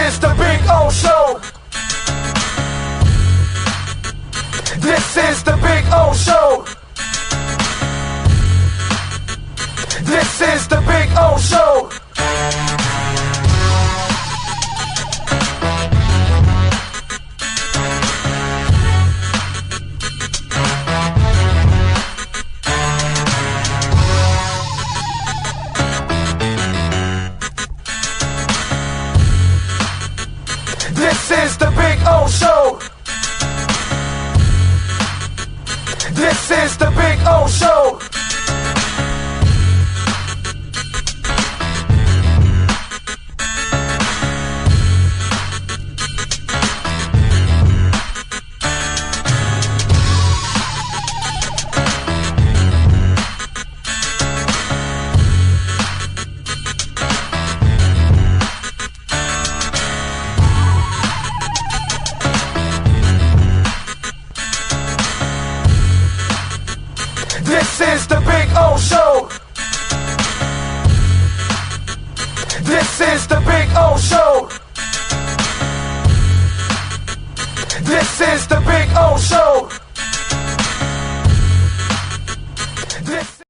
is the Big O Show. This is the Big O Show. This is the Big O Show. This is the Big O Show. This is the Big O Show. This is the Big O Show. This is the Big O Show. This is the Big O Show. This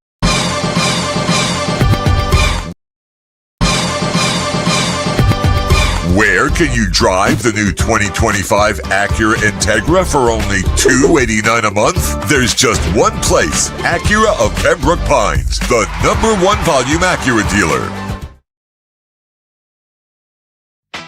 Where can you drive the new 2025 Acura Integra for only $289 a month? There's just one place, Acura of Pembroke Pines, the #1 volume Acura dealer.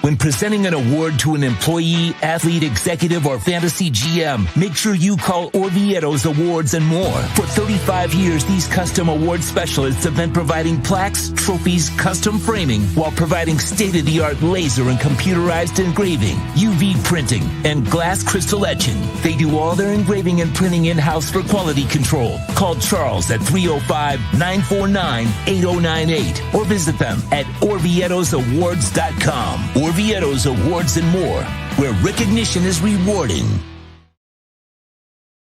When presenting an award to an employee, athlete, executive, or fantasy GM, make sure you call Orvieto's Awards and More. For 35 years, these custom award specialists have been providing plaques, trophies, custom framing, while providing state-of-the-art laser and computerized engraving, UV printing, and glass crystal etching. They do all their engraving and printing in-house for quality control. Call Charles at 305-949-8098 or visit them at orvietosawards.com. Orvieto's Awards and More, where recognition is rewarding.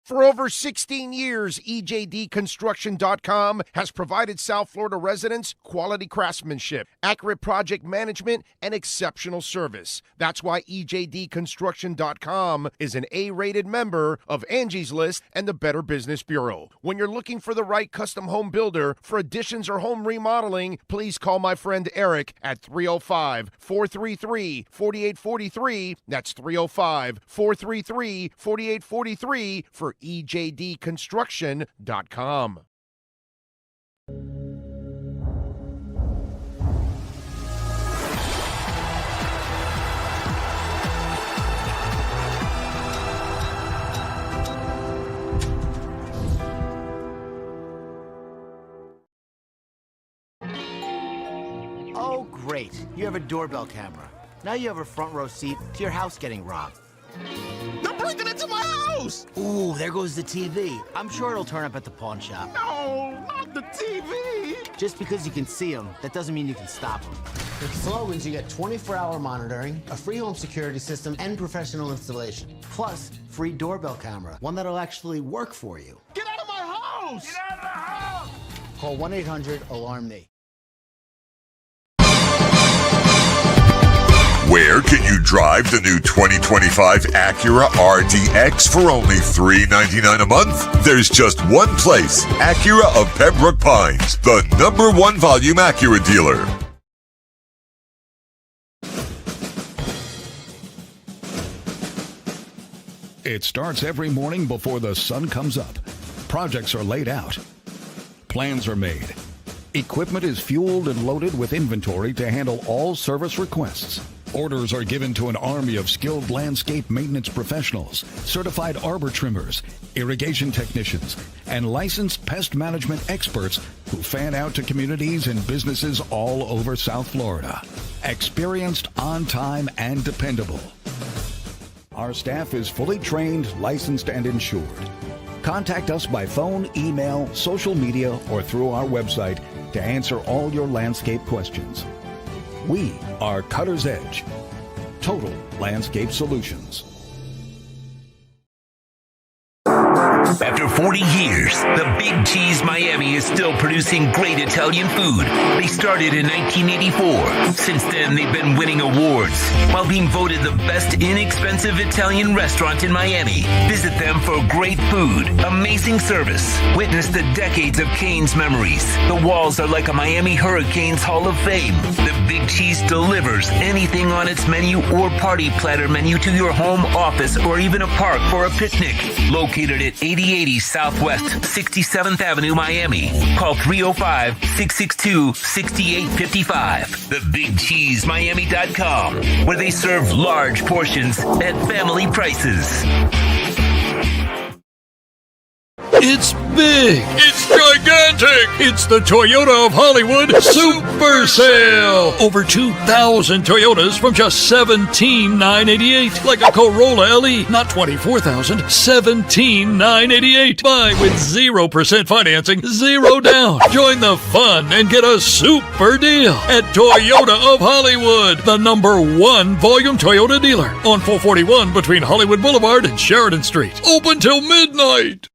For over 16 years, EJDconstruction.com has provided South Florida residents quality craftsmanship, accurate project management, and exceptional service. That's why EJDconstruction.com is an A-rated member of Angie's List and the Better Business Bureau. When you're looking for the right custom home builder for additions or home remodeling, please call my friend Eric at 305-433-4843. That's 305-433-4843 for EJDconstruction.com. Oh, great. You have a doorbell camera. Now you have a front row seat to your house getting robbed. They're breaking into my house! Ooh, there goes the TV. I'm sure it'll turn up at the pawn shop. No, not the TV! Just because you can see them, that doesn't mean you can stop them. With Slogans, you get 24-hour monitoring, a free home security system, and professional installation. Plus, free doorbell camera, one that'll actually work for you. Get out of my house! Get out of the house! Call 1-800-ALARM-ME. Where can you drive the new 2025 Acura RDX for only $399 a month? There's just one place, Acura of Pembroke Pines, the #1 volume Acura dealer. It starts every morning before the sun comes up. Projects are laid out. Plans are made. Equipment is fueled and loaded with inventory to handle all service requests. Orders are given to an army of skilled landscape maintenance professionals, certified arbor trimmers, irrigation technicians, and licensed pest management experts who fan out to communities and businesses all over South Florida. Experienced, on time, and dependable. Our staff is fully trained, licensed, and insured. Contact us by phone, email, social media, or through our website to answer all your landscape questions. We are Cutter's Edge, Total Landscape Solutions. After 40 years, the Big Cheese Miami is still producing great Italian food. They started in 1984. Since then, they've been winning awards while being voted the best inexpensive Italian restaurant in Miami. Visit them for great food, amazing service. Witness the decades of Cane's memories. The walls are like a Miami Hurricanes Hall of Fame. The Big Cheese delivers anything on its menu or party platter menu to your home, office, or even a park for a picnic. Located at 8080 Southwest 67th Avenue, Miami. Call 305-662-6855. TheBigCheeseMiami.com, where they serve large portions at family prices. It's big. It's gigantic. It's the Toyota of Hollywood Super Sale. Over 2,000 Toyotas from just $17,988. Like a Corolla LE, not $24,000, $17,988. Buy with 0% financing, 0 down. Join the fun and get a super deal at Toyota of Hollywood, the #1 volume Toyota dealer on 441 between Hollywood Boulevard and Sheridan Street. Open till midnight.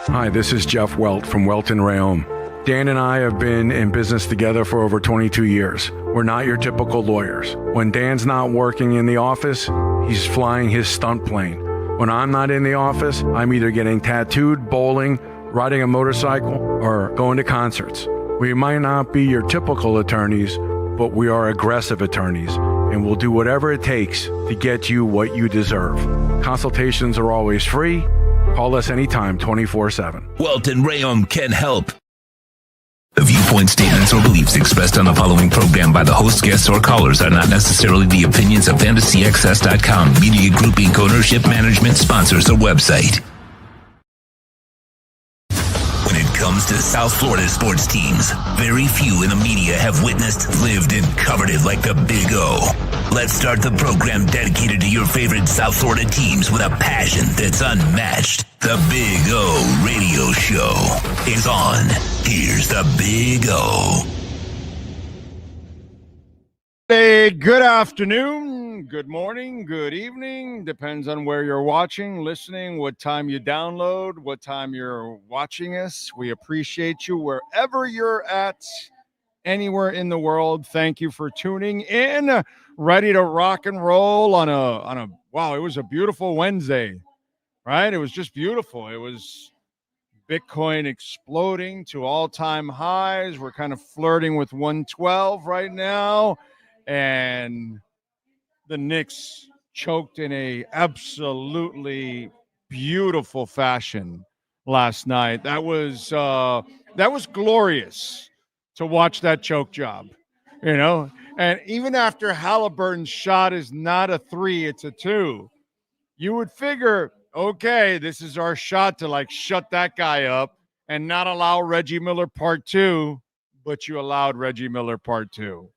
Hi, this is Jeff Welt from Welt & Rayom. Dan and I have been in business together for over 22 years. We're not your typical lawyers. When Dan's not working in the office, he's flying his stunt plane. When I'm not in the office, I'm either getting tattooed, bowling, riding a motorcycle, or going to concerts. We might not be your typical attorneys, but we are aggressive attorneys, and we'll do whatever it takes to get you what you deserve. Consultations are always free. Call us anytime, 24/7. Welt & Rayom can help. The viewpoint, statements, or beliefs expressed on the following program by the host, guests, or callers are not necessarily the opinions of FantasyXS.com, Media Group Inc., ownership, management, sponsors, or website. When it comes to South Florida sports teams, very few in the media have witnessed, lived, and covered it like the Big O. Let's start the program dedicated to your favorite South Florida teams with a passion that's unmatched. The Big O Radio Show is on. Here's the Big O. Hey, good afternoon, good morning, good evening. Depends on where you're watching, listening, what time you download, what time you're watching us. We appreciate you wherever you're at, anywhere in the world. Thank you for tuning in. Ready to rock and roll on a wow, it was a beautiful Wednesday, right? It was just beautiful. It was Bitcoin exploding to all-time highs. We're kind of flirting with 112 right now. And the Knicks choked in a absolutely beautiful fashion last night. That was glorious to watch that choke job, you know. And even after Halliburton's shot is not a 3, it's a 2, you would figure, okay, this is our shot to like shut that guy up and not allow Reggie Miller part 2, but you allowed Reggie Miller part 2.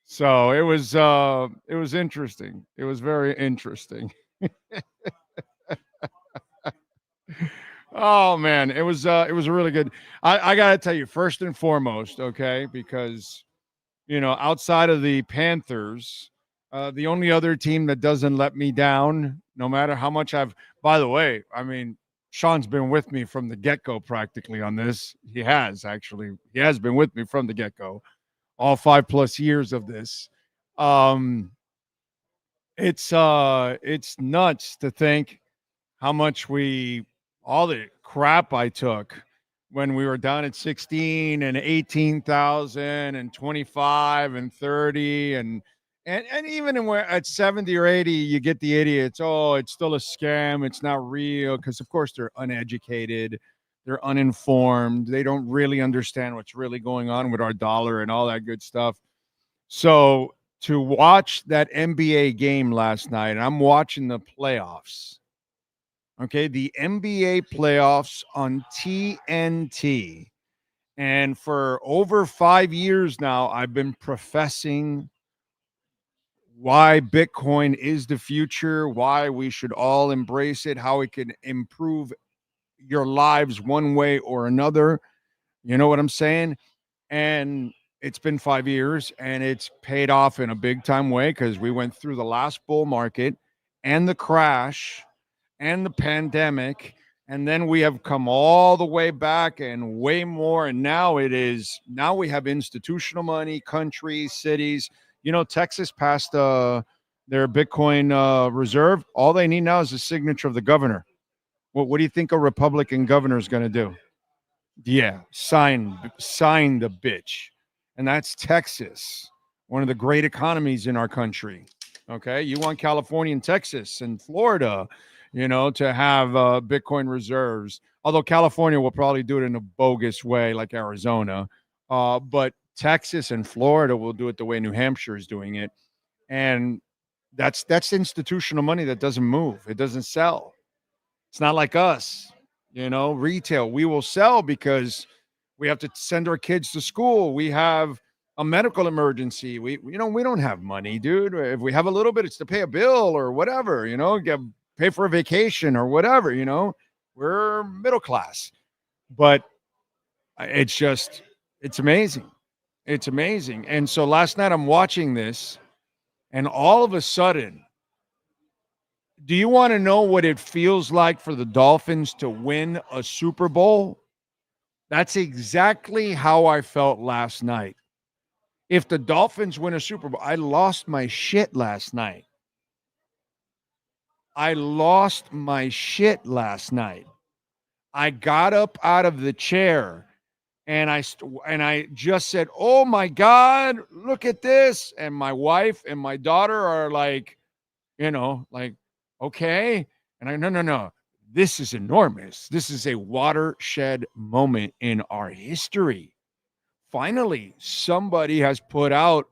So it was interesting. It was very interesting. Oh man, it was really good. I gotta tell you, first and foremost, okay, because you know, outside of the Panthers, the only other team that doesn't let me down, no matter how much by the way, I mean, Sean's been with me from the get-go practically on this. He has been with me from the get-go. All 5+ years of this. It's nuts to think how much all the crap I took when we were down at 16 and 18,000 and 25 and 30 and even when at 70 or 80, you get the idiots. Oh, it's still a scam. It's not real. Because of course they're uneducated. They're uninformed. They don't really understand what's really going on with our dollar and all that good stuff. So to watch that NBA game last night, and I'm watching the playoffs. Okay, the NBA playoffs on TNT. And for over 5 years now, I've been professing why Bitcoin is the future, why we should all embrace it, how it can improve your lives one way or another. You know what I'm saying? And it's been 5 years and it's paid off in a big time way because we went through the last bull market and the crash and the pandemic. And then we have come all the way back and way more. And now we have institutional money, countries, cities. Texas passed their Bitcoin reserve. All they need now is the signature of the governor. What do you think a Republican governor is going to do? Yeah, sign the bitch. And that's Texas, one of the great economies in our country. Okay, you want California and Texas and Florida, to have Bitcoin reserves. Although California will probably do it in a bogus way like Arizona. But Texas and Florida will do it the way New Hampshire is doing it. And that's institutional money that doesn't move. It doesn't sell. It's not like us, retail. We will sell because we have to send our kids to school. We have a medical emergency. We don't have money, dude. If we have a little bit, it's to pay a bill or whatever, pay for a vacation or whatever, we're middle class. But it's amazing. It's amazing. And so last night I'm watching this, and all of a sudden, do you want to know what it feels like for the Dolphins to win a Super Bowl? That's exactly how I felt last night. If the Dolphins win a Super Bowl, I lost my shit last night. I got up out of the chair and I just said, "Oh my God, look at this." And my wife and my daughter are like, okay. And no. This is enormous. This is a watershed moment in our history. Finally, somebody has put out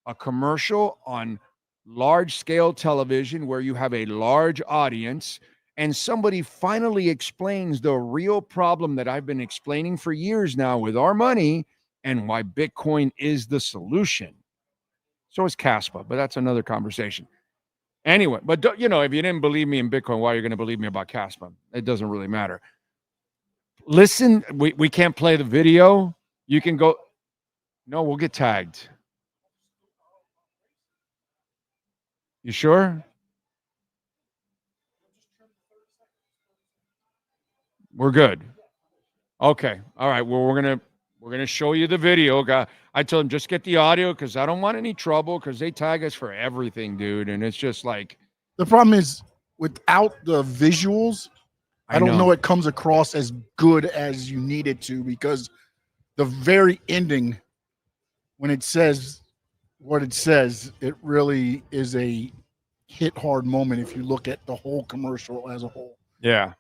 a commercial on large-scale television where you have a large audience, and somebody finally explains the real problem that I've been explaining for years now with our money and why Bitcoin is the solution. So is Caspa, but that's another conversation. Anyway, but if you didn't believe me in Bitcoin, why are you going to believe me about Caspa? It doesn't really matter. Listen, we can't play the video. You can go. No, we'll get tagged. You sure? We're good. Okay. All right. Well, we're gonna show you the video. I told him just get the audio because I don't want any trouble because they tag us for everything, dude. And it's just like the problem is without the visuals, I don't know it comes across as good as you need it to, because the very ending, when it says what it says, it really is a hit hard moment if you look at the whole commercial as a whole. Yeah.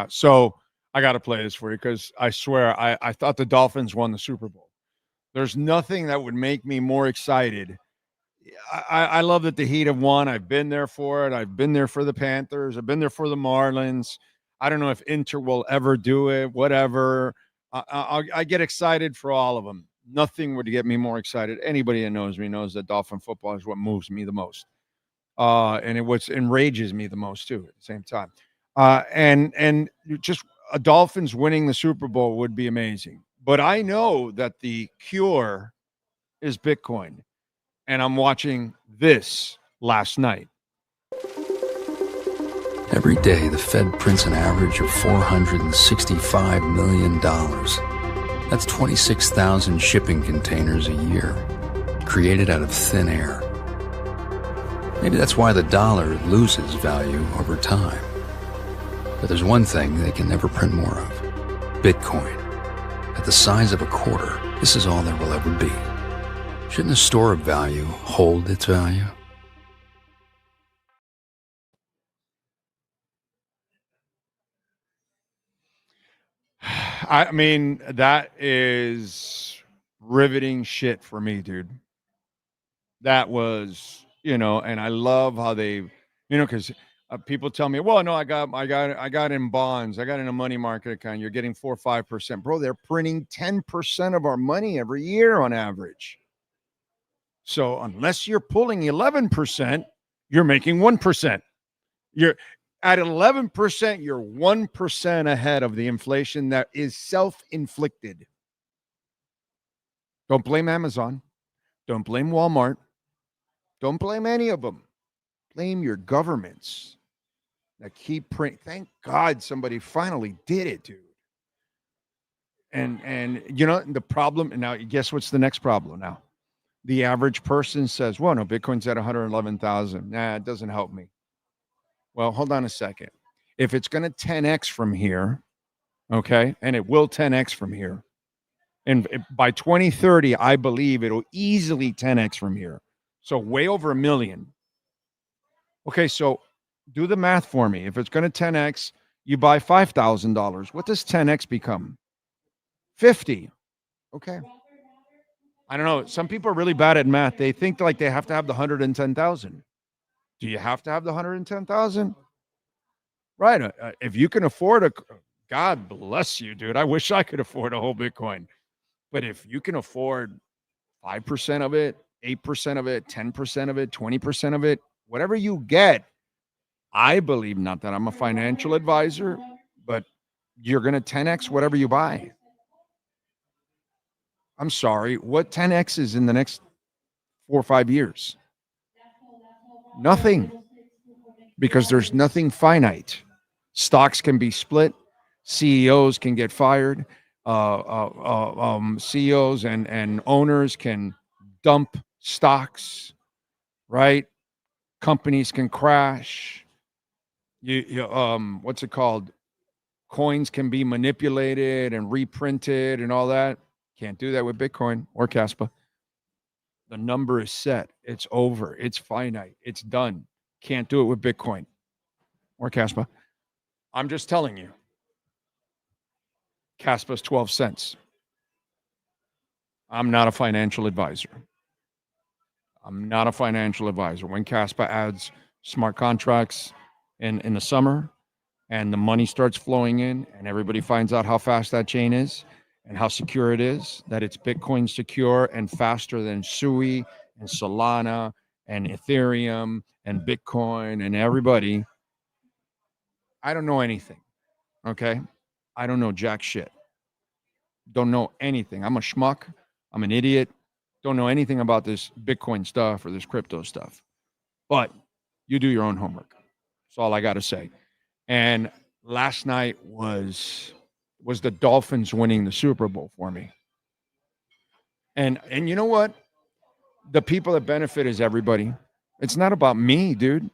So I got to play this for you because I swear I thought the Dolphins won the Super Bowl. There's nothing that would make me more excited. I love that the Heat have won. I've been there for it. I've been there for the Panthers. I've been there for the Marlins. I don't know if Inter will ever do it, whatever. I get excited for all of them. Nothing would get me more excited. Anybody that knows me knows that Dolphin football is what moves me the most. And what enrages me the most, too, at the same time. And just a Dolphins winning the Super Bowl would be amazing. But I know that the cure is Bitcoin. And I'm watching this last night. Every day, the Fed prints an average of $465 million. That's 26,000 shipping containers a year, created out of thin air. Maybe that's why the dollar loses value over time. But there's one thing they can never print more of: Bitcoin. At the size of a quarter, this is all there will ever be. Shouldn't a store of value hold its value? I mean, that is riveting shit for me, dude. That was, and I love how they, because people tell me, well, no, I got in bonds. I got in a money market account. You're getting 4 or 5%. Bro, they're printing 10% of our money every year on average. So unless you're pulling 11%, you're making 1%. You're at 11%, you're 1% ahead of the inflation that is self-inflicted. Don't blame Amazon. Don't blame Walmart. Don't blame any of them. Blame your governments that keep printing. Thank God somebody finally did it, dude. And you know, the problem, and now guess what's the next problem now? The average person says, well, no, Bitcoin's at 111,000. Nah, it doesn't help me. Well, hold on a second. If it's going to 10x from here, okay, and it will 10x from here, and by 2030, I believe it'll easily 10x from here. So way over $1 million. Okay, so do the math for me. If it's going to 10x, you buy $5,000. What does 10x become? 50. Okay. I don't know. Some people are really bad at math. They think like they have to have the 110,000. Do you have to have the 110,000? Right. If you can afford God bless you, dude. I wish I could afford a whole Bitcoin. But if you can afford 5% of it, 8% of it, 10% of it, 20% of it, whatever you get, I believe, not that I'm a financial advisor, but you're going to 10x whatever you buy. I'm sorry. What 10x is in the next 4 or 5 years? Nothing. Because there's nothing finite. Stocks can be split. CEOs can get fired. CEOs and owners can dump stocks, right? Companies can crash. What's it called? Coins can be manipulated and reprinted and all that. Can't do that with Bitcoin or Caspa. The number is set. It's over. It's finite. It's done. Can't do it with Bitcoin or Caspa. I'm just telling you. Caspa's 12 cents. I'm not a financial advisor. When Caspa adds smart contracts in the summer and the money starts flowing in and everybody finds out how fast that chain is and how secure it is, that it's Bitcoin secure and faster than Sui and Solana and Ethereum and Bitcoin and everybody. I don't know anything, okay? I don't know jack shit. Don't know anything. I'm a schmuck. I'm an idiot. Don't know anything about this Bitcoin stuff or this crypto stuff. But you do your own homework. That's all I got to say. And last night was the Dolphins winning the Super Bowl for me. And you know what? The people that benefit is everybody. It's not about me, dude.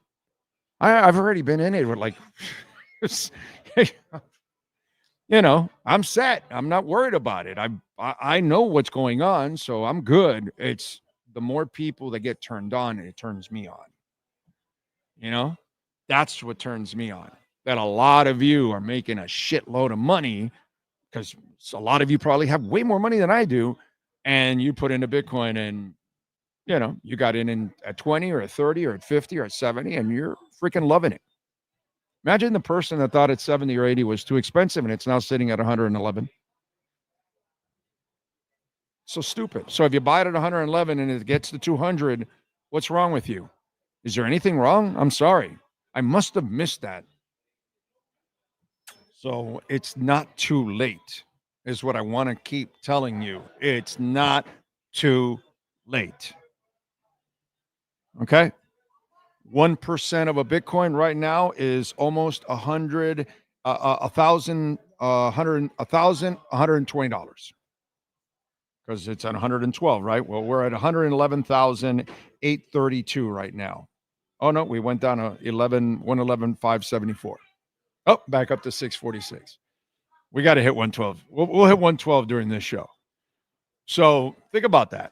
I've already been in it with like, you know, I'm set. I'm not worried about it. I know what's going on, so I'm good. It's the more people that get turned on, it turns me on. You know, that's what turns me on. That a lot of you are making a shitload of money because a lot of you probably have way more money than I do, and you put into Bitcoin and, you know, you got in at 20 or at 30 or at 50 or at 70, and you're freaking loving it. Imagine the person that thought at 70 or 80 was too expensive, and it's now sitting at 111. So stupid. So if you buy it at 111 and it gets to 200, what's wrong with you? Is there anything wrong? I'm sorry. I must have missed that. So it's not too late, is what I want to keep telling you. It's not too late. Okay? 1% of a Bitcoin right now is almost $120. Because it's at 112, right? Well, we're at 111,832 right now. Oh no, we went down to 111,574. Oh, back up to 646. We got to hit 112. We'll hit 112 during this show. So think about that.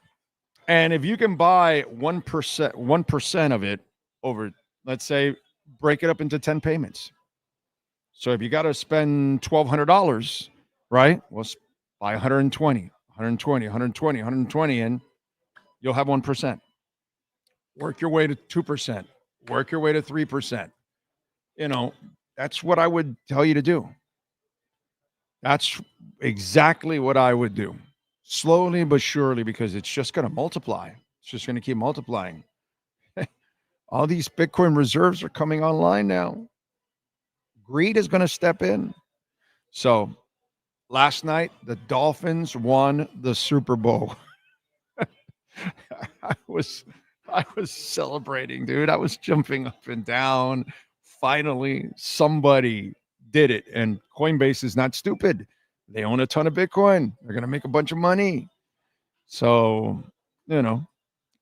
And if you can buy 1% of it over, let's say, break it up into 10 payments. So if you got to spend $1,200, right? Well, buy 120, and you'll have 1%. Work your way to 2%. Work your way to 3%. You know, that's what I would tell you to do. That's exactly what I would do. Slowly but surely, because it's just going to multiply. It's just going to keep multiplying. All these Bitcoin reserves are coming online now. Greed is going to step in. So last night, the Dolphins won the Super Bowl. I I was celebrating, dude. I was jumping up and down. Finally, somebody did it. And Coinbase is not stupid. They own a ton of Bitcoin. They're going to make a bunch of money. So,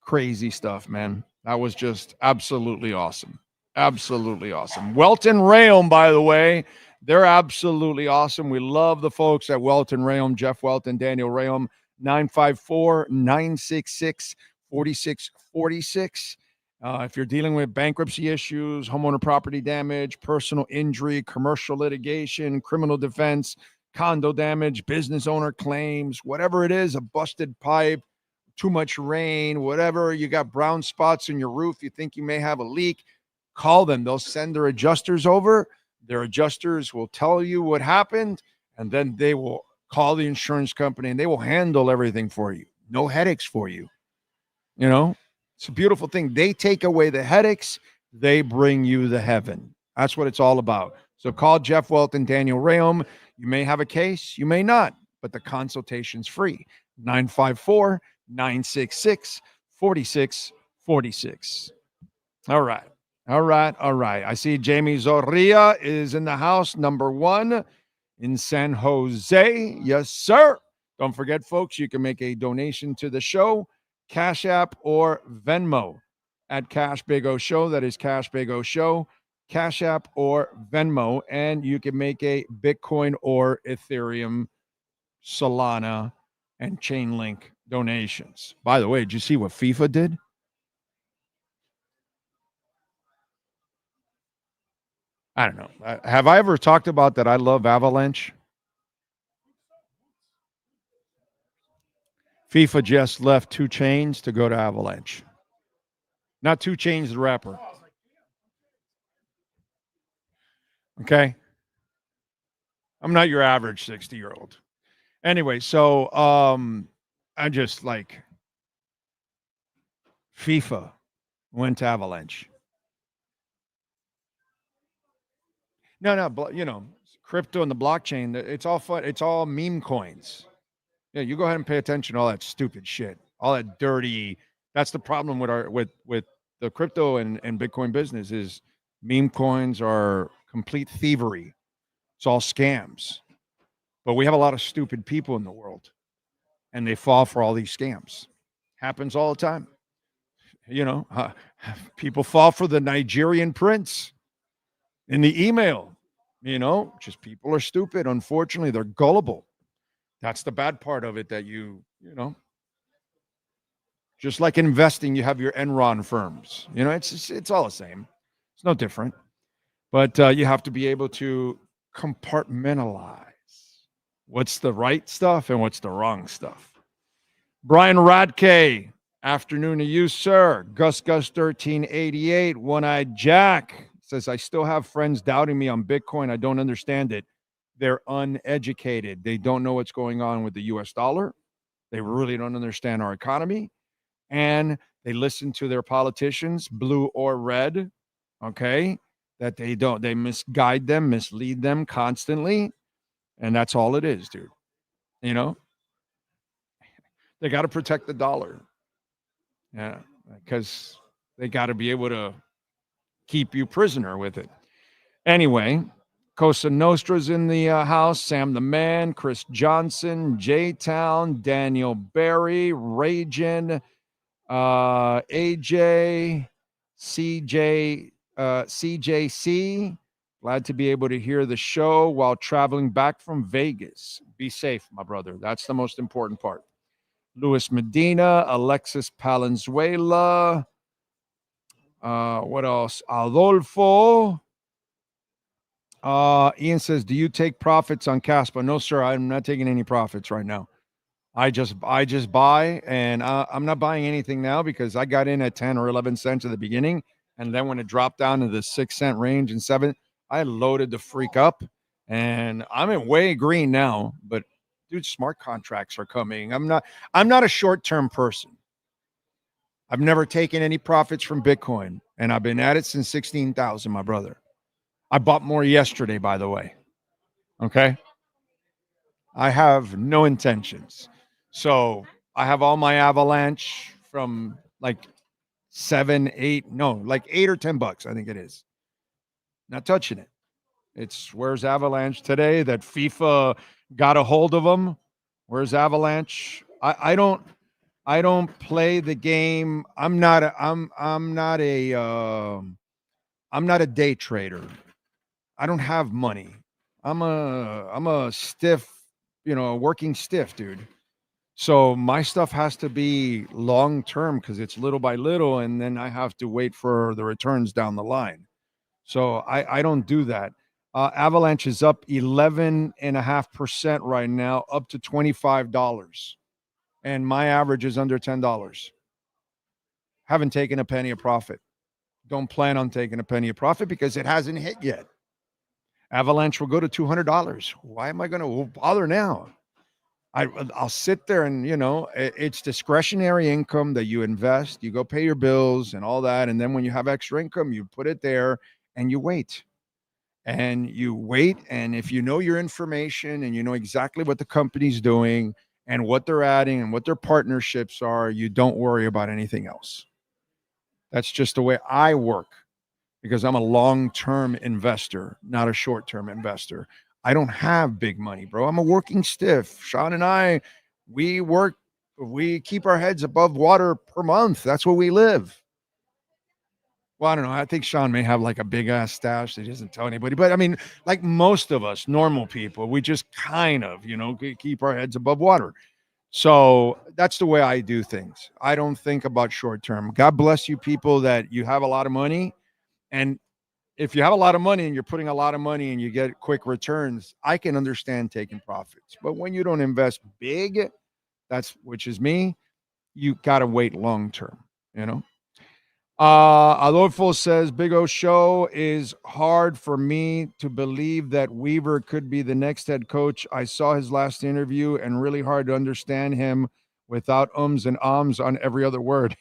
crazy stuff, man. That was just absolutely awesome. Absolutely awesome. Welton Rayom, by the way, they're absolutely awesome. We love the folks at Welton Rayom, Jeff Welton, Daniel Rayom, 954-966-4646. If you're dealing with bankruptcy issues, homeowner property damage, personal injury, commercial litigation, criminal defense, condo damage, business owner claims, whatever it is, a busted pipe, too much rain, whatever, you got brown spots in your roof, you think you may have a leak, call them. They'll send their adjusters over. Their adjusters will tell you what happened, and then they will call the insurance company, and they will handle everything for you. No headaches for you. It's a beautiful thing. They take away the headaches. They bring you the heaven. That's what it's all about. So call Jeff Welton, Daniel Rayom. You may have a case. You may not, but the consultation's free. 954-966-4646. All right. I see Jamie Zorrilla is in the house, number 1 in San Jose. Yes, sir. Don't forget, folks, you can make a donation to the show, Cash App or Venmo at Cash Big O Show. That is Cash Big O Show, Cash App or Venmo. And you can make a Bitcoin or Ethereum, Solana, and Chainlink donations. By the way, did you see what FIFA did? I don't know. Have I ever talked about that I love Avalanche? FIFA just left 2 Chainz to go to Avalanche. Not 2 Chainz the rapper. Okay? I'm not your average 60-year-old. Anyway, so I just like FIFA went to Avalanche. No, crypto and the blockchain, it's all fun. It's all meme coins. Yeah, you go ahead and pay attention to all that stupid shit, all that dirty. That's the problem with the crypto and Bitcoin business is meme coins are complete thievery. It's all scams. But we have a lot of stupid people in the world, and they fall for all these scams. Happens all the time. People fall for the Nigerian prince in the email. Just people are stupid. Unfortunately, they're gullible. That's the bad part of it, that just like investing, you have your Enron firms. It's all the same. It's no different. But you have to be able to compartmentalize what's the right stuff and what's the wrong stuff. Brian Radke, afternoon to you, sir. Gus 1388, One-Eyed Jack says, I still have friends doubting me on Bitcoin. I don't understand it. They're uneducated. They don't know what's going on with the US dollar. They really don't understand our economy. And they listen to their politicians, blue or red, okay, that they misguide them, mislead them constantly. And that's all it is, dude. They got to protect the dollar. Yeah, because they got to be able to keep you prisoner with it. Anyway, Cosa Nostra's in the house. Sam the Man, Chris Johnson, J-Town, Daniel Barry, Ragin, AJ, CJC. Glad to be able to hear the show while traveling back from Vegas. Be safe, my brother. That's the most important part. Luis Medina, Alexis Palenzuela. What else? Adolfo. Ian says, do you take profits on Caspa? No, sir. I'm not taking any profits right now. I just buy, and I'm not buying anything now because I got in at 10 or 11 cents at the beginning. And then when it dropped down to the 6 cent range and 7, I loaded the freak up, and I'm in way green now. But dude, smart contracts are coming. I'm not a short-term person. I've never taken any profits from Bitcoin, and I've been at it since 16,000, my brother. I bought more yesterday, by the way. Okay? I have no intentions. So I have all my Avalanche from like 7, 8, no, like $8 or $10, I think it is. Not touching it. It's where's Avalanche today that FIFA got a hold of them. Where's Avalanche? I don't play the game. I'm not a day trader. I don't have money. I'm a stiff, a working stiff, dude. So my stuff has to be long term because it's little by little, and then I have to wait for the returns down the line. So I don't do that. Avalanche is up 11.5% right now, up to $25. And my average is under $10. Haven't taken a penny of profit. Don't plan on taking a penny of profit because it hasn't hit yet. Avalanche will go to $200. Why am I going to bother now? I'll sit there and, it's discretionary income that you invest. You go pay your bills and all that. And then when you have extra income, you put it there and you wait. And you wait. And if you know your information and you know exactly what the company's doing and what they're adding and what their partnerships are, you don't worry about anything else. That's just the way I work because I'm a long-term investor, not a short-term investor. I don't have big money, bro. I'm a working stiff. Sean and I, we keep our heads above water per month. That's where we live. Well, I don't know. I think Sean may have like a big ass stash that he doesn't tell anybody. But I mean, like most of us, normal people, we just kind of, keep our heads above water. So that's the way I do things. I don't think about short term. God bless you people that you have a lot of money. And if you have a lot of money and you're putting a lot of money and you get quick returns, I can understand taking profits. But when you don't invest big, which is me, you got to wait long term, Adolfo says, Big O show is hard for me to believe that Weaver could be the next head coach. I saw his last interview and really hard to understand him without ums and ahs on every other word.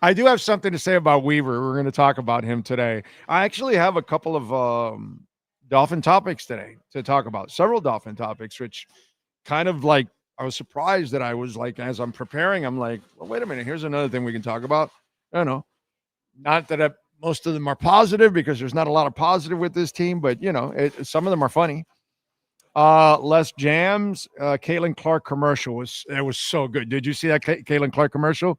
I do have something to say about Weaver. We're going to talk about him today. I actually have a couple of Dolphin topics today to talk about. Several Dolphin topics, which kind of like I was surprised that I was like, as I'm preparing, I'm like, well, wait a minute. Here's another thing we can talk about. I don't know. Not that most of them are positive because there's not a lot of positive with this team, but, some of them are funny. Les Jams, Caitlin Clark commercial was so good. Did you see that Caitlin Clark commercial?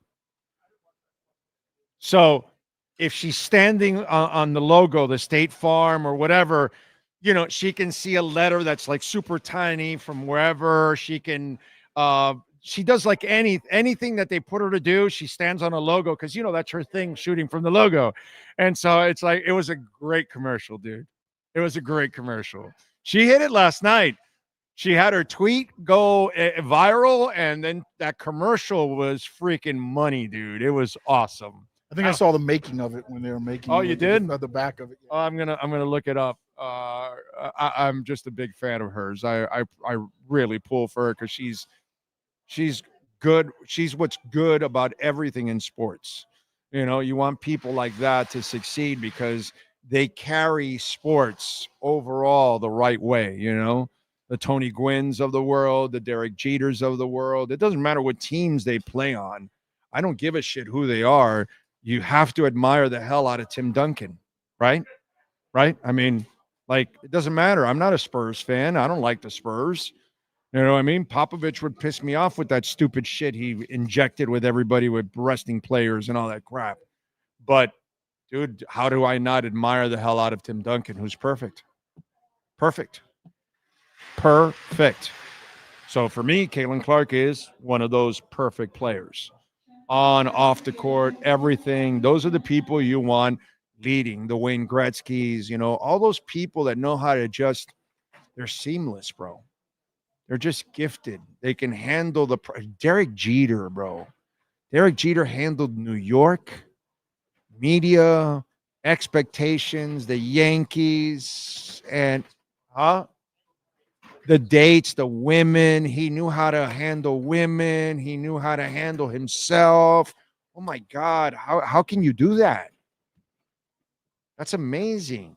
So if she's standing on the logo, the State Farm or whatever, she can see a letter that's like super tiny from wherever. She can, she does like anything that they put her to do. She stands on a logo because, that's her thing, shooting from the logo. And so it's like, it was a great commercial, dude. It was a great commercial. She hit it last night. She had her tweet go viral, and then that commercial was freaking money, dude. It was awesome. I think I saw the making of it when they were making. Oh, you did? At the back of it. Oh, I'm gonna look it up. I'm just a big fan of hers. I really pull for her because she's good. She's what's good about everything in sports. You want people like that to succeed because they carry sports overall the right way. The Tony Gwynns of the world, the Derek Jeters of the world. It doesn't matter what teams they play on. I don't give a shit who they are. You have to admire the hell out of Tim Duncan, right? Right? I mean, like, it doesn't matter. I'm not a Spurs fan. I don't like the Spurs. You know what I mean? Popovich would piss me off with that stupid shit he injected with everybody with resting players and all that crap. But, dude, how do I not admire the hell out of Tim Duncan, who's perfect? Perfect. So for me, Caitlin Clark is one of those perfect players. On, off the court, everything. Those are the people you want leading, the Wayne Gretzky's, all those people that know how to they're seamless, bro. They're just gifted. They can handle Derek Jeter, bro. Derek Jeter handled New York, media, expectations, the Yankees, and the dates, the women. He knew how to handle women. He knew how to handle himself. Oh, my God. How can you do that? That's amazing.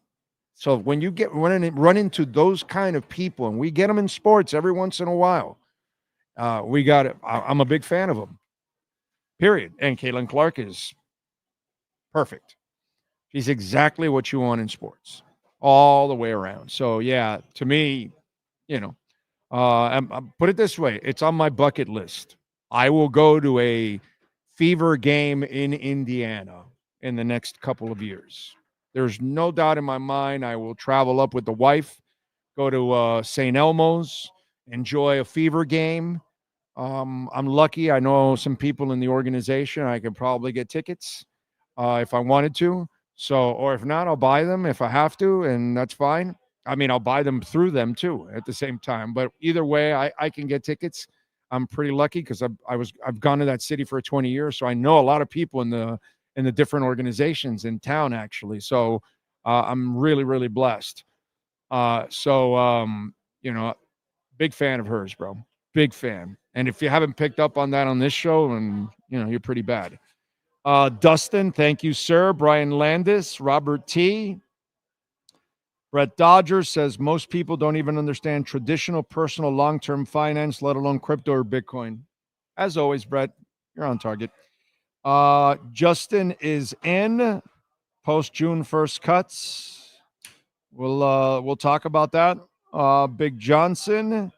So when you run into those kind of people, and we get them in sports every once in a while, we got it. I'm a big fan of them. Period. And Caitlin Clark is perfect. She's exactly what you want in sports, all the way around. So yeah, to me, put it this way: it's on my bucket list. I will go to a Fever game in Indiana in the next couple of years. There's no doubt in my mind. I will travel up with the wife, go to St. Elmo's, enjoy a Fever game. I'm lucky. I know some people in the organization. I could probably get tickets if I wanted to. So, or if not, I'll buy them if I have to, and that's fine. I mean, I'll buy them through them too at the same time. But either way, I can get tickets. I'm pretty lucky because I've gone to that city for 20 years, so I know a lot of people in the different organizations in town actually. So I'm really, really blessed. Big fan of hers, bro. Big fan. And if you haven't picked up on that on this show, and you're pretty bad. Dustin, thank you, sir. Brian Landis, Robert T. Brett Dodger says most people don't even understand traditional personal long-term finance, let alone crypto or Bitcoin. As always, Brett, you're on target. Justin is in post June 1st cuts. We'll talk about that. Big Johnson,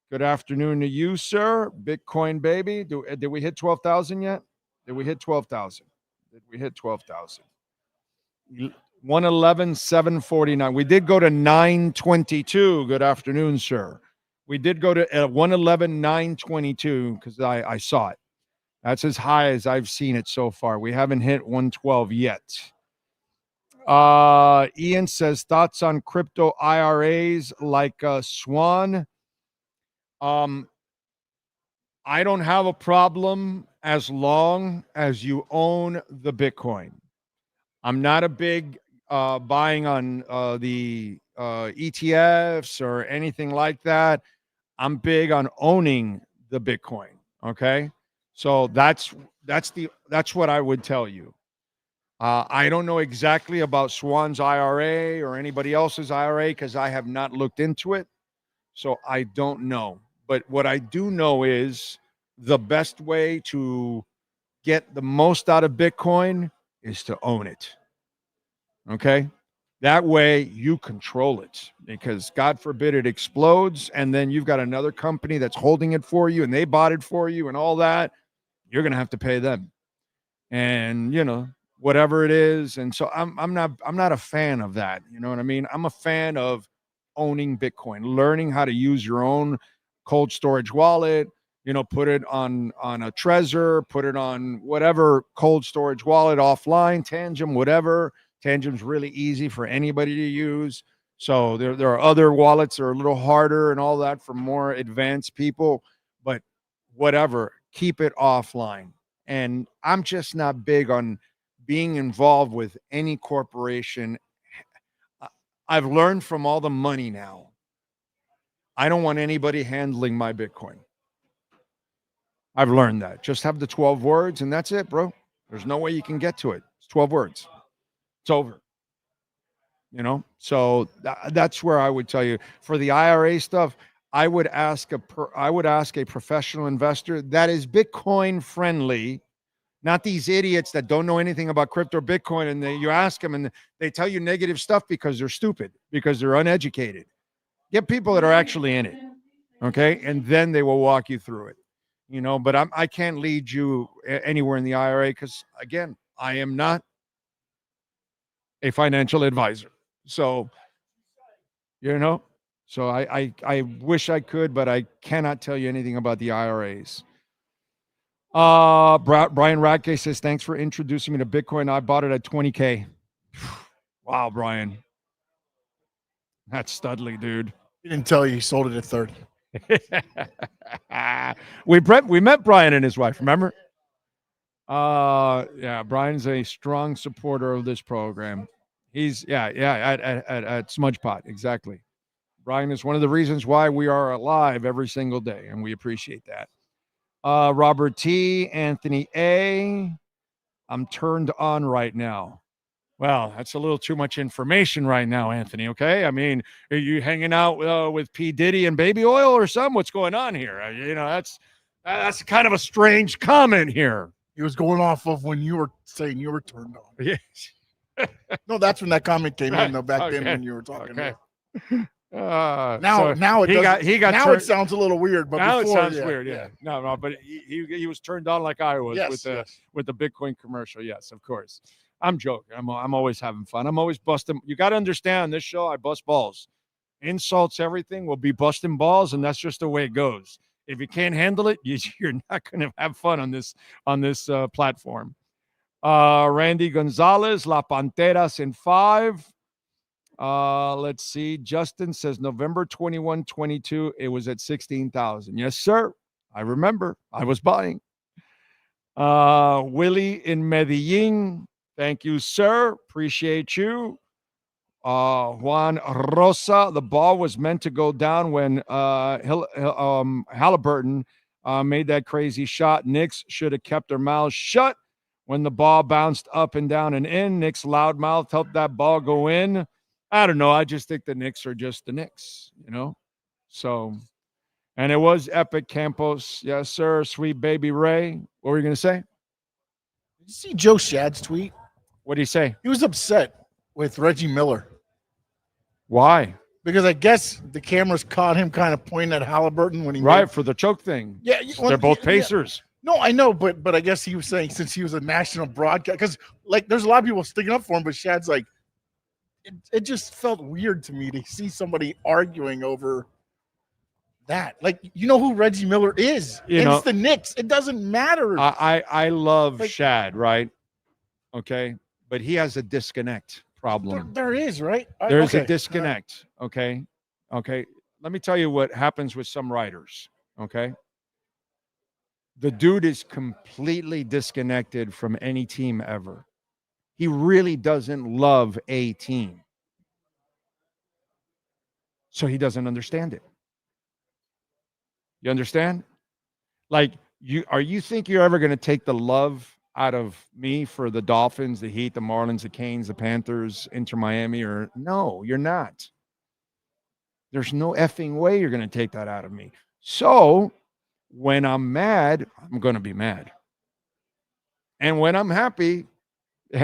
good afternoon to you, sir. Bitcoin baby. Did we hit 12,000 yet? Did we hit 12,000? 111,749. We did go to 922. Good afternoon, sir. We did go to 111,922 because I saw it. That's as high as I've seen it so far. We haven't hit 112 yet. Ian says, thoughts on crypto IRAs like Swan? I don't have a problem as long as you own the Bitcoin. I'm not a big buying on the ETFs or anything like that. I'm big on owning the Bitcoin. Okay, so that's what I would tell you. I don't know exactly about Swan's IRA or anybody else's IRA because I have not looked into it, so I don't know. But what I do know is the best way to get the most out of Bitcoin is to own it. Okay? That way you control it because God forbid it explodes and then you've got another company that's holding it for you and they bought it for you and all that. You're going to have to pay them. And, whatever it is. And so I'm not a fan of that. You know what I mean? I'm a fan of owning Bitcoin, learning how to use your own cold storage wallet, put it on a Trezor, put it on whatever cold storage wallet offline, Tangent, whatever. Tangent's really easy for anybody to use. So there are other wallets that are a little harder and all that for more advanced people, but whatever, keep it offline. And I'm just not big on being involved with any corporation. I've learned from all the money now. I don't want anybody handling my Bitcoin. I've learned that. Just have the 12 words and that's it, bro. There's no way you can get to it. It's 12 words. It's over. So that's where I would tell you for the IRA stuff. I would ask a professional investor that is Bitcoin friendly, not these idiots that don't know anything about crypto or Bitcoin. And you ask them and they tell you negative stuff because they're stupid, because they're uneducated. Get people that are actually in it. Okay. And then they will walk you through it, but I can't lead you anywhere in the IRA because again, I am not a financial advisor. So, so I wish I could, but I cannot tell you anything about the IRAs. Brian Radke says, thanks for introducing me to Bitcoin. I bought it at 20K. Wow, Brian. That's Studley, dude. He didn't tell you he sold it at 30. We met Brian and his wife, remember? Yeah, Brian's a strong supporter of this program. He's at Smudge Pot, exactly. Brian is one of the reasons why we are alive every single day, and we appreciate that. Robert T, Anthony A, I'm turned on right now. Well, that's a little too much information right now, Anthony, okay? I mean, are you hanging out with P. Diddy and baby oil or something? What's going on here? That's kind of a strange comment here. He was going off of when you were saying you were turned on. Yes. No, that's when that comment came in, though, back then when you were talking about it. It sounds a little weird, but now before, it sounds weird. Yeah. No, but he was turned on like I was with the Bitcoin commercial. Yes, of course. I'm joking. I'm always having fun. I'm always busting. You got to understand, this show, I bust balls. Insults, everything will be busting balls, and that's just the way it goes. If you can't handle it, you're not going to have fun on this platform. Randy Gonzalez, La Panteras in 5. Let's see. Justin says November 21, 22. It was at 16,000. Yes, sir. I remember. I was buying. Willie in Medellin. Thank you, sir. Appreciate you. Juan Rosa. The ball was meant to go down when Halliburton made that crazy shot. Knicks should have kept their mouths shut when the ball bounced up and down and in. Knicks loudmouth helped that ball go in. I don't know. I just think the Knicks are just the Knicks, So, and it was epic. Campos. Yes, sir. Sweet baby Ray. What were you going to say? Did you see Joe Shad's tweet? What did he say? He was upset with Reggie Miller. Why? Because I guess the cameras caught him kind of pointing at Halliburton when he for the choke thing. Yeah, they're both Pacers. Yeah. No, I know, but I guess he was saying since he was a national broadcast, because there's a lot of people sticking up for him, but Shad's like, it just felt weird to me to see somebody arguing over that. You know who Reggie Miller is? It's the Knicks. It doesn't matter. I love Shad, right? Okay, but he has a disconnect problem. There is, right? There's a disconnect. Okay. Let me tell you what happens with some writers. Okay. The dude is completely disconnected from any team ever. He really doesn't love a team. So he doesn't understand it. You understand? You think you're ever going to take the love out of me for the Dolphins, the Heat, the Marlins, the Canes, the Panthers, Inter Miami, or no, you're not. There's no effing way you're going to take that out of me. So when I'm mad, I'm going to be mad. And when I'm happy,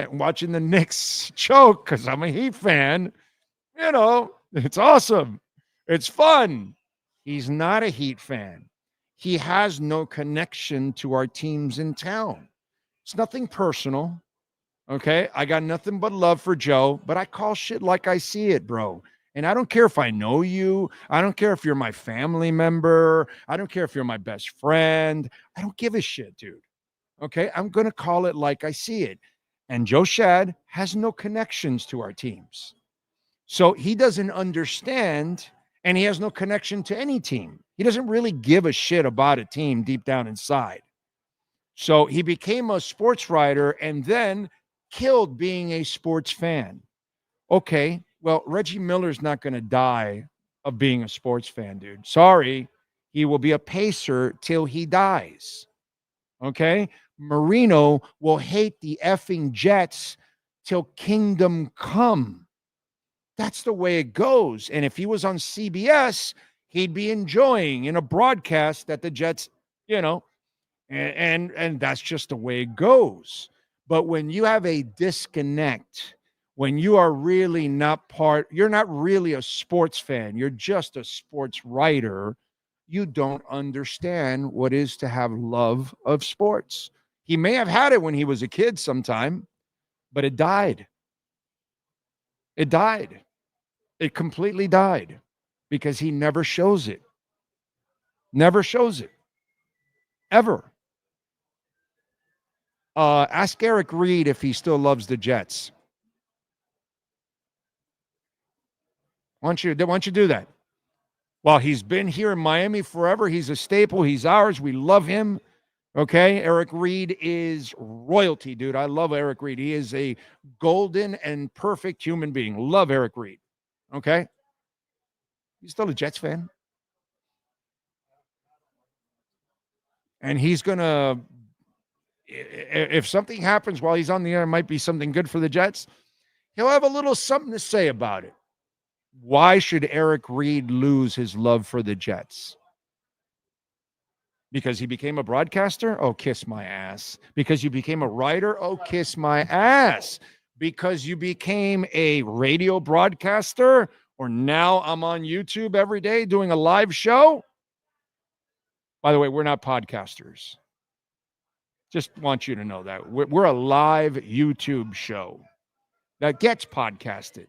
watching the Knicks choke because I'm a Heat fan, it's awesome. It's fun. He's not a Heat fan. He has no connection to our teams in town. It's nothing personal, okay? I got nothing but love for Joe, but I call shit like I see it, bro. And I don't care if I know you. I don't care if you're my family member. I don't care if you're my best friend. I don't give a shit, dude. Okay? I'm going to call it like I see it. And Joe Shad has no connections to our teams. So he doesn't understand, and he has no connection to any team. He doesn't really give a shit about a team deep down inside. So he became a sports writer and then killed being a sports fan. Okay, well, Reggie Miller's not going to die of being a sports fan, dude. Sorry. He will be a Pacer till he dies. Okay? Marino will hate the effing Jets till kingdom come. That's the way it goes. And if he was on CBS, he'd be enjoying in a broadcast that the Jets, and that's just the way it goes. But when you have a disconnect, when you are really you're not really a sports fan, you're just a sports writer, you don't understand what it is to have love of sports. He may have had it when he was a kid sometime, but it died. It died. It completely died because he never shows it. Never shows it. Ever. Ask Eric Reed if he still loves the Jets. Why don't you do that? Well, he's been here in Miami forever. He's a staple. He's ours. We love him. Okay? Eric Reed is royalty, dude. I love Eric Reed. He is a golden and perfect human being. Love Eric Reed. Okay? He's still a Jets fan. And he's going to, if something happens while he's on the air, it might be something good for the Jets. he'll have a little something to say about it. Why should Eric Reed lose his love for the Jets? Because he became a broadcaster? Oh, kiss my ass. Because you became a writer? Oh, kiss my ass. Because you became a radio broadcaster? Or now I'm on YouTube every day doing a live show? By the way, we're not podcasters. Just want you to know that. We're a live YouTube show that gets podcasted.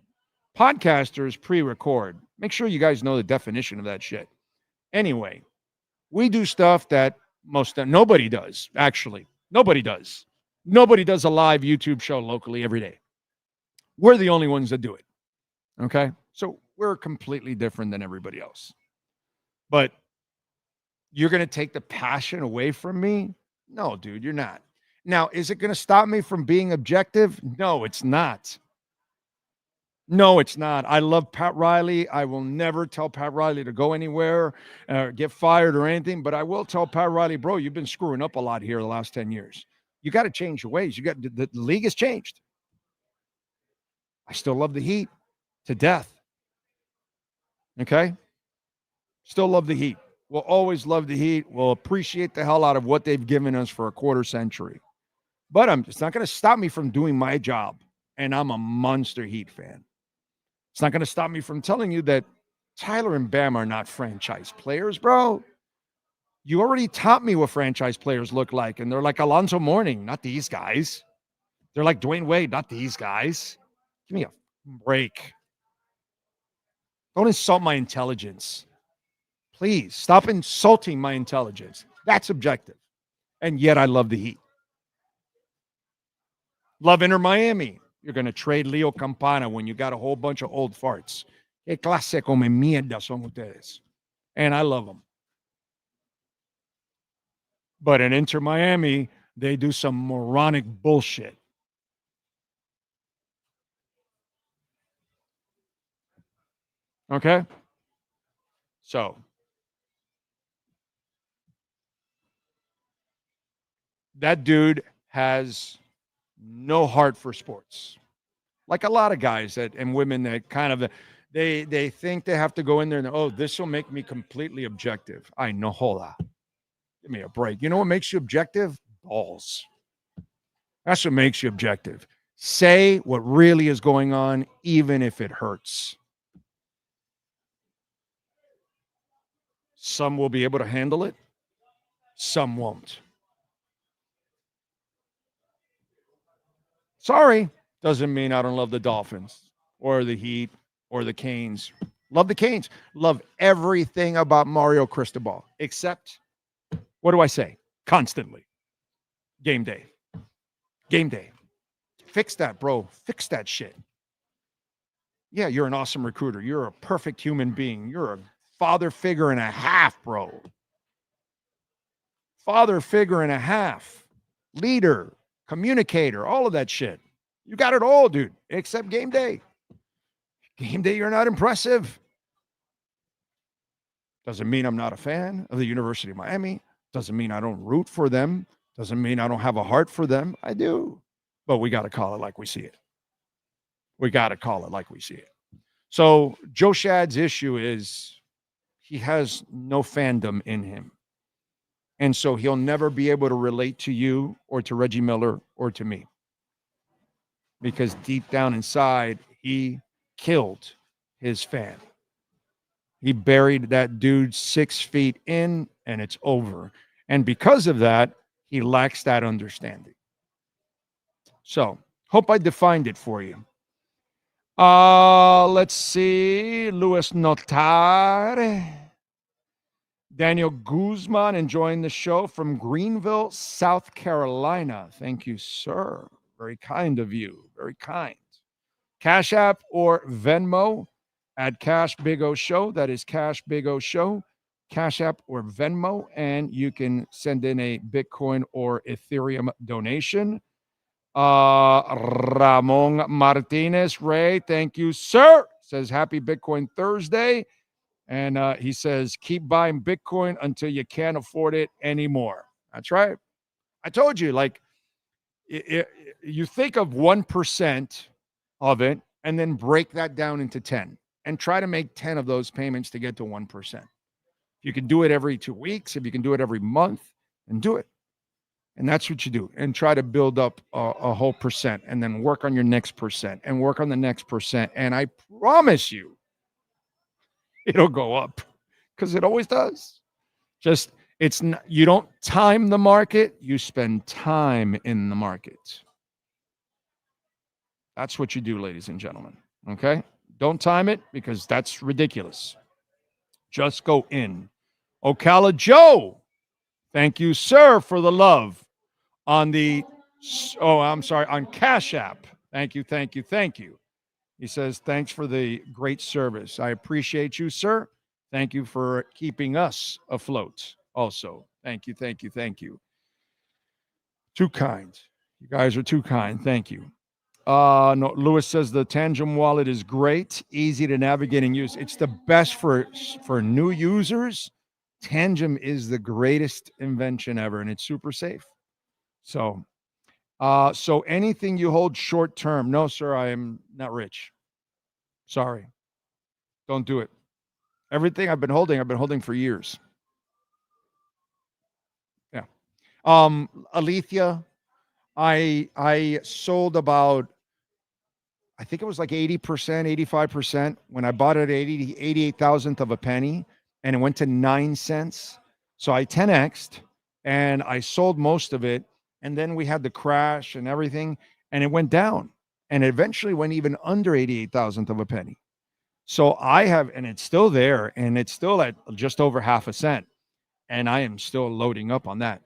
Podcasters pre-record. Make sure you guys know the definition of that shit. Anyway, we do stuff that nobody does, actually. Nobody does. Nobody does a live YouTube show locally every day. We're the only ones that do it. Okay? So we're completely different than everybody else. But you're going to take the passion away from me? No, dude, you're not. Now, is it going to stop me from being objective? No, it's not. No, it's not. I love Pat Riley. I will never tell Pat Riley to go anywhere, get fired or anything, but I will tell Pat Riley, bro, you've been screwing up a lot here the last 10 years. You got to change your ways. The league has changed. I still love the Heat to death. Okay? Still love the Heat. We'll always love the Heat. We'll appreciate the hell out of what they've given us for a quarter century. But it's not going to stop me from doing my job. And I'm a monster Heat fan. It's not going to stop me from telling you that Tyler and Bam are not franchise players, bro. You already taught me what franchise players look like. And they're like Alonzo Mourning, not these guys. They're like Dwayne Wade, not these guys. Give me a break. Don't insult my intelligence. Please stop insulting my intelligence. That's objective. And yet I love the Heat. Love Inter Miami. You're going to trade Leo Campana when you got a whole bunch of old farts. Que clase come mierda son ustedes. And I love them. But in Inter Miami, they do some moronic bullshit. Okay? So, that dude has no heart for sports. Like a lot of guys and women that kind of, they think they have to go in there and, oh, this will make me completely objective. I know, hold on. Give me a break. You know what makes you objective? Balls. That's what makes you objective. Say what really is going on, even if it hurts. Some will be able to handle it. Some won't. Sorry. Doesn't mean I don't love the Dolphins or the Heat or the Canes. Love the Canes. Love everything about Mario Cristobal, except, what do I say? Constantly. Game day. Game day. Fix that, bro. Fix that shit. Yeah, you're an awesome recruiter. You're a perfect human being. You're a father figure and a half, bro. Father figure and a half. Leader. Communicator. All of that shit. You got it all, dude, except game day. Game day, you're not impressive. Doesn't mean I'm not a fan of the University of Miami. Doesn't mean I don't root for them. Doesn't mean I don't have a heart for them. I do. But we got to call it like we see it. We got to call it like we see it. So Joe Shad's issue is he has no fandom in him. And so he'll never be able to relate to you or to Reggie Miller or to me. Because deep down inside, he killed his fan. He buried that dude 6 feet in, and it's over. And because of that, he lacks that understanding. So, hope I defined it for you. Let's see. Luis Notar. Daniel Guzman enjoying the show from Greenville, South Carolina. Thank you, sir. Very kind of you. Very kind. Cash App or Venmo at Cash Big O Show. That is Cash Big O Show. Cash App or Venmo. And you can send in a Bitcoin or Ethereum donation. Ramon Martinez. Ray, thank you, sir. Says happy Bitcoin Thursday. And he says, keep buying Bitcoin until you can't afford it anymore. That's right. I told you, like, you think of 1% of it and then break that down into 10 and try to make 10 of those payments to get to 1%. If you can do it every 2 weeks, if you can do it every month, and do it. And that's what you do. And try to build up a whole percent and then work on your next percent and work on the next percent. And I promise you, it'll go up because it always does. Just, it's not, you don't time the market, you spend time in the market. That's what you do, ladies and gentlemen. Okay? Don't time it because that's ridiculous. Just go in. Ocala Joe, thank you, sir, for the love on on Cash App. Thank you, thank you, thank you. He says, thanks for the great service. I appreciate you, sir. Thank you for keeping us afloat also. Thank you, thank you, thank you. Too kind. You guys are too kind. Thank you. No, Lewis says the Tangem wallet is great, easy to navigate and use. It's the best for new users. Tangem is the greatest invention ever, and it's super safe. So anything you hold short term, no, sir, I am not rich. Sorry. Don't do it. Everything I've been holding for years. Yeah. Alethea, I sold about, I think it was like 80%, 85% when I bought it at 88 thousandth of a penny, and it went to 9 cents. So I 10x'd and I sold most of it. And then we had the crash and everything, and it went down, and it eventually went even under 88 thousandth of a penny. So I have, and it's still there, and it's still at just over half a cent. And I am still loading up on that.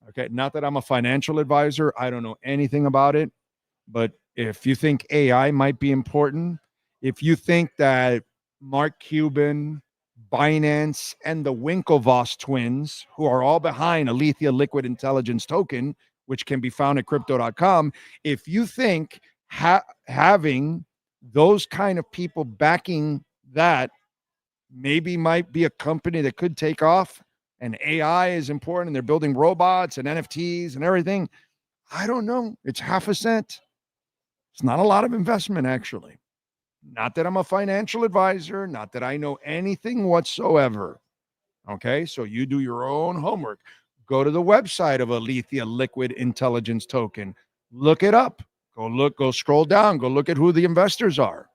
Okay. Not that I'm a financial advisor. I don't know anything about it, but if you think AI might be important, if you think that Mark Cuban, Binance, and the Winklevoss twins, who are all behind Alethea Liquid Intelligence Token, which can be found at crypto.com, if you think having those kind of people backing that maybe might be a company that could take off, and AI is important, and they're building robots and NFTs and everything, I don't know. It's half a cent. It's not a lot of investment, actually. Not that I'm a financial advisor, not that I know anything whatsoever. Okay, so you do your own homework. Go to the website of Alethea Liquid Intelligence Token. Look it up. Go scroll down. Go look at who the investors are.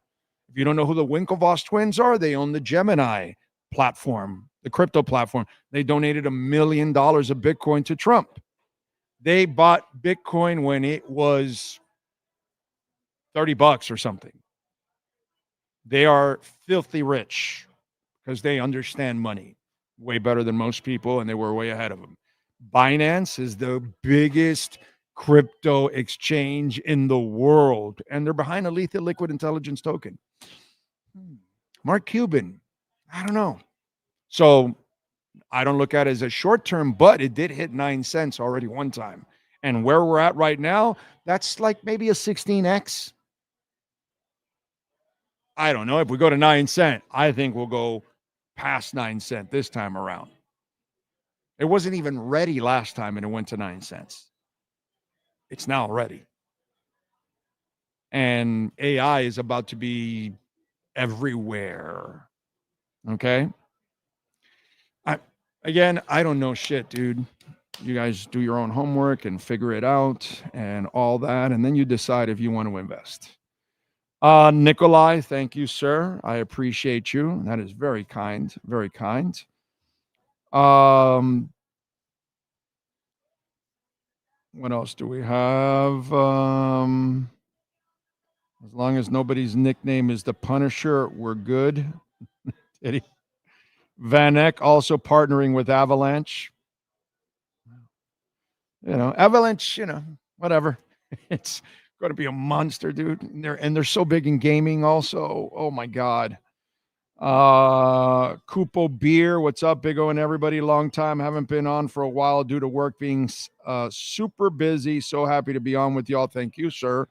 If you don't know who the Winklevoss twins are, they own the Gemini platform, the crypto platform. They donated $1 million of Bitcoin to Trump. They bought Bitcoin when it was $30 or something. They are filthy rich because they understand money way better than most people, and they were way ahead of them. Binance is the biggest crypto exchange in the world, and they're behind Alethea Liquid Intelligence Token. Mark Cuban, I don't know. So I don't look at it as a short term, but it did hit 9 cents already one time. And where we're at right now, that's like maybe a 16x. I don't know. If we go to 9 cents, I think we'll go past 9 cents this time around. It wasn't even ready last time, and it went to 9 cents. It's now ready. And AI is about to be everywhere. Okay? I don't know shit, dude. You guys do your own homework and figure it out and all that, and then you decide if you want to invest. Nikolai, thank you, sir. I appreciate you. That is very kind. Very kind. What else do we have? As long as nobody's nickname is the Punisher, we're good. Van Eck also partnering with Avalanche. Avalanche, whatever. It's going to be a monster, dude. And they're so big in gaming also. Oh my God. Kupo Beer, what's up, Big O and everybody? Long time, haven't been on for a while due to work being super busy. So happy to be on with y'all. Thank you, sir.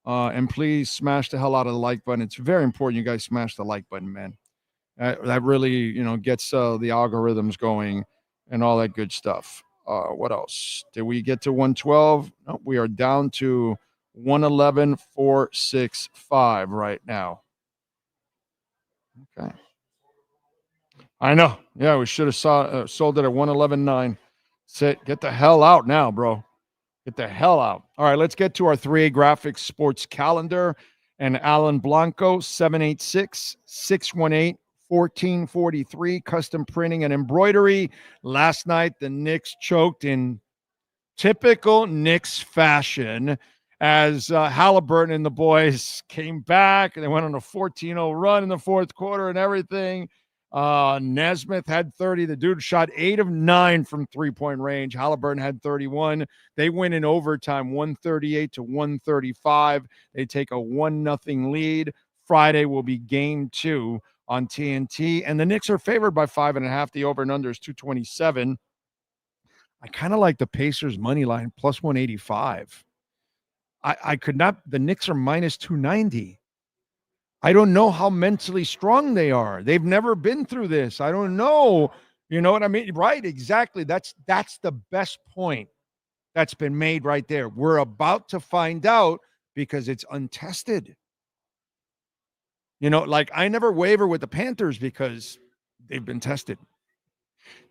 And please smash the hell out of the like button. It's very important you guys smash the like button, man. That really, gets the algorithms going and all that good stuff. What else? Did we get to 112? No, we are down to 111,465 right now. Okay. I know. Yeah, we should have sold it at 111.9. Get the hell out now, bro. Get the hell out. All right, let's get to our 3A Graphics sports calendar. And Alan Blanco, 786-618-1443, custom printing and embroidery. Last night, the Knicks choked in typical Knicks fashion as Halliburton and the boys came back. And they went on a 14-0 run in the fourth quarter and everything. Nesmith had 30. The dude shot 8 of 9 from three-point range. Halliburton had 31. They win in overtime, 138-135. They take a 1-0 lead. Friday will be game 2 on TNT. And the Knicks are favored by 5.5. The over and under is 227. I kind of like the Pacers money line, plus 185. I could not. The Knicks are minus 290. I don't know how mentally strong they are. They've never been through this. I don't know. You know what I mean? Right, exactly. That's the best point that's been made right there. We're about to find out because it's untested. You know, like I never waver with the Panthers because they've been tested.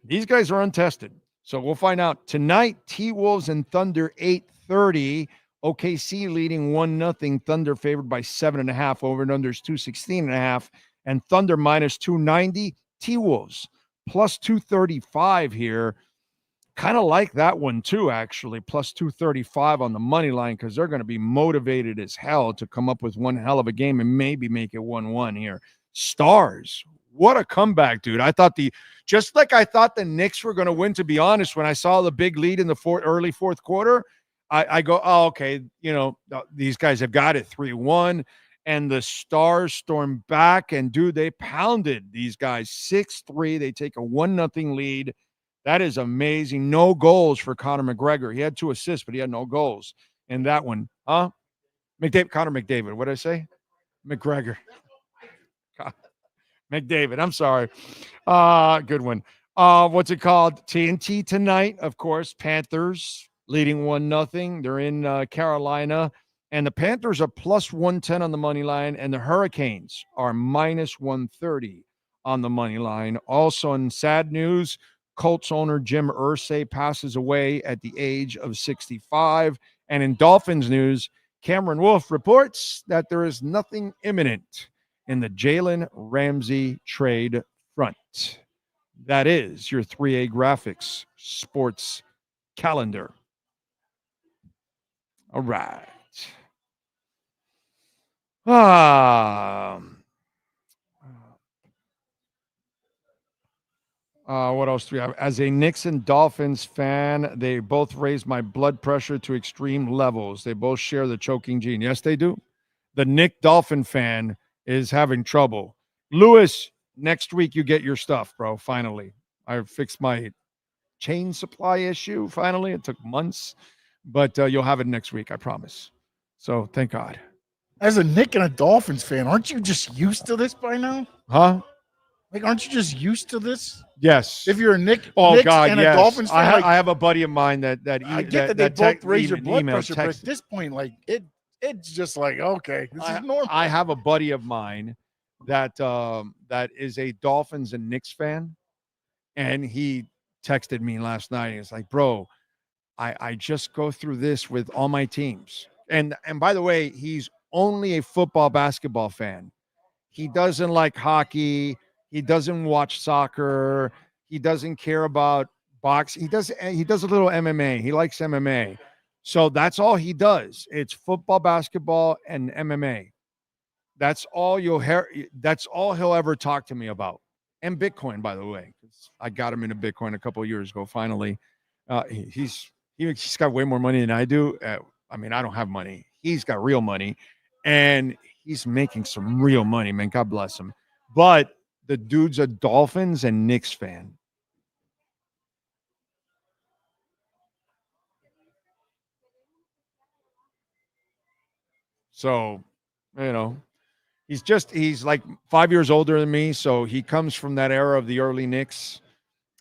These guys are untested. So we'll find out. Tonight, T-Wolves and Thunder, 8:30. OKC leading 1-0. Thunder favored by 7.5. Over and under is 216.5. And Thunder minus 290. T-Wolves plus 235 here. Kind of like that one too, actually. Plus 235 on the money line because they're going to be motivated as hell to come up with one hell of a game and maybe make it 1-1 here. Stars. What a comeback, dude. I thought just like I thought the Knicks were going to win, to be honest, when I saw the big lead in the early fourth quarter, I go, oh, okay, you know, these guys have got it 3-1. And the Stars stormed back, and, dude, they pounded these guys 6-3. They take a 1-0 lead. That is amazing. No goals for Conor McGregor. He had 2 assists, but he had no goals in that one. Huh? Conor McDavid. What did I say? McGregor. McDavid. I'm sorry. Good one. What's it called? TNT tonight, of course. Panthers leading 1-0. They're in Carolina. And the Panthers are plus 110 on the money line, and the Hurricanes are minus 130 on the money line. Also in sad news, Colts owner Jim Irsay passes away at the age of 65. And in Dolphins news, Cameron Wolfe reports that there is nothing imminent in the Jalen Ramsey trade front. That is your 3A Graphics sports calendar. All right. What else do we have? As a Knicks and Dolphins fan, they both raise my blood pressure to extreme levels. They both share the choking gene. Yes, they do. The Knick Dolphin fan is having trouble. Lewis, next week you get your stuff, bro. Finally. I fixed my chain supply issue. Finally. It took months, but you'll have it next week. I promise. So thank God. As a Knick and a Dolphins fan, aren't you just used to this by now? Huh? Like, aren't you just used to this? Yes. If you're a Knicks and a Dolphins fan, I have a buddy of mine that I get that they both raise your blood pressure, but at this point, like it's just like, okay, this is normal. I have a buddy of mine that that is a Dolphins and Knicks fan, and he texted me last night. He's like, bro, I just go through this with all my teams. And by the way, he's only a football basketball fan. He doesn't like hockey. He doesn't watch soccer. He doesn't care about boxing. He does a little MMA. He likes MMA. So that's all he does. It's football, basketball, and MMA. That's all that's all he'll ever talk to me about. And Bitcoin, by the way, because I got him into Bitcoin a couple of years ago. Finally, he's got way more money than I do. I mean, I don't have money. He's got real money, and he's making some real money, man. God bless him. But the dude's a Dolphins and Knicks fan. So, you know, he's like 5 years older than me. So he comes from that era of the early Knicks.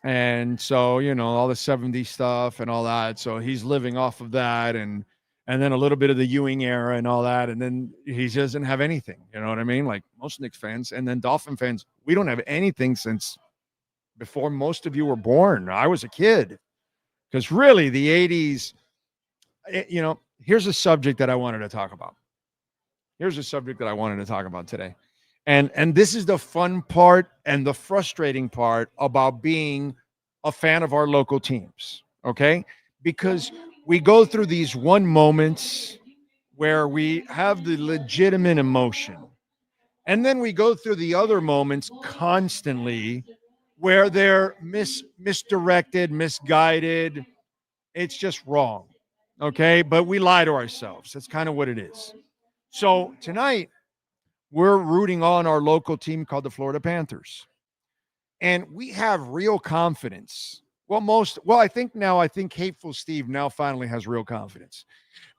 And so, you know, all the 70s stuff and all that. So he's living off of that. And and then a little bit of the Ewing era and all that, and then he doesn't have anything. You know what I mean? Like most Knicks fans, and then Dolphin fans, we don't have anything since before most of you were born. I was a kid. Because really, the 80s, here's a subject that I wanted to talk about. Here's a subject that I wanted to talk about today. And this is the fun part and the frustrating part about being a fan of our local teams, okay? Because we go through these one moments where we have the legitimate emotion. And then we go through the other moments constantly where they're misdirected, misguided. It's just wrong, okay? But we lie to ourselves. That's kind of what it is. So tonight, we're rooting on our local team called the Florida Panthers. And we have real confidence. I think Hateful Steve now finally has real confidence.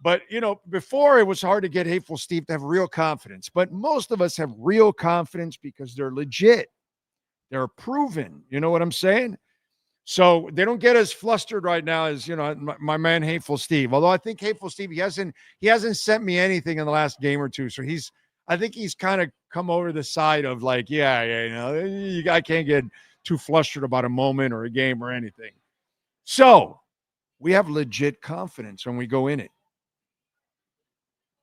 But, before it was hard to get Hateful Steve to have real confidence. But most of us have real confidence because they're legit. They're proven. You know what I'm saying? So they don't get as flustered right now as, my man Hateful Steve. Although I think Hateful Steve, he hasn't sent me anything in the last game or two. So I think he's kind of come over the side of like, I can't get too flustered about a moment or a game or anything. So we have legit confidence when we go in it.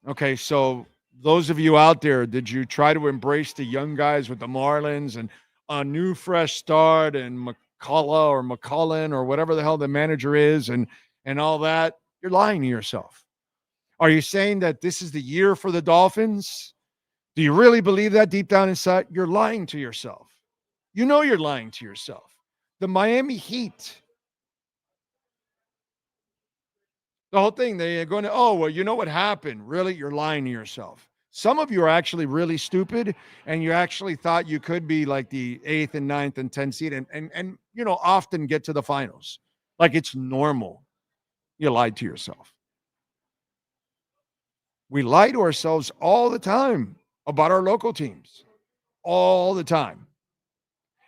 Okay, so those of you out there, did you try to embrace the young guys with the Marlins and a new fresh start and McCullough or McCullen or whatever the hell the manager is and all that? You're lying to yourself. Are you saying that this is the year for the Dolphins? Do you really believe that deep down inside? You're lying to yourself. You know you're lying to yourself. The Miami Heat. The whole thing, they're going to, you know what happened? Really? You're lying to yourself. Some of you are actually really stupid, and you actually thought you could be like the 8th and 9th and 10th seed and often get to the finals. Like it's normal. You lied to yourself. We lie to ourselves all the time about our local teams. All the time.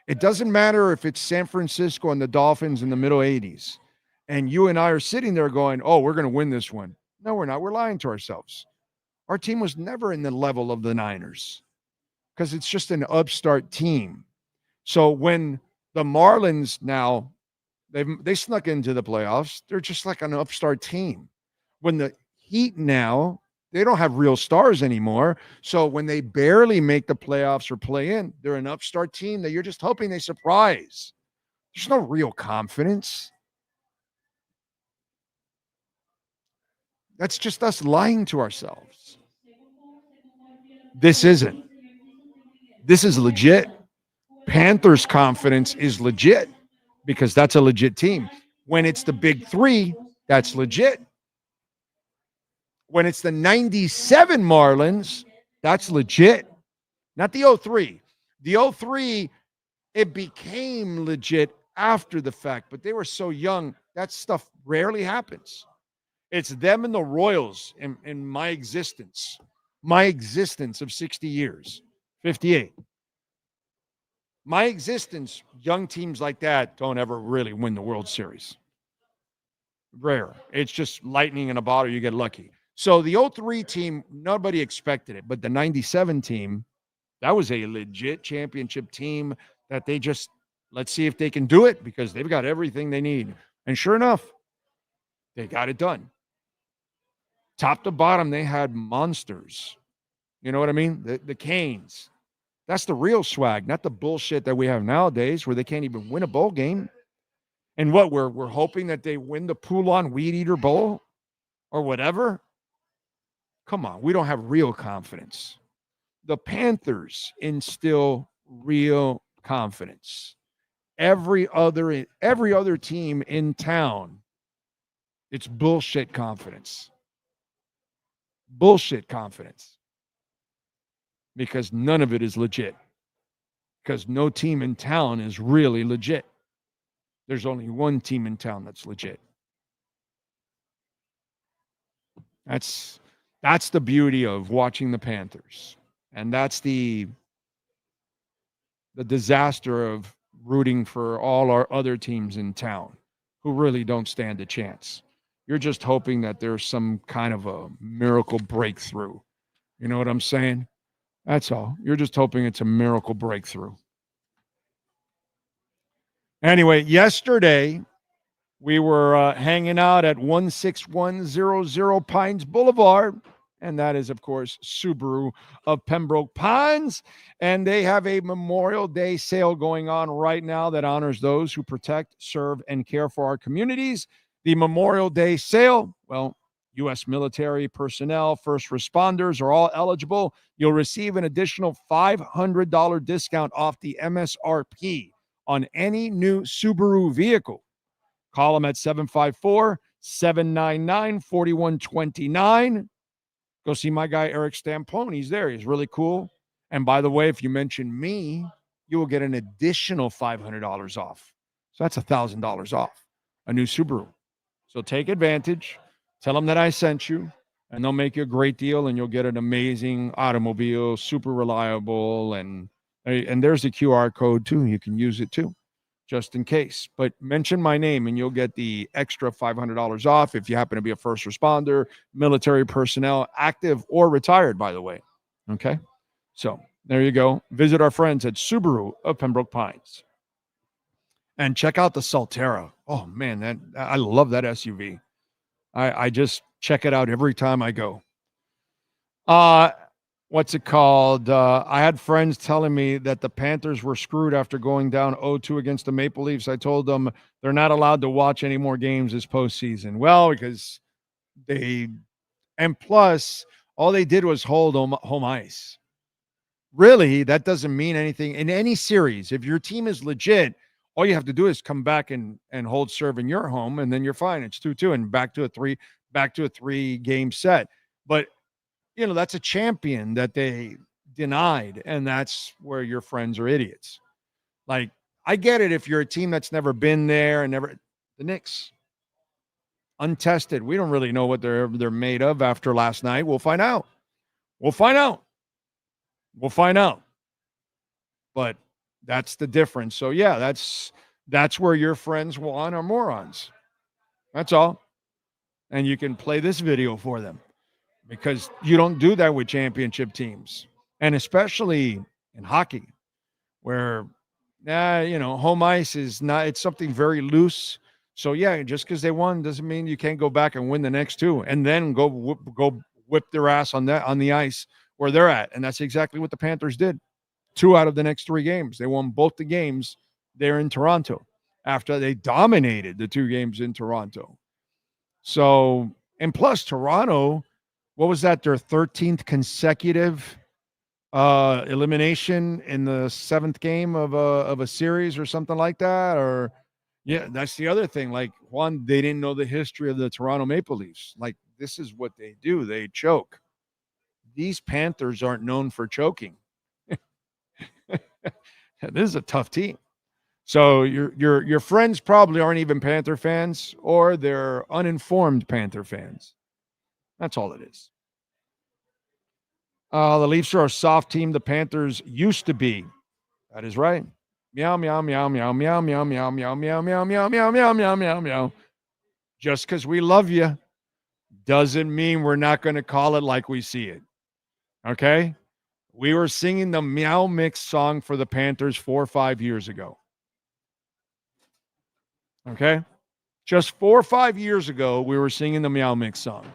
It doesn't matter if it's San Francisco and the Dolphins in the middle 80s, and you and I are sitting there going, we're going to win this one. No, we're not. We're lying to ourselves. Our team was never in the level of the Niners because it's just an upstart team. So when the Marlins now, they snuck into the playoffs, they're just like an upstart team. When the Heat now, they don't have real stars anymore. So when they barely make the playoffs or play in, they're an upstart team that you're just hoping they surprise. There's no real confidence. That's just us lying to ourselves. This isn't. This is legit. Panthers' confidence is legit because that's a legit team. When it's the big three, that's legit. When it's the 97 Marlins, that's legit. Not the 03. The 03, it became legit after the fact, but they were so young, that stuff rarely happens. It's them and the Royals in my existence of 60 years, 58. My existence, young teams like that don't ever really win the World Series. Rare. It's just lightning in a bottle. You get lucky. So the 03 team, nobody expected it. But the 97 team, that was a legit championship team that they just, let's see if they can do it because they've got everything they need. And sure enough, they got it done. Top to bottom, they had monsters. You know what I mean? The Canes. That's the real swag, not the bullshit that we have nowadays where they can't even win a bowl game. And what, we're hoping that they win the Poulon Weed Eater Bowl or whatever? Come on, we don't have real confidence. The Panthers instill real confidence. Every other team in town, it's bullshit confidence. Bullshit confidence. Because none of it is legit. Because no team in town is really legit. There's only one team in town that's legit. That's the beauty of watching the Panthers. And that's the disaster of rooting for all our other teams in town who really don't stand a chance. You're just hoping that there's some kind of a miracle breakthrough. You know what I'm saying? That's all. You're just hoping it's a miracle breakthrough. Anyway, yesterday we were hanging out at 16100 Pines Boulevard, and that is, of course, Subaru of Pembroke Pines, and they have a Memorial Day sale going on right now that honors those who protect, serve, and care for our communities. The Memorial Day sale, well, U.S. military personnel, first responders are all eligible. You'll receive an additional $500 discount off the MSRP on any new Subaru vehicle. Call them at 754-799-4129. Go see my guy, Eric Stampone. He's there. He's really cool. And by the way, if you mention me, you will get an additional $500 off. So that's $1,000 off a new Subaru. So take advantage. Tell them that I sent you, and they'll make you a great deal, and you'll get an amazing automobile, super reliable, and there's the QR code too. You can use it too, just in case. But mention my name, and you'll get the extra $500 off if you happen to be a first responder, military personnel, active or retired, by the way. Okay? So there you go. Visit our friends at Subaru of Pembroke Pines. And check out the Solterra. Oh, man, I love that SUV. I just check it out every time I go. What's it called? I had friends telling me that the Panthers were screwed after going down 0-2 against the Maple Leafs. I told them they're not allowed to watch any more games this postseason. Well, because plus, all they did was hold home ice. Really, that doesn't mean anything in any series. If your team is legit, all you have to do is come back and hold serve in your home, and then you're fine. It's 2-2 and back to a 3-game set. But that's a champion that they denied, and that's where your friends are idiots. Like, I get it if you're a team that's never been there and the Knicks, untested. We don't really know what they're made of after last night. We'll find out. But that's the difference. So yeah, that's where your friends are morons. That's all. And you can play this video for them, because you don't do that with championship teams, and especially in hockey, where home ice is not. It's something very loose. So yeah, just because they won doesn't mean you can't go back and win the next two, and then go whip their ass on the ice where they're at. And that's exactly what the Panthers did. 2 out of the next 3 games. They won both the games there in Toronto after they dominated the 2 games in Toronto. So, and plus Toronto, what was that? Their 13th consecutive elimination in the 7th game of a series or something like that. Or yeah, that's the other thing. Like, one, they didn't know the history of the Toronto Maple Leafs. Like, this is what they do. They choke. These Panthers aren't known for choking. This is a tough team. So your friends probably aren't even Panther fans, or they're uninformed Panther fans. That's all it is. The Leafs are a soft team the Panthers used to be. That is right. Meow, meow, meow, meow, meow, meow, meow, meow, meow, meow, meow, meow, meow, meow, meow, meow. Just because we love you doesn't mean we're not going to call it like we see it. Okay? We were singing the Meow Mix song for the Panthers 4 or 5 years ago. Okay? Just 4 or 5 years ago, we were singing the Meow Mix song,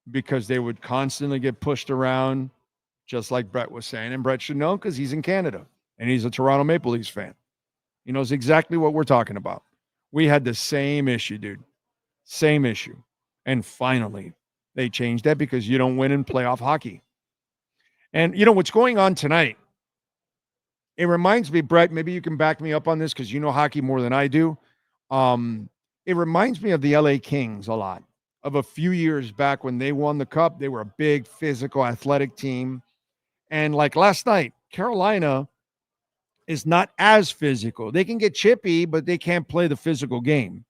because they would constantly get pushed around, just like Brett was saying. And Brett should know, because he's in Canada and he's a Toronto Maple Leafs fan. He knows exactly what we're talking about. We had the same issue, dude. Same issue. And finally, they changed that, because you don't win in playoff hockey. And what's going on tonight, it reminds me, Brett, maybe you can back me up on this, because you know hockey more than I do. It reminds me of the LA Kings a lot, of a few years back when they won the cup. They were a big, physical, athletic team. And like last night, Carolina is not as physical. They can get chippy, but they can't play the physical game.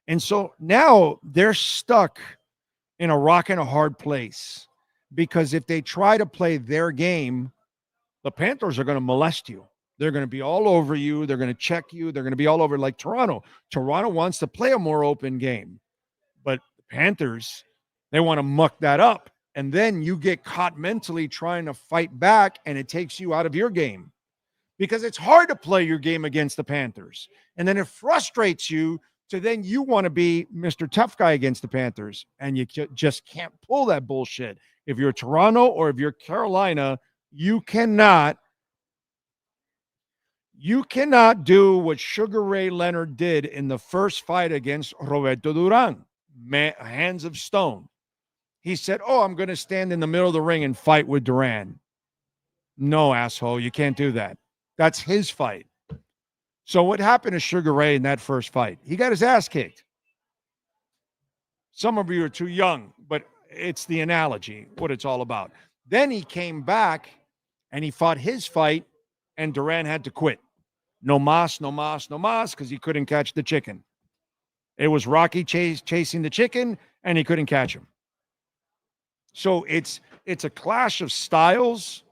And so now they're stuck in a rock and a hard place, because if they try to play their game, the Panthers are going to molest you. They're going to be all over you. They're going to check you. They're going to be all over like Toronto. Toronto wants to play a more open game. But the Panthers, they want to muck that up. And then you get caught mentally trying to fight back, and it takes you out of your game. Because it's hard to play your game against the Panthers. And then it frustrates you to then you want to be Mr. Tough Guy against the Panthers. And you just can't pull that bullshit. If you're Toronto or if you're Carolina, you cannot do what Sugar Ray Leonard did in the first fight against Roberto Duran. Hands of stone. He said, I'm going to stand in the middle of the ring and fight with Duran. No, asshole, you can't do that. That's his fight. So what happened to Sugar Ray in that first fight? He got his ass kicked. Some of you are too young, but it's the analogy, what it's all about. Then he came back and he fought his fight, and Duran had to quit. No mas, because he couldn't catch the chicken. It was Rocky chasing the chicken, and he couldn't catch him. So it's a clash of styles,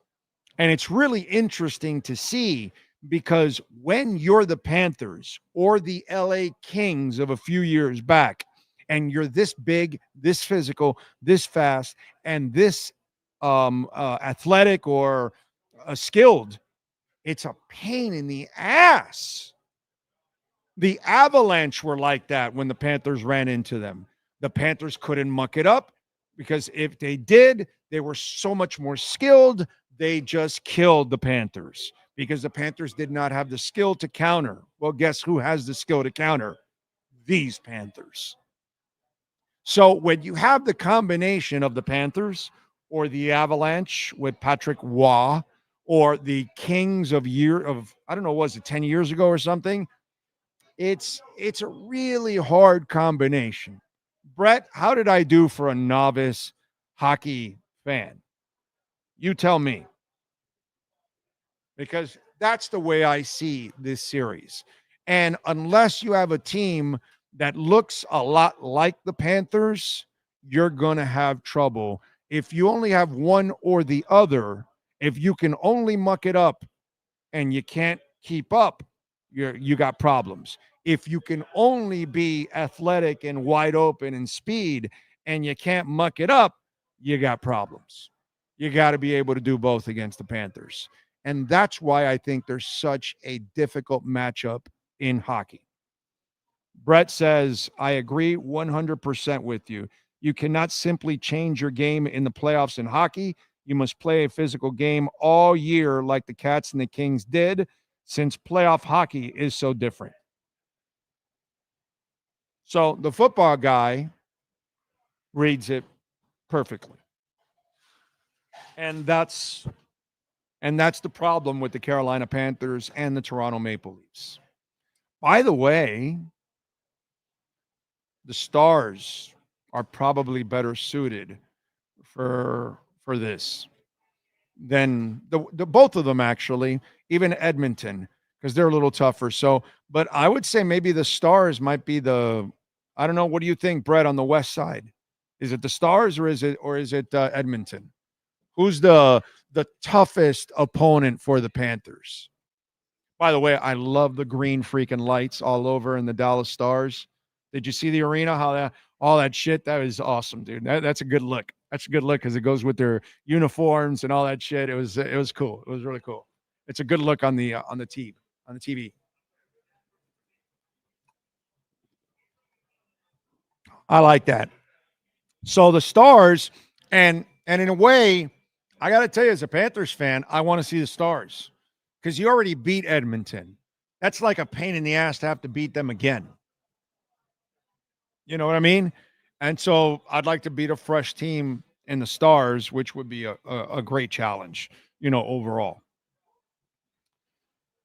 and it's really interesting to see because when you're the Panthers or the LA Kings of a few years back, and you're this big, this physical, this fast, and this athletic or skilled, it's a pain in the ass. The Avalanche were like that when the Panthers ran into them. The Panthers couldn't muck it up because if they did, they were so much more skilled. They just killed the Panthers because the Panthers did not have the skill to counter. Well, guess who has the skill to counter? These Panthers. So when you have the combination of the Panthers or the Avalanche with Patrick Waugh or the Kings of I don't know, was it 10 years ago or something? It's a really hard combination. Brett, how did I do for a novice hockey fan? You tell me. Because that's the way I see this series. And unless you have a team that looks a lot like the Panthers, you're going to have trouble. If you only have one or the other, if you can only muck it up and you can't keep up, you got problems. If you can only be athletic and wide open and speed and you can't muck it up, you got problems. You got to be able to do both against the Panthers. And that's why I think there's such a difficult matchup in hockey. Brett says, I agree 100% with you. You cannot simply change your game in the playoffs in hockey. You must play a physical game all year like the Cats and the Kings did, since playoff hockey is so different. So the football guy reads it perfectly. And that's the problem with the Carolina Panthers and the Toronto Maple Leafs. By the way, the Stars are probably better suited for this than the both of them, actually, even Edmonton, because they're a little tougher. So, but I would say maybe the Stars might be I don't know. What do you think, Brett, on the West side? Is it the Stars or is it Edmonton? Who's the toughest opponent for the Panthers? By the way, I love the green freaking lights all over in the Dallas Stars. Did you see the arena? How all that shit? That was awesome, dude. That's a good look. That's a good look because it goes with their uniforms and all that shit. It was cool. It was really cool. It's a good look on the TV. I like that. So the Stars, and in a way, I got to tell you, as a Panthers fan, I want to see the Stars because you already beat Edmonton. That's like a pain in the ass to have to beat them again. You know what I mean? And so I'd like to beat a fresh team in the Stars, which would be a great challenge, overall.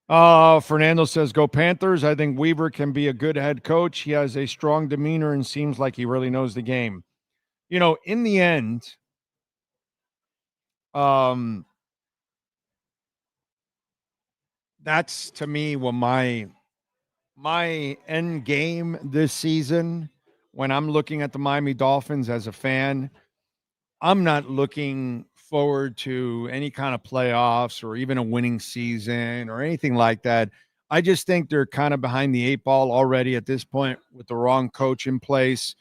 Fernando says, go Panthers. I think Weaver can be a good head coach. He has a strong demeanor and seems like he really knows the game. In the end, that's to me what my end game this season, when I'm looking at the Miami Dolphins as a fan, I'm not looking forward to any kind of playoffs or even a winning season or anything like that. I just think they're kind of behind the eight ball already at this point with the wrong coach in place.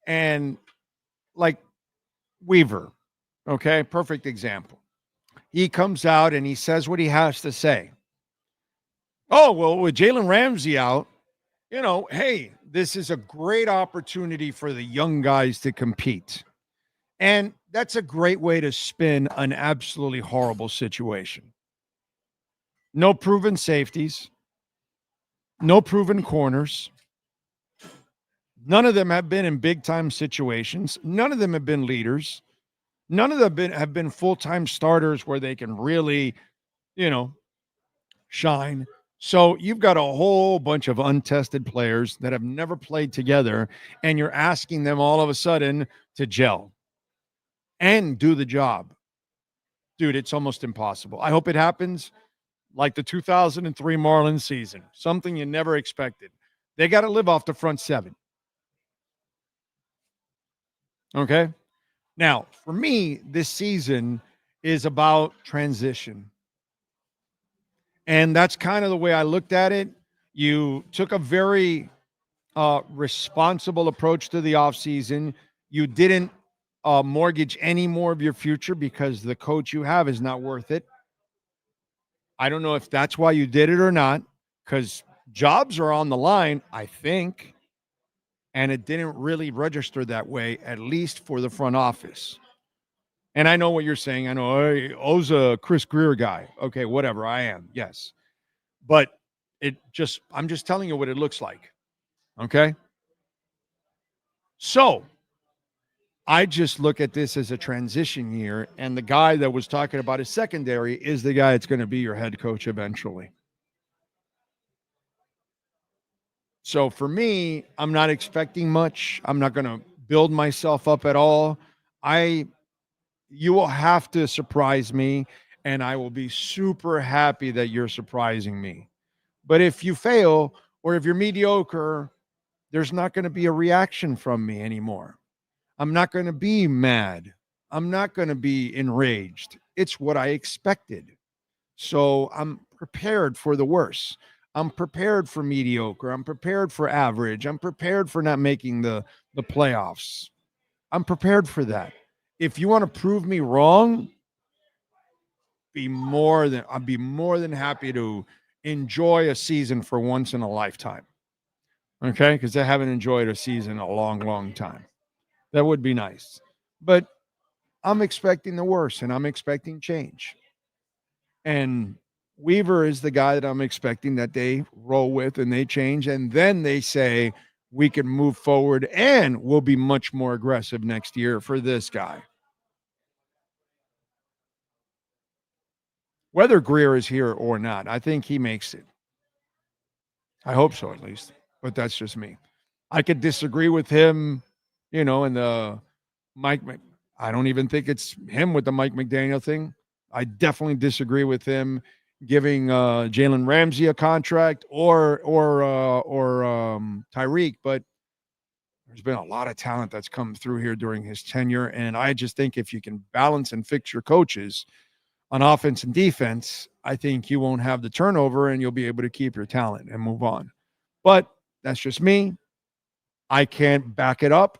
And like Weaver, okay, perfect example. He comes out and he says what he has to say. Oh, well, with Jalen Ramsey out, hey, this is a great opportunity for the young guys to compete. And that's a great way to spin an absolutely horrible situation. No proven safeties, no proven corners. None of them have been in big-time situations. None of them have been leaders. None of them have been full-time starters where they can really, shine. So you've got a whole bunch of untested players that have never played together, and you're asking them all of a sudden to gel and do the job. Dude, it's almost impossible. I hope it happens like the 2003 Marlins season, something you never expected. They got to live off the front seven. Okay? Now, for me, this season is about transition. And that's kind of the way I looked at it. You took a very responsible approach to the offseason. You didn't mortgage any more of your future because the coach you have is not worth it. I don't know if that's why you did it or not, because jobs are on the line, I think. And it didn't really register that way, at least for the front office. And I know what you're saying. I know, hey, O's a Chris Greer guy. Okay, whatever, I am, yes. But I'm just telling you what it looks like, okay? So I just look at this as a transition year, and the guy that was talking about his secondary is the guy that's going to be your head coach eventually. So for me, I'm not expecting much. I'm not going to build myself up at all. You will have to surprise me, and I will be super happy that you're surprising me. But if you fail or if you're mediocre, there's not going to be a reaction from me anymore. I'm not going to be mad. I'm not going to be enraged. It's what I expected. So I'm prepared for the worst. I'm prepared for mediocre. I'm prepared for average. I'm prepared for not making the playoffs. I'm prepared for that. If you want to prove me wrong, I'd be more than happy to enjoy a season for once in a lifetime. Okay? Because I haven't enjoyed a season in a long, long time. That would be nice. But I'm expecting the worst, and I'm expecting change. And Weaver is the guy that I'm expecting that they roll with and they change. And then they say, we can move forward and we'll be much more aggressive next year for this guy. Whether Greer is here or not, I think he makes it. I hope so, at least. But that's just me. I could disagree with him, in the Mike. I don't even think it's him with the Mike McDaniel thing. I definitely disagree with him giving Jalen Ramsey a contract or Tyreek, but there's been a lot of talent that's come through here during his tenure, and I just think if you can balance and fix your coaches on offense and defense, I think you won't have the turnover and you'll be able to keep your talent and move on. But that's just me. I can't back it up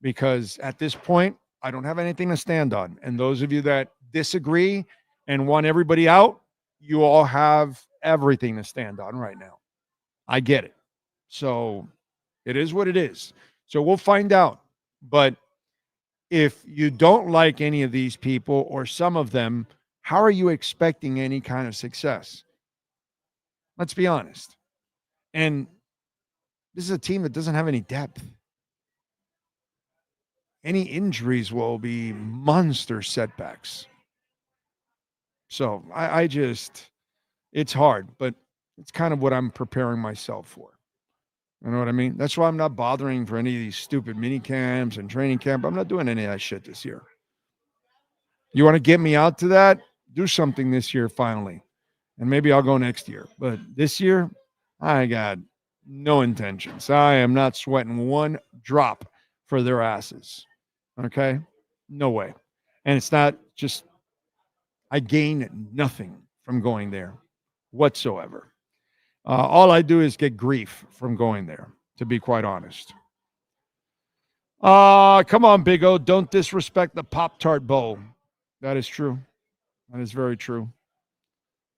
because at this point, I don't have anything to stand on. And those of you that disagree and want everybody out, you all have everything to stand on right now. I get it. So it is what it is. So we'll find out. But if you don't like any of these people or some of them, how are you expecting any kind of success? Let's be honest. And this is a team that doesn't have any depth. Any injuries will be monster setbacks. So I just, it's hard, but it's kind of what I'm preparing myself for. You know what I mean? That's why I'm not bothering for any of these stupid mini camps and training camp. I'm not doing any of that shit this year. You want to get me out to that? Do something this year finally. And maybe I'll go next year. But this year, I got no intentions. I am not sweating one drop for their asses. Okay? No way. And it's not just, I gain nothing from going there whatsoever. All I do is get grief from going there, to be quite honest. Come on, Big O. Don't disrespect the Pop-Tart Bowl. That is true. That is very true.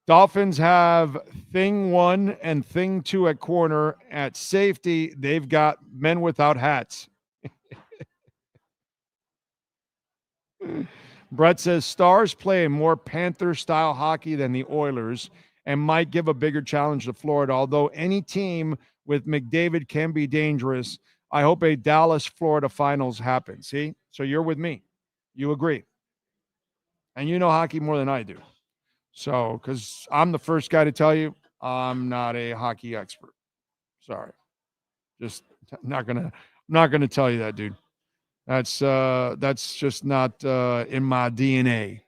Dolphins have thing 1 and thing 2 at corner. At safety, they've got men without hats. Brett says Stars play more Panther-style hockey than the Oilers and might give a bigger challenge to Florida. Although any team with McDavid can be dangerous, I hope a Dallas-Florida finals happen. See? So you're with me. You agree. And you know hockey more than I do. So, because I'm the first guy to tell you, I'm not a hockey expert. Sorry. Just not gonna tell you that, dude. That's just not in my DNA.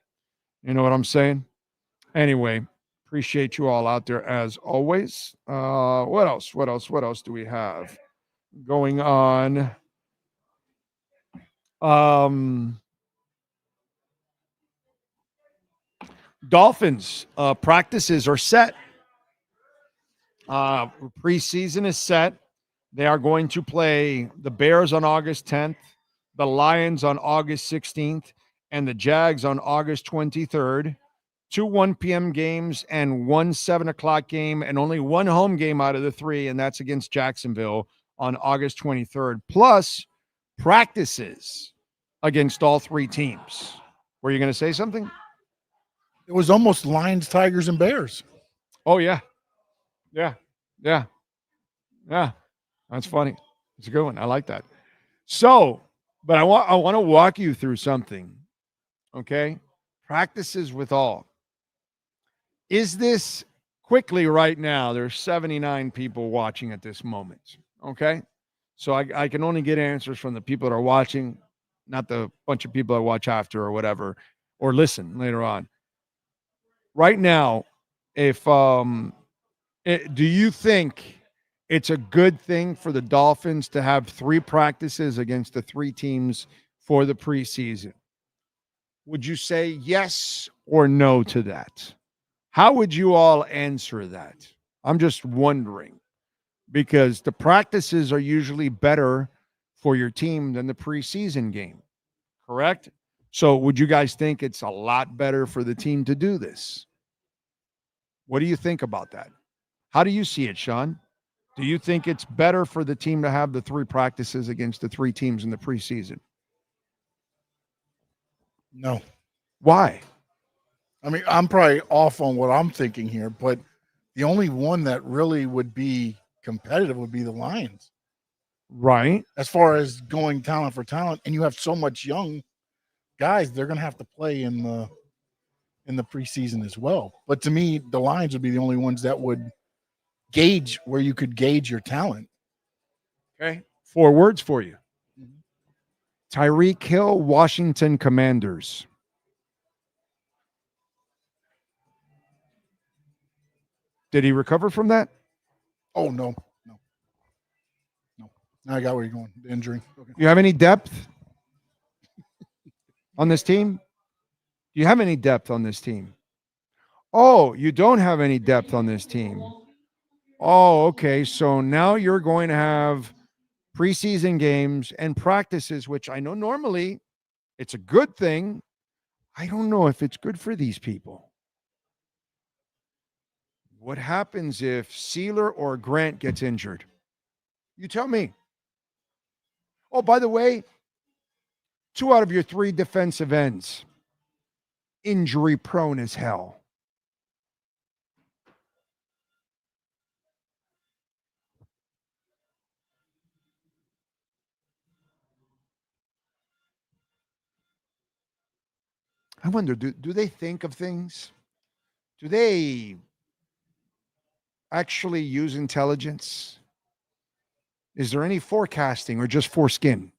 You know what I'm saying? Anyway, appreciate you all out there as always. What else? What else do we have going on? Dolphins practices are set. Preseason is set. They are going to play the Bears on August 10th, the Lions on August 16th, and the Jags on August 23rd. 2 1 p.m. games and 1 7 o'clock game, and only 1 home game out of the 3, and that's against Jacksonville on August 23rd, plus practices against all 3 teams. Were you going to say something? It was almost Lions, Tigers, and Bears. Oh, yeah. Yeah. That's funny. It's a good one. I like that. So, but I want to walk you through something, okay? Practices with all. Is this quickly right now? There's 79 people watching at this moment, okay? So I can only get answers from the people that are watching, not the bunch of people that watch after or whatever, or listen later on. Right now, if do you think it's a good thing for the Dolphins to have 3 practices against the 3 teams for the preseason? Would you say yes or no to that? How would you all answer that? I'm just wondering, because the practices are usually better for your team than the preseason game, correct? So would you guys think it's a lot better for the team to do this? What do you think about that? How do you see it, Sean? Do you think it's better for the team to have the 3 practices against the 3 teams in the preseason? No. Why? I mean, I'm probably off on what I'm thinking here, but the only one that really would be competitive would be the Lions. Right. As far as going talent for talent, and you have so much young guys, they're going to have to play in the preseason as well. But to me, the Lions would be the only ones that would gauge where you could gauge your talent. Okay. 4 words for you. Tyreek Hill, Washington Commanders. Did he recover from that? Oh, no. Now I got where you're going. The injury. Okay. You have any depth on this team? Do you have any depth on this team? Oh, you don't have any depth on this team. Oh, okay. So now you're going to have preseason games and practices, which I know normally it's a good thing. I don't know if it's good for these people. What happens if Sealer or Grant gets injured? You tell me. Oh, by the way, 2 out of your 3 defensive ends, injury prone as hell. I wonder, do they think of things? Do they actually use intelligence? Is there any forecasting or just foreskin?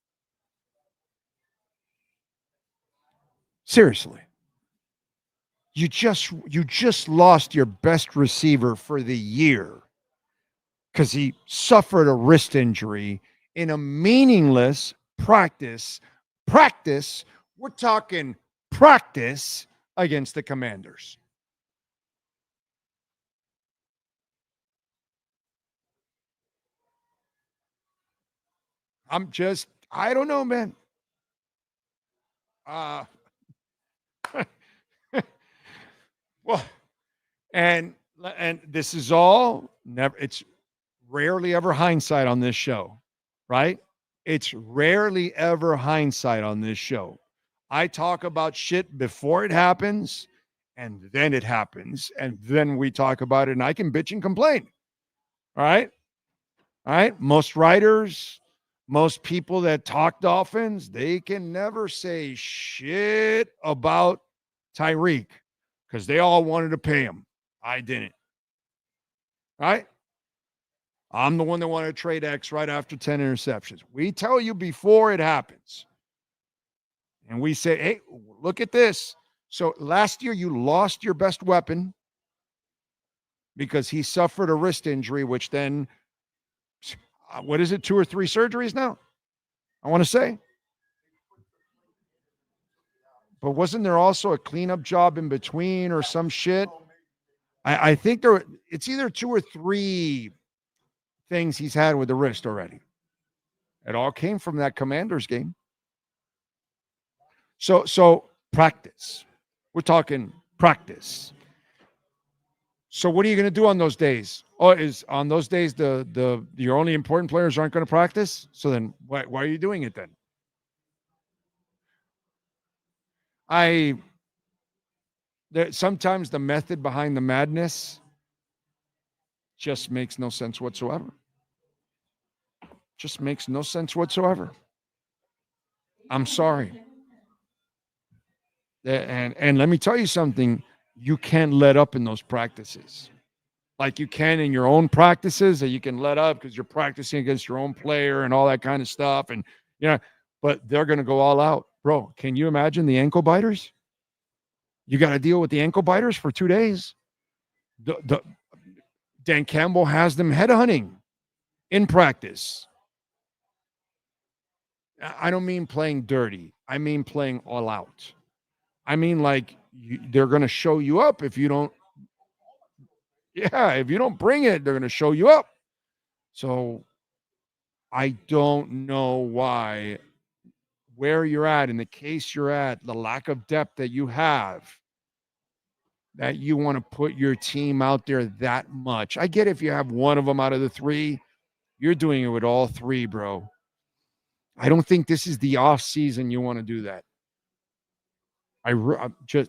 Seriously. You just lost your best receiver for the year because he suffered a wrist injury in a meaningless practice. We're talking practice against the Commanders. I don't know, man. Well, and this is all it's rarely ever hindsight on this show, right? It's rarely ever hindsight on this show. I talk about shit before it happens, and then it happens, and then we talk about it, and I can bitch and complain. All right? All right? Most writers, most people that talk Dolphins, they can never say shit about Tyreek because they all wanted to pay him. I didn't. All right? I'm the one that wanted to trade X right after 10 interceptions. We tell you before it happens. And we say, hey, look at this. So last year you lost your best weapon because he suffered a wrist injury, which then, what is it, 2 or 3 surgeries now? I want to say. But wasn't there also a cleanup job in between or some shit? I think it's either 2 or 3 things he's had with the wrist already. It all came from that Commanders game. So practice. We're talking practice. So what are you going to do on those days? Oh, is on those days your only important players aren't going to practice? So then why are you doing it then? Sometimes the method behind the madness just makes no sense whatsoever. Just makes no sense whatsoever. I'm sorry. And let me tell you something. You can't let up in those practices. Like you can in your own practices, that you can let up because you're practicing against your own player and all that kind of stuff. And, but they're going to go all out. Bro, can you imagine the ankle biters? You got to deal with the ankle biters for 2 days. Dan Campbell has them headhunting in practice. I don't mean playing dirty. I mean playing all out. I mean, like, they're going to show you up if you don't. Yeah, if you don't bring it, they're going to show you up. So I don't know where you're at, in the case you're at, the lack of depth that you have, that you want to put your team out there that much. I get if you have one of them out of the 3, you're doing it with all 3, bro. I don't think this is the off season you want to do that.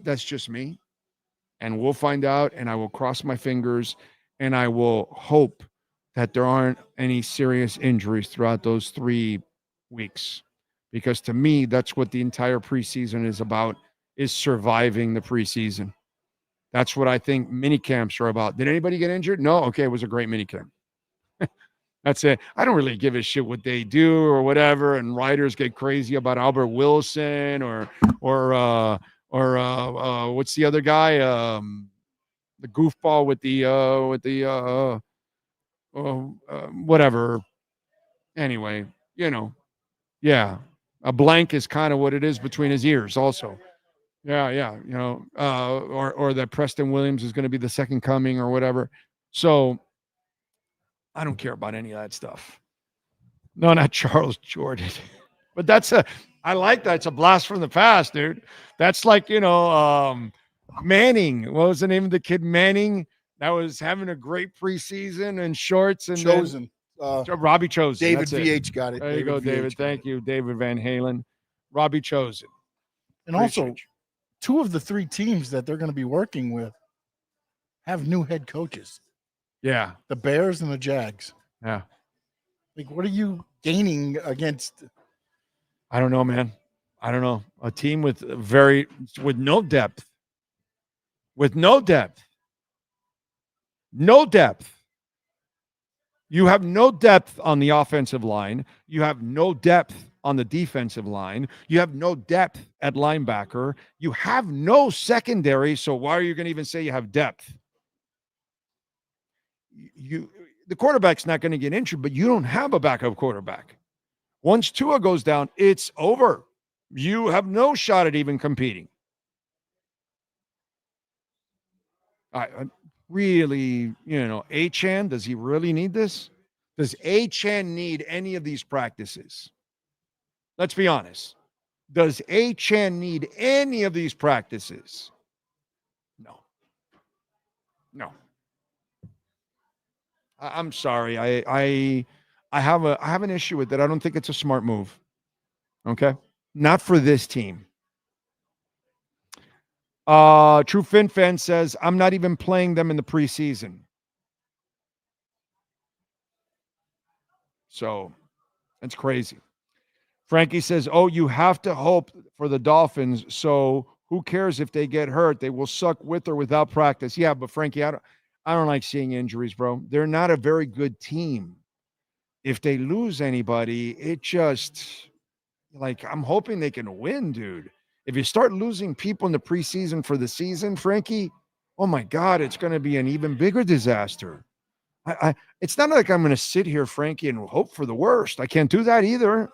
That's just me. And we'll find out, and I will cross my fingers, and I will hope that there aren't any serious injuries throughout those 3 weeks. Because to me, that's what the entire preseason is about, is surviving the preseason. That's what I think mini camps are about. Did anybody get injured? No? Okay, it was a great mini camp. That's it. I don't really give a shit what they do or whatever. And writers get crazy about Albert Wilson or what's the other guy? The goofball with the whatever. Anyway, yeah. A blank is kind of what it is between his ears also. Yeah. Or that Preston Williams is going to be the second coming or whatever. So I don't care about any of that stuff. No, not Charles Jordan. But I like that. It's a blast from the past, dude. That's like, Manning. What was the name of the kid? Manning. That was having a great preseason and shorts and Chosen. Robbie Chosen. David VH got it. There you go, David. Thank you, David Van Halen. Robbie Chosen. And also, 2 of the 3 teams that they're going to be working with have new head coaches. Yeah. The Bears and the Jags. Yeah. Like, what are you gaining against? I don't know, man. I don't know. A team with no depth. With no depth. No depth. You have no depth on the offensive line. You have no depth on the defensive line. You have no depth at linebacker. You have no secondary. So why are you going to even say you have depth? The quarterback's not going to get injured, but you don't have a backup quarterback. Once Tua goes down, it's over. You have no shot at even competing. I really, Achan, does he really need this? Does Achan need any of these practices? Let's be honest. Does Achan need any of these practices? No. I'm sorry. I have an issue with it. I don't think it's a smart move. Okay? Not for this team. True Fin Fan says, I'm not even playing them in the preseason. So that's crazy. Frankie says, oh, you have to hope for the Dolphins. So who cares if they get hurt? They will suck with or without practice. Yeah, but Frankie, I don't like seeing injuries, bro. They're not a very good team. If they lose anybody, it just, I'm hoping they can win, dude. If you start losing people in the preseason for the season, Frankie, oh my God, it's going to be an even bigger disaster. It's not like I'm going to sit here, Frankie, and hope for the worst. I can't do that either.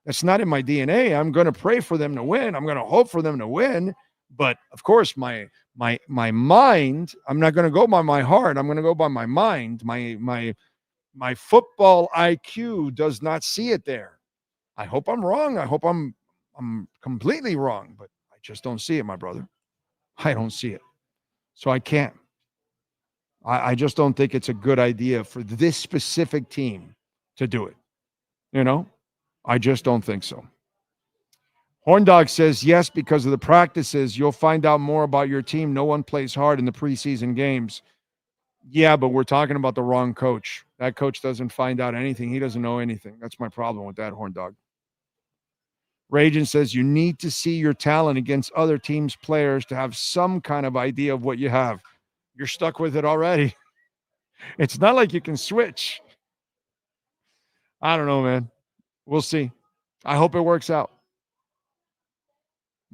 That's not in my DNA. I'm going to pray for them to win. I'm going to hope for them to win. But of course, my mind, I'm not going to go by my heart. I'm going to go by my mind. My football IQ does not see it there. I hope I'm wrong. I hope I'm completely wrong, but I just don't see it, my brother. I don't see it. So I can't. I just don't think it's a good idea for this specific team to do it. I just don't think so. Horndog says, yes, because of the practices, you'll find out more about your team. No one plays hard in the preseason games. Yeah, but we're talking about the wrong coach. That coach doesn't find out anything. He doesn't know anything. That's my problem with that, Horndog. Rajan says, you need to see your talent against other teams' players to have some kind of idea of what you have. You're stuck with it already. It's not like you can switch. I don't know, man. We'll see. I hope it works out.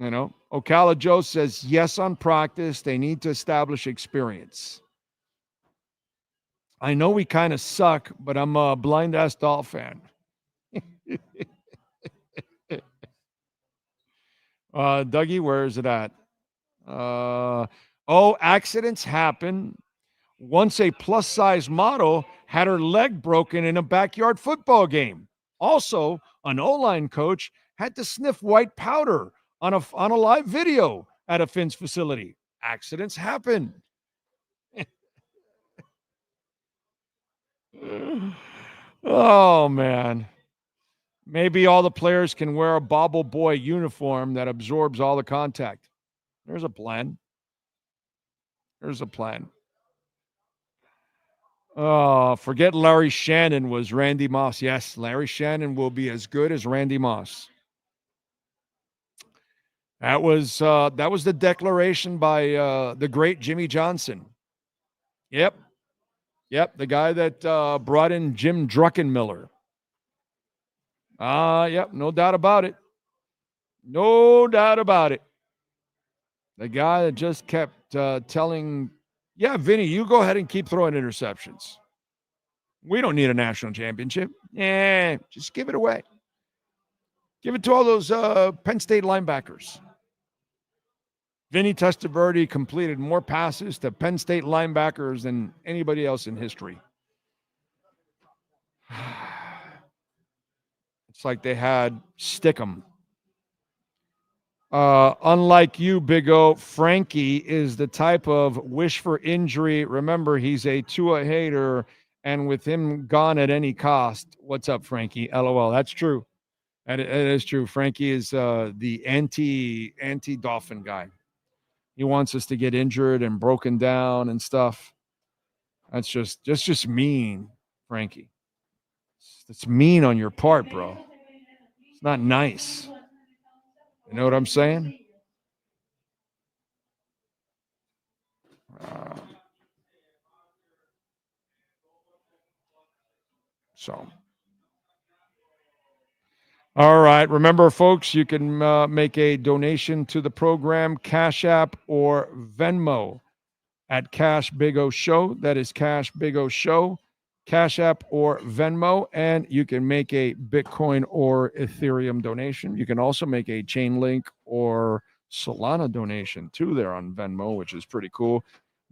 Ocala Joe says, yes, on practice. They need to establish experience. I know we kind of suck, but I'm a blind-ass Doll fan. Dougie, where is it at? Accidents happen. Once a plus-size model had her leg broken in a backyard football game. Also, an O-line coach had to sniff white powder on a live video at a Fins facility. Accidents happen. Oh, man. Maybe all the players can wear a Bobble Boy uniform that absorbs all the contact. There's a plan. Forget Larry Shannon was Randy Moss. Yes, Larry Shannon will be as good as Randy Moss. That was the declaration by the great Jimmy Johnson. Yep, the guy that brought in Jim Druckenmiller. Yep, no doubt about it. The guy that just kept telling, yeah, Vinny, you go ahead and keep throwing interceptions. We don't need a national championship. Just give it away. Give it to all those Penn State linebackers. Vinny Testaverde completed more passes to Penn State linebackers than anybody else in history. It's like they had Stickum. Unlike you, Big O, Frankie is the type of wish for injury. Remember, he's a Tua hater, and with him gone at any cost. What's up, Frankie? LOL. That's true. It is true. Frankie is the anti-Dolphin guy. He wants us to get injured and broken down and stuff. That's just mean, Frankie. It's mean on your part, bro. It's not nice. You know what I'm saying? All right. Remember, folks, you can make a donation to the program, Cash App or Venmo at Cash Big O Show. That is Cash Big O Show, Cash App or Venmo. And you can make a Bitcoin or Ethereum donation. You can also make a Chainlink or Solana donation too there on Venmo, which is pretty cool.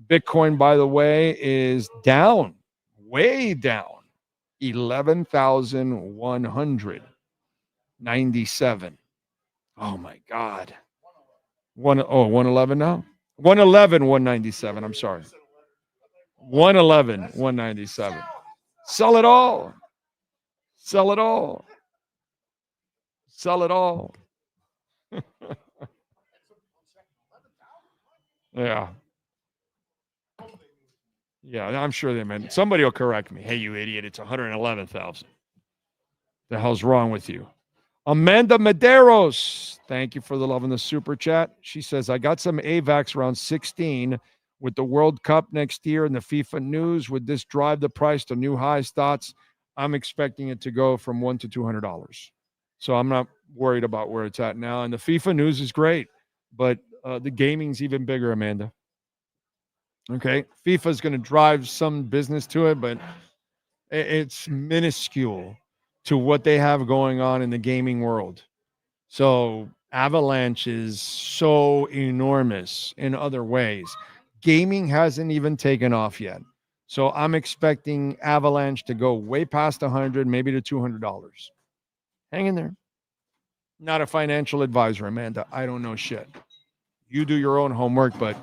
Bitcoin, by the way, is down, way down, 11,197. Oh my God. 111 now? 111, 197. I'm sorry. 111, 197. Sell it all. Sell it all. Sell it all. Yeah. Yeah, I'm sure they meant somebody will correct me. Hey, you idiot, it's 111,000. The hell's wrong with you? Amanda Medeiros, thank you for the love in the super chat. She says, I got some AVAX around 16 with the World Cup next year and the FIFA news. Would this drive the price to new highs? Thoughts? I'm expecting it to go from $100 to $200. So I'm not worried about where it's at now. And the FIFA news is great, but the gaming's even bigger, Amanda. Okay. FIFA is going to drive some business to it, but it's minuscule to what they have going on in the gaming world. So Avalanche is so enormous in other ways. Gaming hasn't even taken off yet. So I'm expecting Avalanche to go way past 100, maybe to $200. Hang in there. Not a financial advisor, Amanda. I don't know shit. You do your own homework, but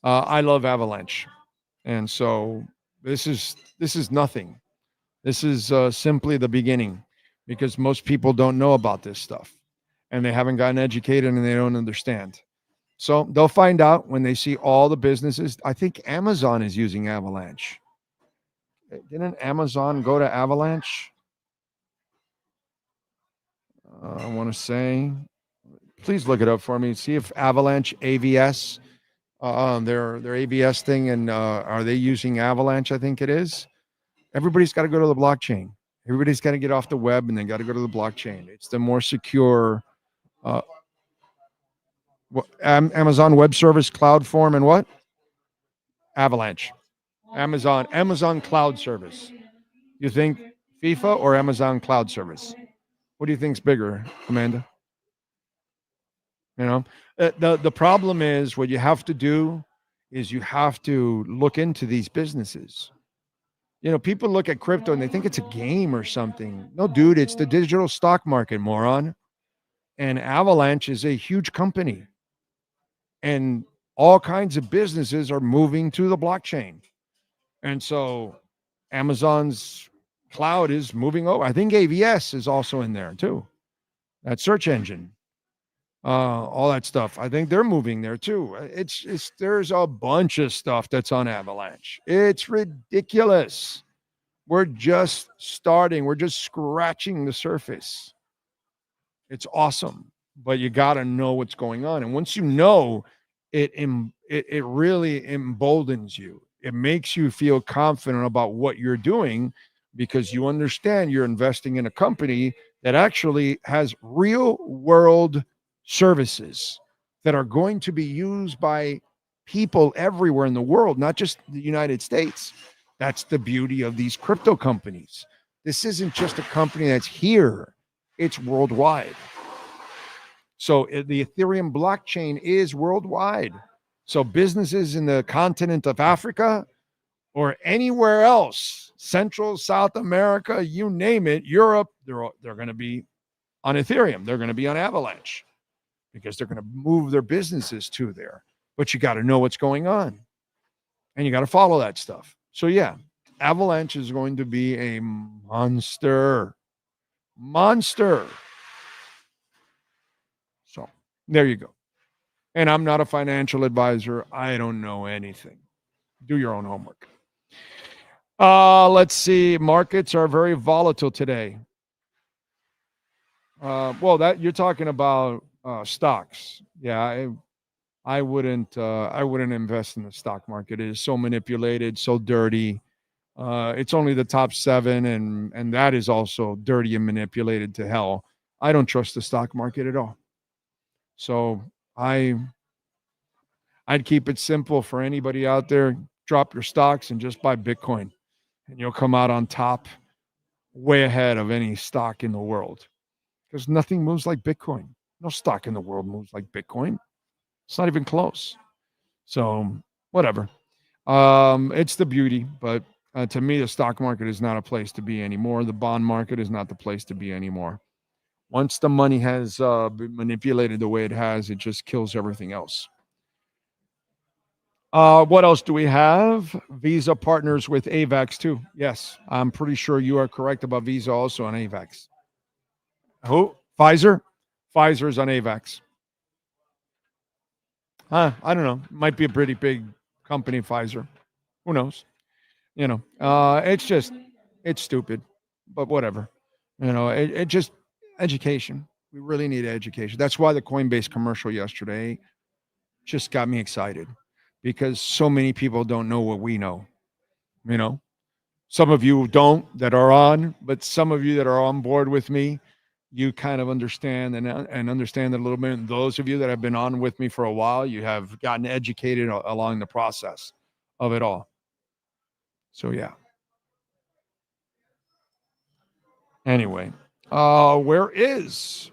I love Avalanche. And so this is nothing. This is simply the beginning, because most people don't know about this stuff and they haven't gotten educated and they don't understand. So they'll find out when they see all the businesses. I think Amazon is using Avalanche. Didn't Amazon go to Avalanche? I want to say, please look it up for me. See if Avalanche AVS, their AVS thing, and are they using Avalanche? I think it is. Everybody's got to go to the blockchain. Everybody's got to get off the web and they got to go to the blockchain. It's the more secure Amazon Web Service, Cloud Form, and what? Avalanche. Amazon Cloud Service. You think FIFA or Amazon Cloud Service? What do you think's bigger, Amanda? You know, the problem is what you have to do is you have to look into these businesses. You know, people look at crypto and they think it's a game or something. No, dude, it's the digital stock market, moron. And Avalanche is a huge company. And all kinds of businesses are moving to the blockchain. And so Amazon's cloud is moving over. I think AVS is also in there too. That search engine. All that stuff. I think they're moving there too. There's a bunch of stuff that's on Avalanche. It's ridiculous. We're just starting. We're just scratching the surface. It's awesome, but you got to know what's going on. And once you know, it really emboldens you. It makes you feel confident about what you're doing because you understand you're investing in a company that actually has real world services that are going to be used by people everywhere in the world, not just the United States. That's the beauty of these crypto companies. This isn't just a company that's here. It's worldwide. So the Ethereum blockchain is worldwide. So businesses in the continent of Africa or anywhere else, Central, South America, you name it, Europe, they're going to be on Ethereum. They're going to be on Avalanche because they're going to move their businesses to there. But you got to know what's going on. And you got to follow that stuff. So yeah, Avalanche is going to be a monster. So there you go. And I'm not a financial advisor. I don't know anything. Do your own homework. Let's see. Markets are very volatile today. That you're talking about stocks. Yeah, I wouldn't invest in the stock market. It is so manipulated, so dirty. It's only the top 7, and that is also dirty and manipulated to hell. I don't trust the stock market at all. So I'd keep it simple for anybody out there. Drop your stocks and just buy Bitcoin, and you'll come out on top, way ahead of any stock in the world. Because nothing moves like Bitcoin. No stock in the world moves like Bitcoin. It's not even close. So whatever. It's the beauty, but to me, the stock market is not a place to be anymore. The bond market is not the place to be anymore. Once the money has been manipulated the way it has, it just kills everything else. What else do we have? Visa partners with AVAX too. Yes, I'm pretty sure you are correct about Visa also on AVAX. Who? Pfizer? Pfizer's on AVAX. I don't know. Might be a pretty big company, Pfizer. Who knows? It's stupid, but whatever. It just education. We really need education. That's why the Coinbase commercial yesterday just got me excited, because so many people don't know what we know. Some of you don't that are on, but some of you that are on board with me, you kind of understand and understand it a little bit. And those of you that have been on with me for a while, you have gotten educated along the process of it all. So, yeah. Anyway, where is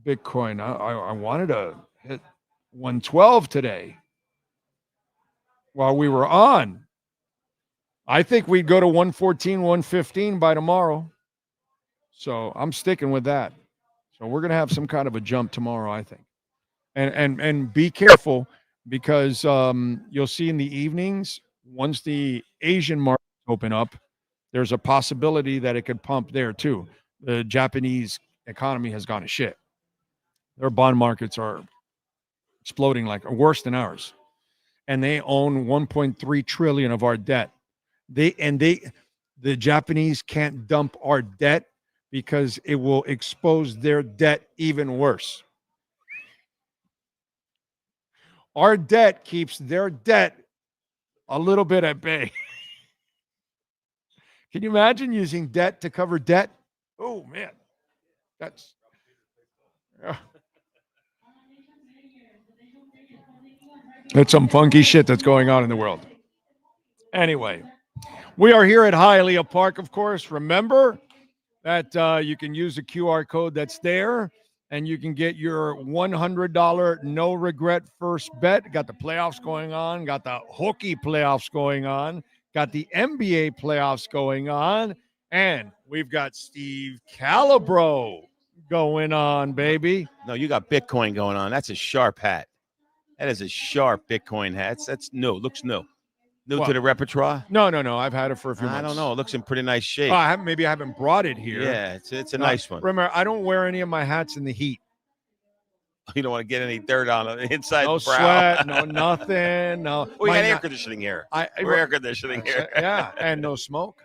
Bitcoin? I wanted to hit 112 today while we were on. I think we'd go to 114, 115 by tomorrow. So I'm sticking with that. So we're going to have some kind of a jump tomorrow, I think. And be careful, because you'll see in the evenings, once the Asian markets open up, there's a possibility that it could pump there too. The Japanese economy has gone to shit. Their bond markets are exploding like worse than ours. And they own 1.3 trillion of our debt. The Japanese can't dump our debt because it will expose their debt even worse. Our debt keeps their debt a little bit at bay. Can you imagine using debt to cover debt? Oh, man. That's some funky shit that's going on in the world. Anyway, we are here at Hialeah Park, of course. Remember that you can use the QR code that's there, and you can get your $100 no-regret first bet. Got the playoffs going on. Got the hockey playoffs going on. Got the NBA playoffs going on. And we've got Steve Calabro going on, baby. No, you got Bitcoin going on. That's a sharp hat. That is a sharp Bitcoin hat. That's new. Looks new. New to the repertoire? No. I've had it for a few months. I don't know. It looks in pretty nice shape. Maybe I haven't brought it here. Yeah, it's a nice one. Remember, I don't wear any of my hats in the heat. You don't want to get any dirt on the inside no the brow. Sweat, no nothing. No. We got air conditioning here. We're air conditioning here. Yeah, and no smoke.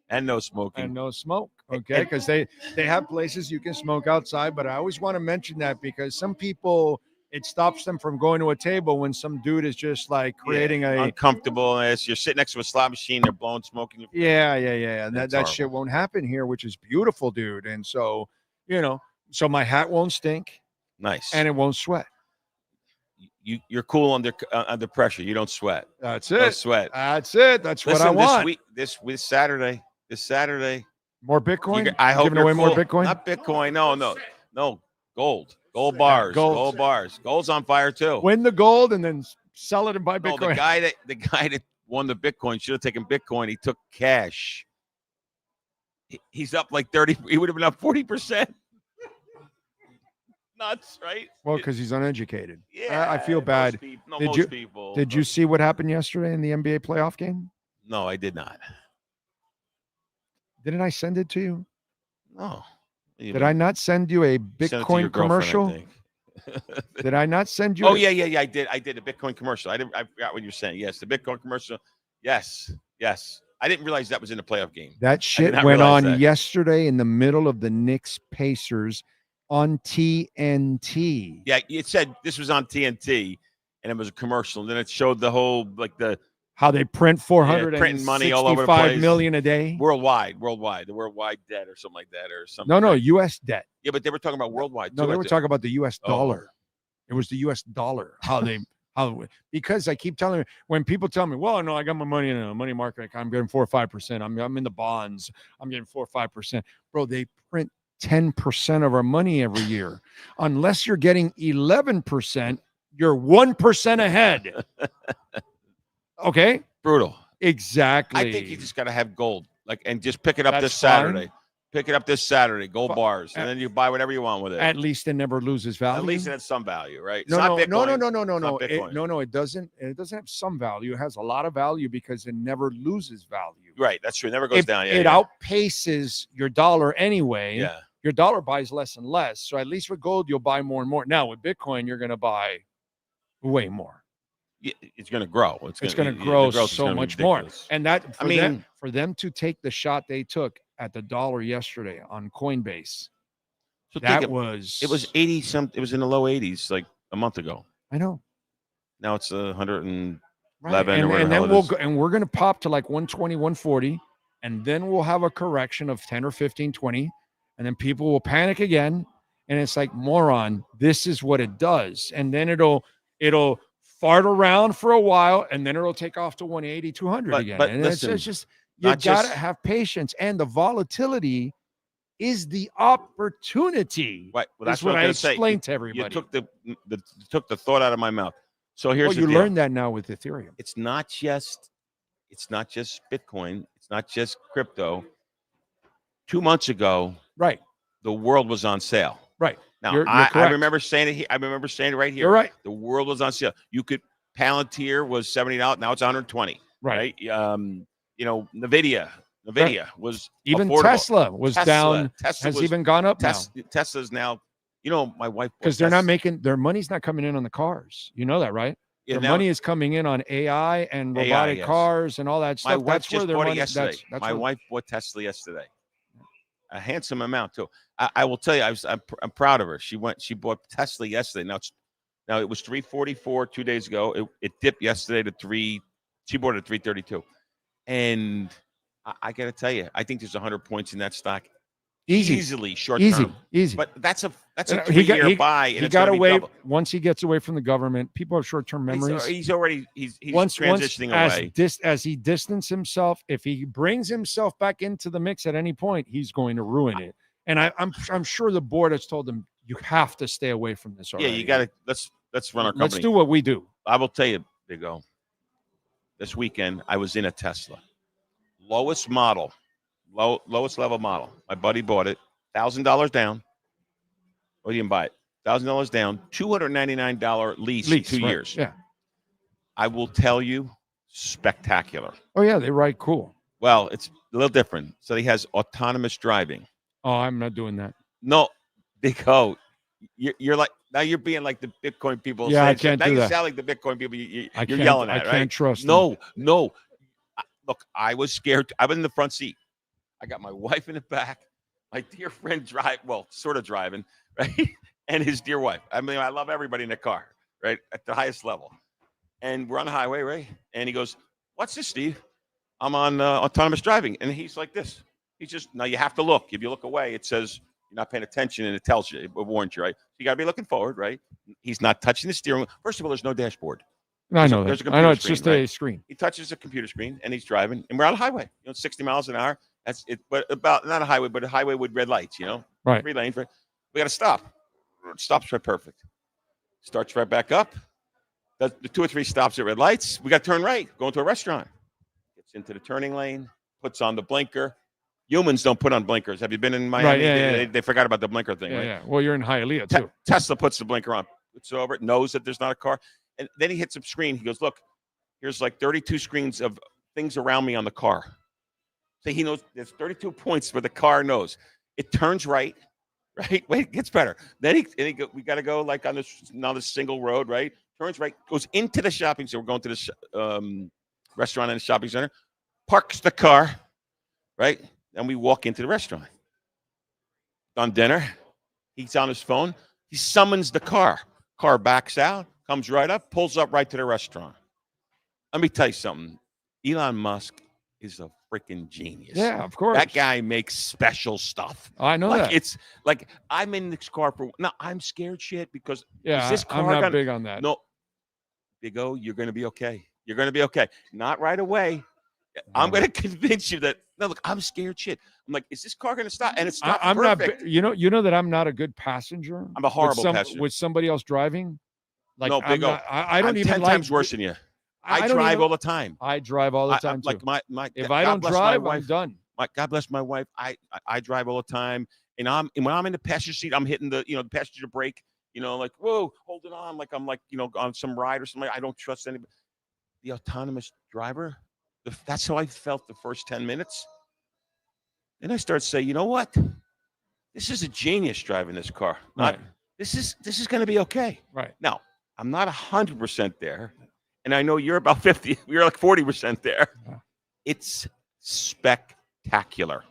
And no smoking. And no smoke. Okay, because they have places you can smoke outside, but I always want to mention that because some people, it stops them from going to a table when some dude is just like creating a uncomfortable. As you're sitting next to a slot machine, they're blowing smoking. Yeah. And that shit won't happen here, which is beautiful, dude. And so, so my hat won't stink. Nice. And it won't sweat. You're cool under pressure. You don't sweat. That's it. No sweat. That's it. That's what I want. This Saturday. More Bitcoin? I hope giving away cool. more Bitcoin. Not Bitcoin. No. Gold bars. Gold bars. Gold's on fire too. Win the gold and then sell it and buy Bitcoin. No, the guy that won the Bitcoin should have taken Bitcoin. He took cash. He's up like 30. He would have been up 40%. Nuts, right? Well, because he's uneducated. Yeah, I feel bad. Most people. Did you see what happened yesterday in the NBA playoff game? No, I did not. Didn't I send it to you? No. Did I not send you a Bitcoin commercial? Did I not send you? Oh, yeah. I did. I did a Bitcoin commercial. I forgot what you're saying. Yes, the Bitcoin commercial. Yes. I didn't realize that was in the playoff game. That shit went on yesterday in the middle of the Knicks Pacers on TNT. Yeah, it said this was on TNT, and it was a commercial. And then it showed the whole how they print printing money all over the place. million a day worldwide, the worldwide debt or something like that, or something. No, U.S. debt. Yeah, but they were talking about worldwide. No, they were talking about the U.S. dollar. It was the U.S. dollar. Because I keep telling them, when people tell me, well, no, I got my money in a money market account, I'm getting 4 or 5%. I'm in the bonds. I'm getting 4 or 5%. Bro, they print 10% of our money every year. Unless you're getting 11%, you're 1% ahead. Okay. Brutal. Exactly. I think you just got to have gold, and just pick it up That's this Saturday. fine. Pick it up this Saturday, gold bars, and then you buy whatever you want with it. At least it never loses value. At least it has some value, right? It's No. not Bitcoin. No. It's not Bitcoin. It doesn't. It doesn't have some value. It has a lot of value because it never loses value. Right. That's true. It never goes down. It outpaces your dollar anyway. Yeah. Your dollar buys less and less. So at least with gold, you'll buy more and more. Now with Bitcoin, you're going to buy way more. It's going to grow. It's going to grow so much more. And that, for them to take the shot they took at the dollar yesterday on Coinbase, so it was 80 some. It was in the low 80s like a month ago. I know. Now it's 111 and then we're going to pop to like 120, 140, and then we'll have a correction of 10 or 15, 20, and then people will panic again, and it's like, moron, this is what it does. And then it'll fart around for a while, and then it'll take off to 180, 200 again. But and listen, it's just you got to have patience, and the volatility is the opportunity. Right. Well, that's what I was gonna explained say. to everybody. You took the thought out of my mouth. So here's the you deal. learned that now with Ethereum. It's not just Bitcoin. It's not just crypto. 2 months ago, right, the world was on sale. Right. Now, you're I remember saying it here. I remember saying it right here. You're right. The world was on sale. You could Palantir was $70. Now it's 120. Right. NVIDIA was even affordable. Tesla was down. Has even gone up now. Tesla's now. My wife, because they're not making their money's not coming in on the cars. You know that, right? Yeah, their money is coming in on AI and robotic cars and all that stuff. That's where their money. Yesterday. My wife bought Tesla yesterday. A handsome amount too. I will tell you, I'm proud of her. She bought Tesla yesterday. Now it was 344 2 days ago. It dipped yesterday to 3. She bought it at 332, and I got to tell you, I think there's 100 points in that stock. Easily short term. Easy. But that's a 3-year buy. And he got away once he gets away from the government. People have short term memories. He's transitioning away. As he distanced himself, if he brings himself back into the mix at any point, he's going to ruin it. And I'm sure the board has told him you have to stay away from this already. Yeah, you got to let's run our company. Let's do what we do. I will tell you, Big O. This weekend I was in a Tesla, lowest level model. My buddy bought it, $1,000 down. Or he didn't buy it. $1,000 down, $299 lease 2 years. Yeah. I will tell you, spectacular. Oh yeah, they ride cool. Well, it's a little different. So he has autonomous driving. Oh, I'm not doing that. No, Big O, you're like now you're being like the Bitcoin people. Yeah, I can't now do you that. sound like the Bitcoin people. You're yelling at. I can't trust. No. Look, I was scared. I was in the front seat. I got my wife in the back, my dear friend sort of driving, right? And his dear wife. I mean, I love everybody in the car, right? At the highest level. And we're on the highway, right? And he goes, "What's this, Steve?" I'm on autonomous driving. And he's like this. He's just, now you have to look. If you look away, it says you're not paying attention and it tells you, it warns you, right? So you got to be looking forward, right? He's not touching the steering wheel. First of all, there's no dashboard. I know There's a that. computer I know it's screen, just right? a screen. He touches a computer screen and he's driving, and we're on a highway, 60 miles an hour. That's it, but about not a highway, but a highway with red lights, right? 3 lanes. Right? We got to stop. It stops right perfect. Starts right back up. Does the 2 or 3 stops at red lights. We got to turn right, go into a restaurant. Gets into the turning lane, puts on the blinker. Humans don't put on blinkers. Have you been in Miami? Right, They forgot about the blinker thing, right? Yeah. Well, you're in Hialeah too. Tesla puts the blinker on, puts it over, knows that there's not a car, and then he hits a screen. He goes, "Look, here's like 32 screens of things around me on the car." So he knows there's 32 points where the car knows. It turns right? Wait, it gets better. Then we got to go like on this single road, right? Turns right, goes into the shopping center. We're going to this restaurant in the shopping center. Parks the car, right? Then we walk into the restaurant. Done dinner. He's on his phone. He summons the car. Car backs out, comes right up, pulls up right to the restaurant. Let me tell you something. Elon Musk is a freaking genius. Yeah, of course. That guy makes special stuff. I know that. It's like I'm in this car I'm scared shit because is this car I'm not big on that. No, Big O, you're going to be okay. You're going to be okay. Not right away. I'm going to convince you that. No, look, I'm scared shit. I'm like, is this car going to stop? And it's not perfect. Not. You know that I'm not a good passenger. I'm a horrible passenger with somebody else driving. Like, no, Big O. I don't I'm even 10 times worse than you. I don't drive even- all the time. I drive all the time too. Like my if God I don't bless my drive, wife. I'm done. God bless my wife. I drive all the time, and when I'm in the passenger seat, I'm hitting the the passenger brake. Like whoa, hold it on, like I'm like on some ride or something. I don't trust anybody. The autonomous driver, that's how I felt the first 10 minutes. Then I start to say, you know what? This is a genius driving this car. Right. This is going to be okay. Right. Now, I'm not 100% there, and I know you're about 50. You're like 40% there. Yeah. It's spectacular.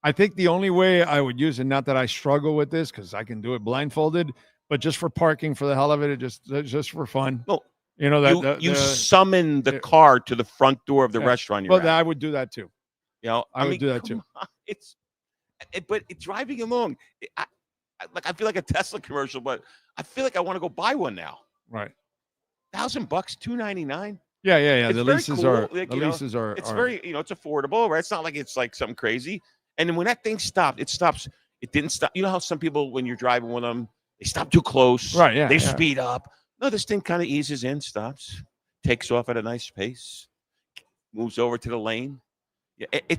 I think the only way I would use it, not that I struggle with this because I can do it blindfolded, but just for parking for the hell of it, just for fun. No, you summon the car to the front door of the restaurant. But I would do that too. I would do that too. But it's driving along. I feel like a Tesla commercial, but I feel like I want to go buy one now. Right. $1,000, $299. Yeah. It's The very leases cool. are. Like, the leases are. It's very it's affordable, right? It's not like it's like something crazy. And then when that thing stopped, it stops. It didn't stop. You know how some people, when you're driving with them, they stop too close. Right. Yeah. They speed up. No, this thing kind of eases in, stops, takes off at a nice pace, moves over to the lane. Yeah, and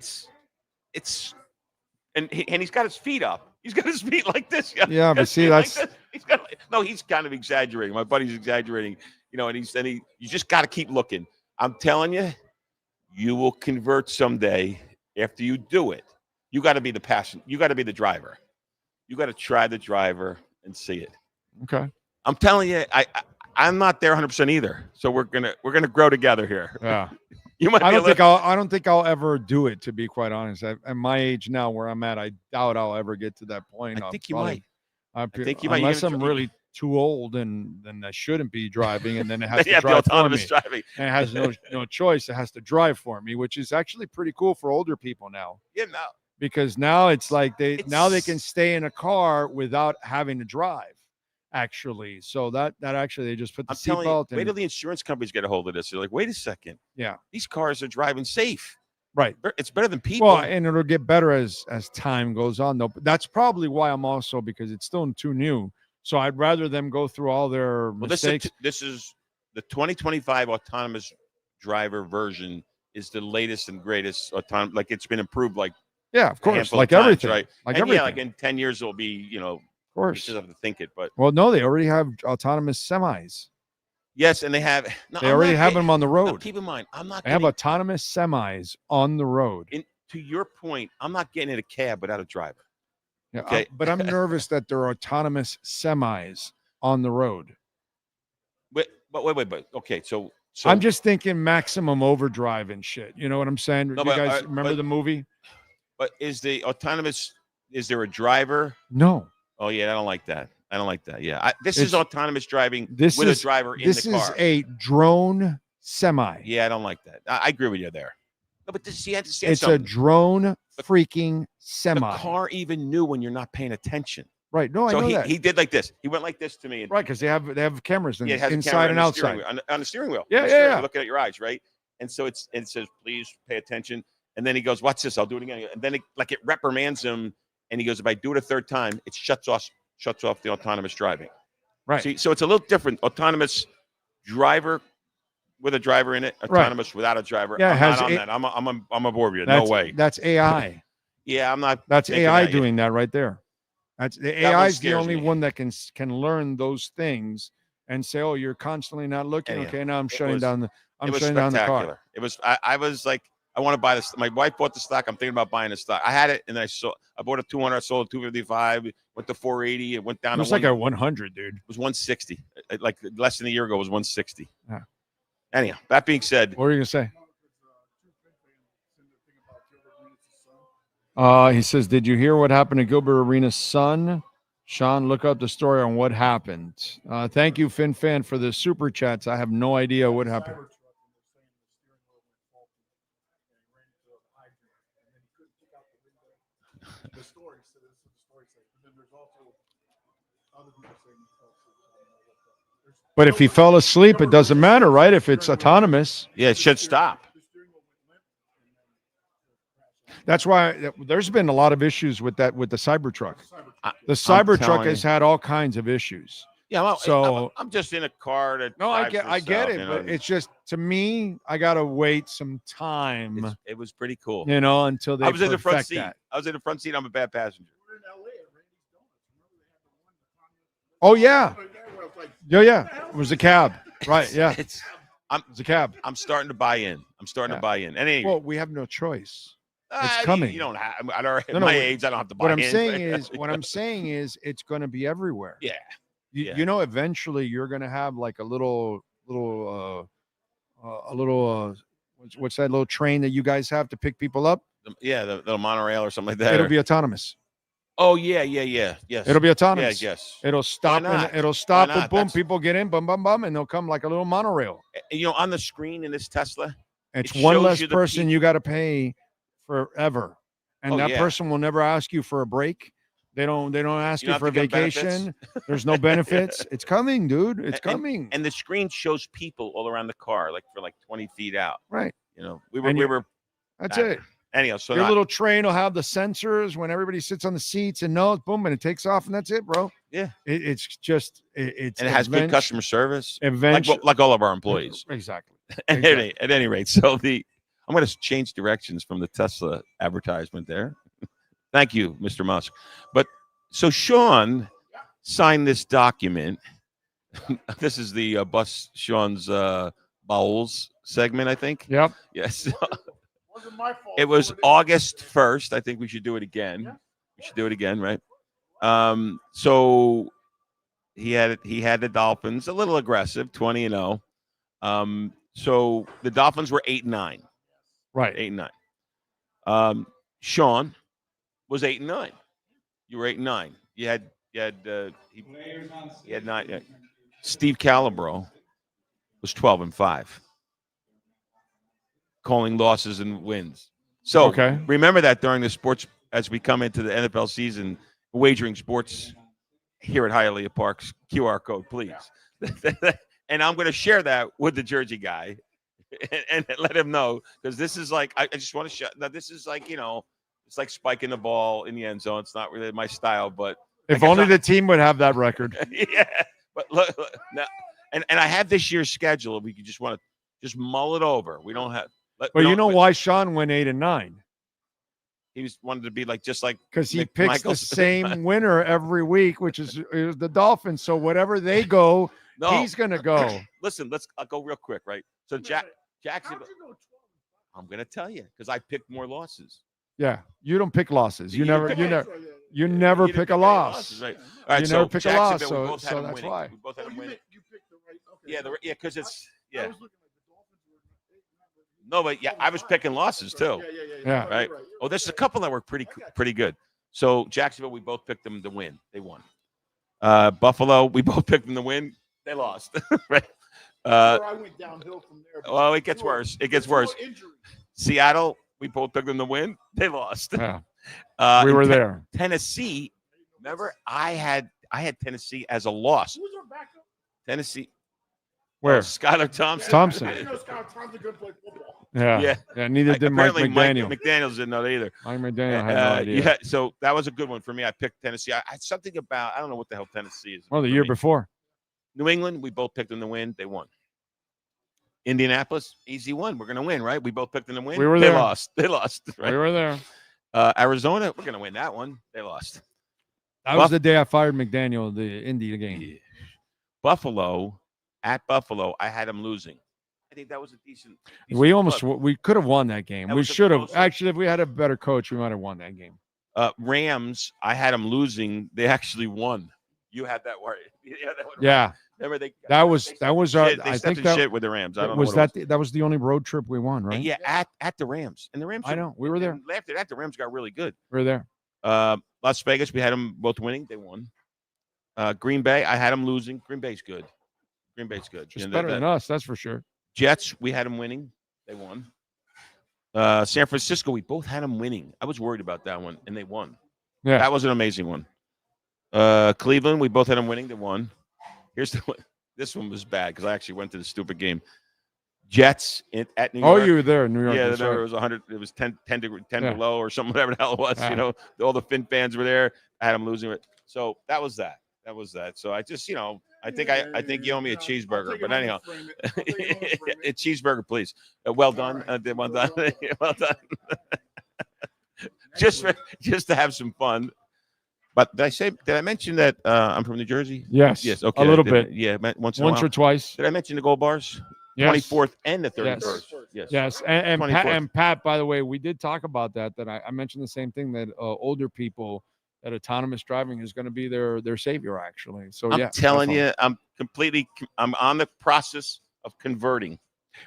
he's got his feet up. He's got his feet like this. Yeah, but see, that's he's kind of exaggerating. My buddy's exaggerating. And you just got to keep looking. I'm telling you, you will convert someday after you do it. You got to be the passenger. You got to be the driver. You got to try the driver and see it. Okay. I'm telling you, I'm not there 100% either. So we're gonna grow together here. Yeah. You might. I don't think I'll ever do it. To be quite honest, at my age now, where I'm at, I doubt I'll ever get to that point. I think you might. I think you might. Unless I'm really too old and then I shouldn't be driving, and then it has to drive for me. Driving. And it has no choice. It has to drive for me, which is actually pretty cool for older people now. Yeah, no. Because now it's like they can stay in a car without having to drive. Actually, so that actually they just put the seatbelt. Wait till the insurance companies get a hold of this. They're like, wait a second. Yeah, these cars are driving safe. Right. It's better than people. Well, and it'll get better as time goes on, though. But that's probably why I'm also, because it's still too new. So I'd rather them go through all their mistakes. This is the 2025 autonomous driver version is the latest and greatest autonomous. Like it's been improved. Like of course, like times, everything, right? Like and everything. Yeah, like in 10 years it'll be of course. You just have to think it, but well, no, they already have autonomous semis. Yes, and they have. No, they already have them on the road. No, keep in mind, I'm not. They have autonomous semis on the road. To your point, I'm not getting in a cab without a driver. Yeah, okay, but I'm nervous that there are autonomous semis on the road. Wait. Okay, so I'm just thinking maximum overdrive and shit. You know what I'm saying? No, you guys remember the movie? But is the autonomous? Is there a driver? No. Oh yeah, I don't like that. Yeah, this is autonomous driving with a driver in the car. This is a drone semi. Yeah, I don't like that. I agree with you there. No, but you understand it's a drone freaking semi. The car even knew when you're not paying attention. Right. No, so I know that. He did like this. He went like this to me. Right, because they have cameras inside camera and outside. On the steering wheel. Yeah. Looking at your eyes, right? And so it says, please pay attention. And then he goes, watch this. I'll do it again. And then it reprimands him. And he goes, if I do it a third time, it shuts off the autonomous driving. Right. See, so it's a little different. Autonomous driver with a driver in it. Autonomous without a driver. Yeah, I'm not on that. I'm aboard with you. No way. That's AI. Yeah, I'm not. That's AI doing that right there. That's the AI is the only me. one that can learn those things and say, "Oh, you're constantly not looking." Yeah. Okay, now I'm shutting down the. I'm it was shutting down the car. Spectacular. It was. I was like, I want to buy this. My wife bought the stock. I'm thinking about buying the stock. I had it, and I bought a 200. I sold a 255. Went to 480. It went down. It was like a 100, dude. It was 160. Like less than a year ago, it was 160. Yeah. Anyhow, that being said, what were you gonna say? He says, "Did you hear what happened to Gilbert Arenas' son?" Sean, look up the story on what happened. Thank you, FinFan, for the super chats. I have no idea what happened. But if he fell asleep, it doesn't matter, right? If it's autonomous. Yeah, it should stop. That's why there's been a lot of issues with that, with the Cybertruck. The Cybertruck has had all kinds of issues. Yeah, so I'm just in a car that. No, I get it, but it's just to me, I gotta wait some time. It was pretty cool. Until they I was in the front perfect seat. that. I was in the front seat. I'm a bad passenger. Oh yeah. Yeah. It was a cab. Right. Yeah. It's a cab. I'm starting to buy in. To buy in. And anyway, Well, we have no choice. It's coming. You don't have. At No, my age, I don't have to buy in. What I'm saying is, it's going to be everywhere. Yeah. You know, eventually you're going to have like a little, what's that little train that you guys have to pick people up? The little monorail or something like that. It'll be autonomous. Oh yeah. Yes. It'll be autonomous. Yes. It'll stop. Why not? And it'll stop. Why And not? boom, That's- people get in. Bum, bum, bum, and they'll come like a little monorail. On the screen in this Tesla, It's it one shows less you the person people- you got to pay forever, and Oh, that yeah. person will never ask you for a break. They don't ask You you don't for a have to get vacation. There's no benefits. It's coming, dude. It's coming. And the screen shows people all around the car, like for 20 feet out. Right. We were. That's it. Anyhow, so Your now- little train will have the sensors when everybody sits on the seats and knows, boom, and it takes off, and that's it, bro. Yeah. It's just it's and it has good customer service, like all of our employees. Exactly. At any rate, so I'm going to change directions from the Tesla advertisement there. Thank you, Mr. Musk. But so Sean signed this document. This is the Bus Sean's Bowls segment, I think. Yep. Yes. Wasn't my fault. It was August 1st. I think we should do it again. Yeah. We should do it again, right? So he had the Dolphins a little aggressive, 20-0. So the Dolphins were 8-9. Right. 8-9. Sean was 8-9. You were 8-9. You had 9. Yeah. Steve Calabro was 12-5. Calling losses and wins. So remember that during the sports, as we come into the NFL season, wagering sports here at Hialeah Park's QR code, please. And I'm going to share that with the Jersey guy and let him know, because this is like, I just want to show. Now, this is like, it's like spiking the ball in the end zone. It's not really my style, but if only the team would have that record. Yeah, but look now, and I have this year's schedule. We could just want to just mull it over. We don't have. But you know why Sean went 8-9? He wanted to be just like because he picks the same winner every week, which is the Dolphins. So whatever they go, he's gonna go. Listen, I'll go real quick, right? So Jacksonville. I'm gonna tell you because I picked more losses. Yeah, you don't pick losses. You never pick a loss. Losses, right? All right, you so never pick a loss. So that's winning. why. We both had them winning. Yeah, because it's No, but I was picking losses too. Yeah. Right. Oh, there's a couple that were pretty good. So Jacksonville, we both picked them to win. They won. Buffalo, we both picked them to win. They lost. Right. I went downhill from there. Well, it gets worse. It gets worse. Seattle, we both picked them to win. They lost. Yeah. We were there. Tennessee. Remember, I had Tennessee as a loss. Who's our backup? Tennessee. Where? Skylar Thompson. I didn't know Skylar Thompson could play football. Yeah. Neither did Mike McDaniel. McDaniels didn't know that either. Mike McDaniel had no idea. Yeah, so that was a good one for me. I picked Tennessee. I had something about, I don't know what the hell Tennessee is. Well, the year before. New England, we both picked them to win. They won. Indianapolis, easy one. We're going to win, right? We both picked them to win. We were They there. lost. They lost. Right? We were there. Arizona, we're going to win that one. They lost. That was the day I fired McDaniel, the Indy game. Yeah. Buffalo, at Buffalo, I had them losing. I think that was a decent we could have won that game. We should have. close Actually, if we had a better coach, we might have won that game. Rams, I had them losing. They actually won. You had that worry. Yeah. Remember that was our. They I stepped think in that shit with the Rams. I don't know was what that was the only road trip we won, right? Yeah, at the Rams. And the Rams. I know. We were there. And after that, the Rams got really good. We were there. Las Vegas, we had them both winning. They won. Green Bay, I had them losing. Green Bay's good. Green Bay's good. Just better than us, that's for sure. Jets, we had them winning. They won. San Francisco, we both had them winning. I was worried about that one, and they won. Yeah. That was an amazing one. Cleveland, we both had them winning. They won. Here's the one. This one was bad because I actually went to the stupid game. Jets at New York. Oh, you were there in New York. Yeah, that's there right. was 100. It was 10 below or something, whatever the hell it was. You know, all the Fin fans were there. I had them losing it. So that was that. That was that. So I just, I think you owe me a cheeseburger. But anyhow, a cheeseburger, please. Well done. Well done. Well done. just to have some fun. But did I mention that I'm from New Jersey? Yes. Yes. Okay. A little bit. Yeah. Once or twice. Did I mention the gold bars? Yes. 24th and the 31st. Yes. And Pat, by the way, we did talk about that I mentioned the same thing, that older people, that autonomous driving is going to be their savior, actually. So I'm telling you, I'm on the process of converting.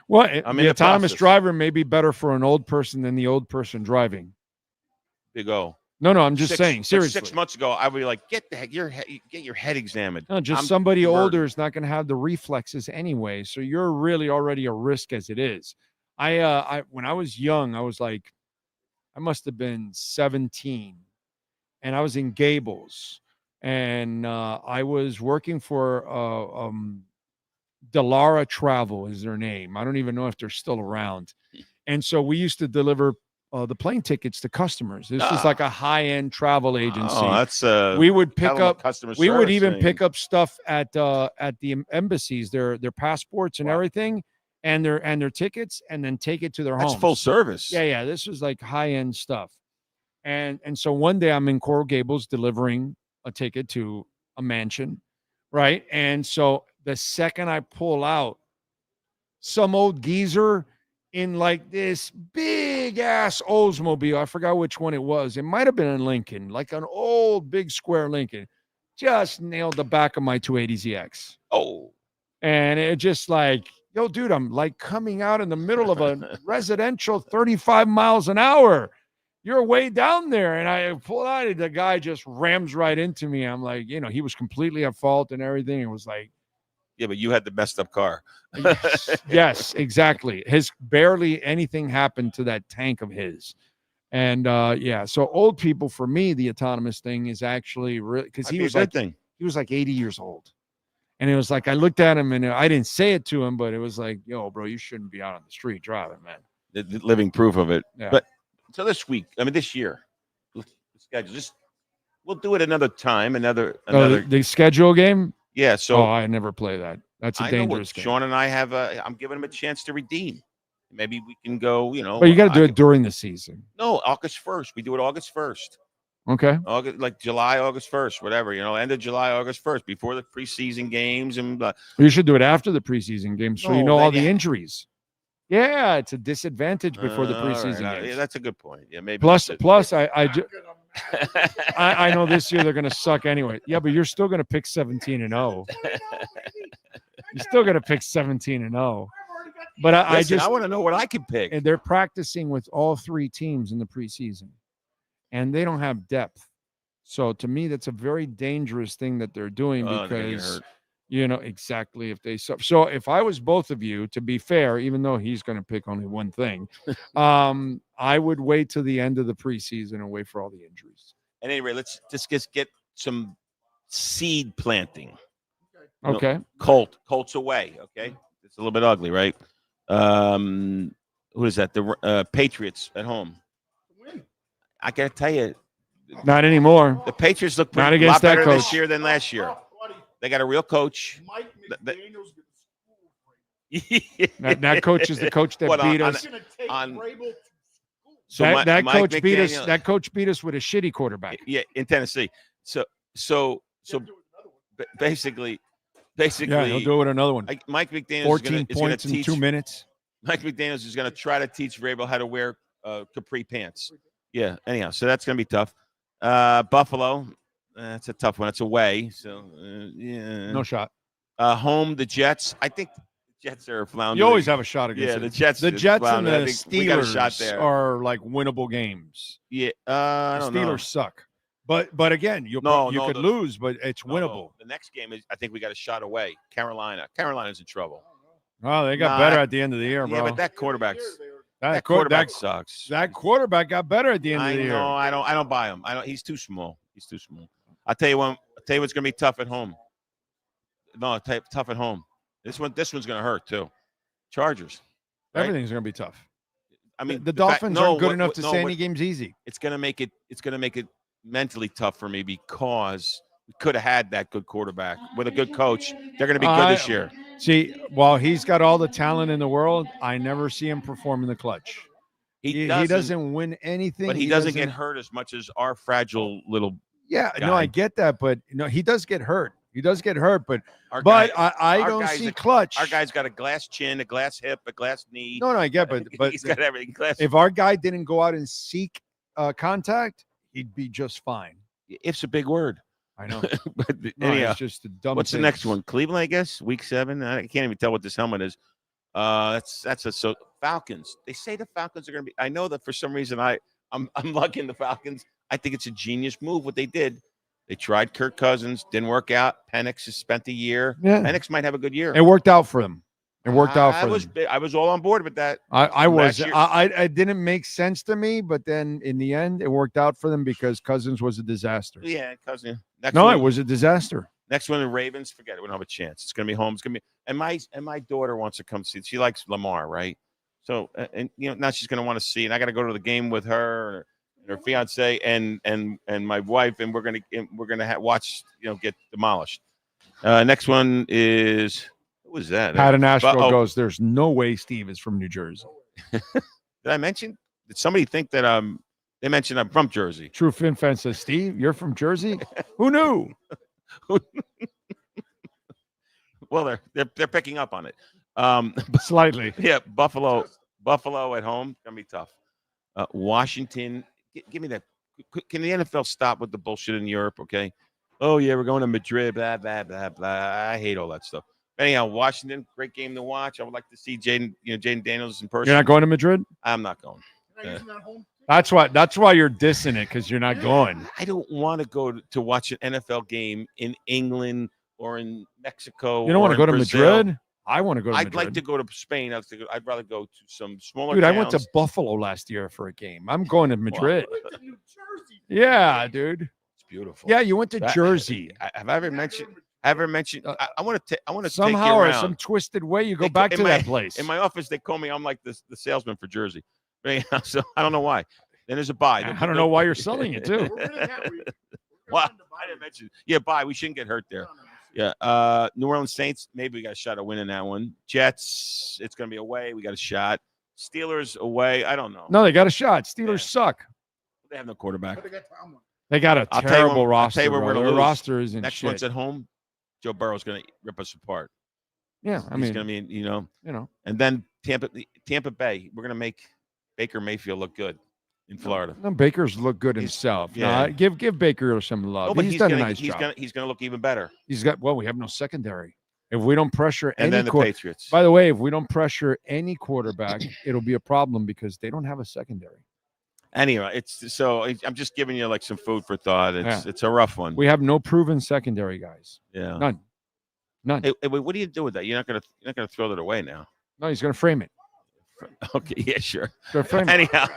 Well, the autonomous driver may be better for an old person than the old person driving. Big O. No, I'm just saying, seriously. 6 months ago, I would be like, get your head examined. No, somebody older is not going to have the reflexes anyway. So you're really already a risk as it is. When I was young, I was like, I must have been 17, and I was in Gables, and I was working for Delara Travel is their name. I don't even know if they're still around. And so we used to deliver the plane tickets to customers. This is like a high-end travel agency. Oh, that's we would pick up customer we would service even thing. pick up stuff at the embassies, their passports and everything, and their tickets, and then take it to their homes. That's full service. Yeah. This was like high-end stuff. And so one day I'm in Coral Gables delivering a ticket to a mansion, right? And so the second I pull out, some old geezer in like this big ass Oldsmobile. I forgot which one it was. It might have been in Lincoln, like an old big square Lincoln. Just nailed the back of my 280ZX. Oh. And it just like, yo, dude, I'm like coming out in the middle of a residential 35 miles an hour. You're way down there. And I pull out, and the guy just rams right into me. I'm like, he was completely at fault and everything. It was like, yeah, but you had the messed up car. Yes, exactly. Barely anything happened to that tank of his. And so old people, for me, the autonomous thing is actually really, because he was like 80 years old. And it was like, I looked at him and I didn't say it to him, but it was like, yo, bro, you shouldn't be out on the street driving, man. The living proof of it. Yeah. But so this year, schedule, we'll do it another time, another. The schedule game. Yeah. So I never play that. That's a dangerous game. Sean and I have I'm giving him a chance to redeem. Maybe we can go, But you got to do it during the season. No, August 1st. We do it August 1st. Okay. July, August 1st, whatever, end of July, August 1st, before the preseason games. And you should do it after the preseason games so you know all the injuries. Yeah, it's a disadvantage before the preseason games. Yeah, that's a good point. Yeah, maybe. Plus, I know this year they're going to suck anyway. Yeah, but you're still going to pick 17-0. You're still going to pick 17-0. But I want to know what I can pick. And they're practicing with all three teams in the preseason, and they don't have depth. So to me, that's a very dangerous thing that they're doing because, exactly if they suffer. So if I was both of you, to be fair, even though he's going to pick only one thing, I would wait till the end of the preseason and wait for all the injuries. At any rate, let's just get some seed planting. Okay. Colts away. Okay. It's a little bit ugly, right? Who is that? The Patriots at home. I got to tell you. Not anymore. The Patriots look not a against lot that better coach this year than last year. They got a real coach. Mike McDaniel's that coach is the coach that beat us. That coach beat us with a shitty quarterback. Yeah, in Tennessee. So basically, yeah, he'll do it another one. Mike McDaniel's 14 points in 2 minutes. Mike McDaniel's is going to try to teach Vrabel how to wear capri pants. Yeah. Anyhow, so that's going to be tough. Buffalo, that's a tough one. It's away, so yeah. No shot. Home, the Jets. I think the Jets are floundering. You always have a shot against the them. Jets. The Jets and the we got a shot Steelers there. are like winnable games. Yeah, the Steelers suck. But again, you could lose, but it's winnable. The next game is, I think we got a shot away. Carolina's in trouble. Oh, they got better at the end of the year, bro. Yeah, but that quarterback sucks. That quarterback got better at the end of the year. No, I don't buy him. He's too small. I'll tell you what's gonna be tough at home. No, tough at home. This one's gonna hurt too. Chargers. Right? Everything's gonna be tough. I mean, the Dolphins aren't good enough to say any game's easy. It's gonna make it mentally tough for me because we could have had that good quarterback with a good coach. They're going to be good this year. See, while he's got all the talent in the world, I never see him perform in the clutch. He doesn't win anything. But he doesn't get hurt as much as our fragile little Yeah, guy. no, I get that, but he does get hurt. He does get hurt, but Our but guy- I our don't guy's see a- clutch. Our guy's got a glass chin, a glass hip, a glass knee. No, I get, but he's got everything. Glass. if our guy didn't go out and seek contact, he'd be just fine. If's a big word. I know. But No, anyhow, it's just a dumb. what's the thing. next one? Cleveland, I guess. Week 7. I can't even tell what this helmet is. So Falcons. They say the Falcons are going to be. I know that for some reason I'm lucky in the Falcons. I think it's a genius move what they did. They tried Kirk Cousins, didn't work out. Penix has spent a year. Yeah. Penix might have a good year. It worked out for them. It worked out for them. I was all on board with that. I was. last year. I didn't make sense to me, but then in the end, it worked out for them because Cousins was a disaster. Yeah, Cousins. Next No, one, it was a disaster. Next one, the Ravens. Forget it. We don't have a chance. It's going to be home. It's going to be. And my daughter wants to come see. She likes Lamar, right? So and now she's going to want to see. And I got to go to the game with her and her fiance and my wife, and we're gonna watch get demolished. Next one is who was that? Pat in Nashville oh, goes, there's no way Steve is from New Jersey. Did I mention? Did somebody think that they mentioned I'm from Jersey? True Fin Fan says, Steve, you're from Jersey? Who knew? Well, they're picking up on it. Slightly. Yeah, Buffalo at home gonna be tough. Washington, give me that. Can the NFL stop with the bullshit in Europe? Okay. Oh yeah, we're going to Madrid. Blah blah blah blah. I hate all that stuff. Anyhow, Washington, great game to watch. I would like to see Jaden Daniels in person. You're not going to Madrid? I'm not going. That's why you're dissing it, because you're not going. I don't want to go to watch an NFL game in England or in Mexico. You don't want to go to Brazil. Madrid? I want to go to I'd Madrid. like to go to Spain. I'd rather go to some smaller Dude, towns. I went to Buffalo last year for a game. I'm going to Madrid. Yeah, dude. It's beautiful. Yeah, you went to Jersey. Have I ever mentioned? I want to. I want to Somehow take you or around. some twisted way, you go back to that place. In my office, they call me. I'm like the salesman for Jersey. So I don't know why. Then there's a buy. I don't know why you're selling it too. Well, I didn't mention. Yeah, buy. We shouldn't get hurt there. Yeah. New Orleans Saints. Maybe we got a shot at winning that one. Jets. It's going to be away. We got a shot. Steelers away. I don't know. No, they got a shot. Steelers suck. They have no quarterback. They got a I'll tell you terrible when- I'll tell roster. you where we're bro. gonna Their lose. roster isn't Next shit. one's at home. Joe Burrow's going to rip us apart. Yeah, I He's mean, going to be, you know. And then Tampa Bay. We're going to make Baker Mayfield look good in Florida. No, Baker's look good himself. yeah. No, give Baker some love. No, but he's done gonna, a nice job. He's going to look even better. We have no secondary. If we don't pressure And any then the Patriots. By the way, if we don't pressure any quarterback, it'll be a problem because they don't have a secondary. Anyway, I'm just giving you like some food for thought. It's a rough one. We have no proven secondary guys. Yeah. None. Hey, wait, what do you do with that? You're not gonna throw that away now. No, he's gonna frame it. Okay, yeah, sure. Gonna frame it. Anyhow,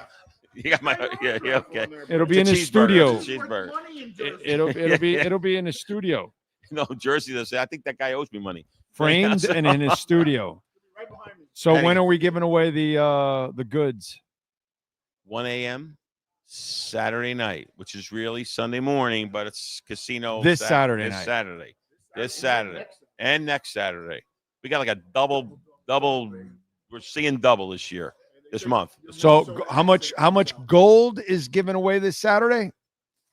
you got my yeah, okay. It'll be It's in a his cheeseburger. studio. It's a cheeseburger. It'll be in his studio. No, Jersey does say I think that guy owes me money. Framed and in his studio. So when are we giving away the goods? 1 a.m. Saturday night, which is really Sunday morning, but it's casino This Saturday this night. Saturday. This Saturday. And next Saturday. We got like a double. We're seeing double this year, this month. So how much gold is given away this Saturday?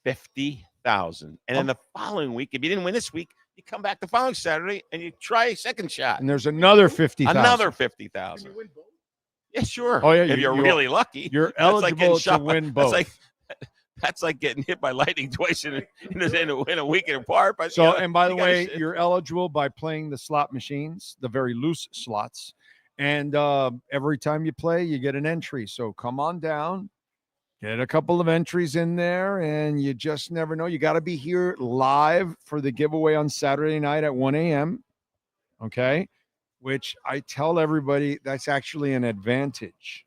50,000. And then the following week, if you didn't win this week, you come back the following Saturday and you try a second shot. And there's another 50,000. Another 50,000. Yeah, sure. Oh yeah, if you're really lucky, you're That's like getting eligible to shot by- win both. That's like getting hit by lightning twice in a week apart. But So, you know, and by the you gotta way, say- you're eligible by playing the slot machines, the very loose slots. And every time you play, you get an entry. So come on down, get a couple of entries in there, and you just never know. You got to be here live for the giveaway on Saturday night at 1 a.m. Okay. Which I tell everybody that's actually an advantage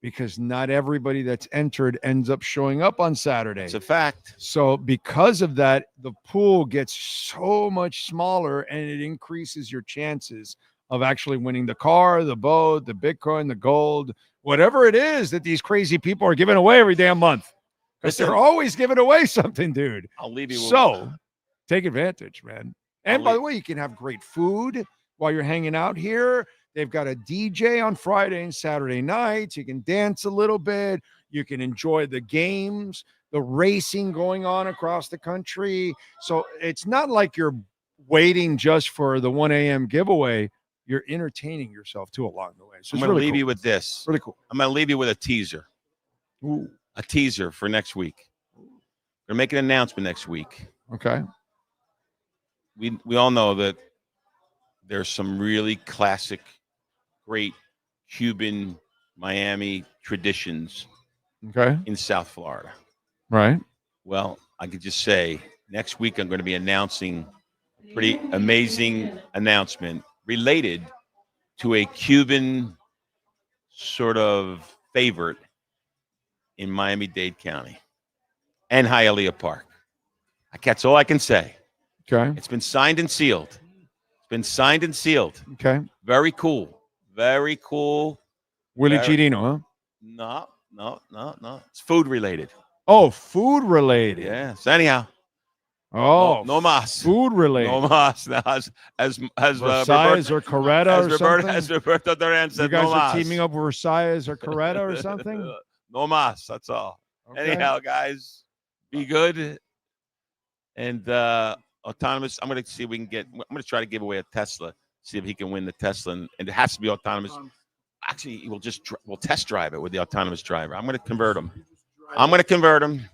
because not everybody that's entered ends up showing up on Saturday. It's a fact. So because of that, the pool gets so much smaller and it increases your chances of actually winning the car, the boat, the Bitcoin, the gold, whatever it is that these crazy people are giving away every damn month. Because they're always giving away something, dude. I'll leave you. So Take advantage, man. And by the way, you can have great food while you're hanging out here. They've got a DJ on Friday and Saturday nights. You can dance a little bit. You can enjoy the games, the racing going on across the country. So it's not like you're waiting just for the 1 a.m. giveaway. You're entertaining yourself too along the way. So I'm going to leave you with this. Really cool. I'm going to leave you with a teaser. Ooh. A teaser for next week. We're going to make an announcement next week. Okay. We all know that there's some really classic, great Cuban Miami traditions in South Florida. Right. Well, I could just say next week I'm going to be announcing a pretty amazing announcement related to a Cuban sort of favorite in Miami-Dade County and Hialeah Park. That's all I can say. Okay. It's been signed and sealed. Okay. Very cool. Very cool. Willie Chirino, huh? No. It's food related. Oh, food related. Yes. Anyhow. Oh, no mas. Food related. No mas. As Versailles or Coretta or something? As Roberto Duran said, you guys no are mas. teaming up with Versailles or Coretta or something? No mas. That's all. Okay. Anyhow, guys, be good. And autonomous. I'm going to see if we can get. I'm going to try to give away a Tesla. See if he can win the Tesla, and it has to be autonomous. Actually, we'll test drive it with the autonomous driver. I'm going to convert him.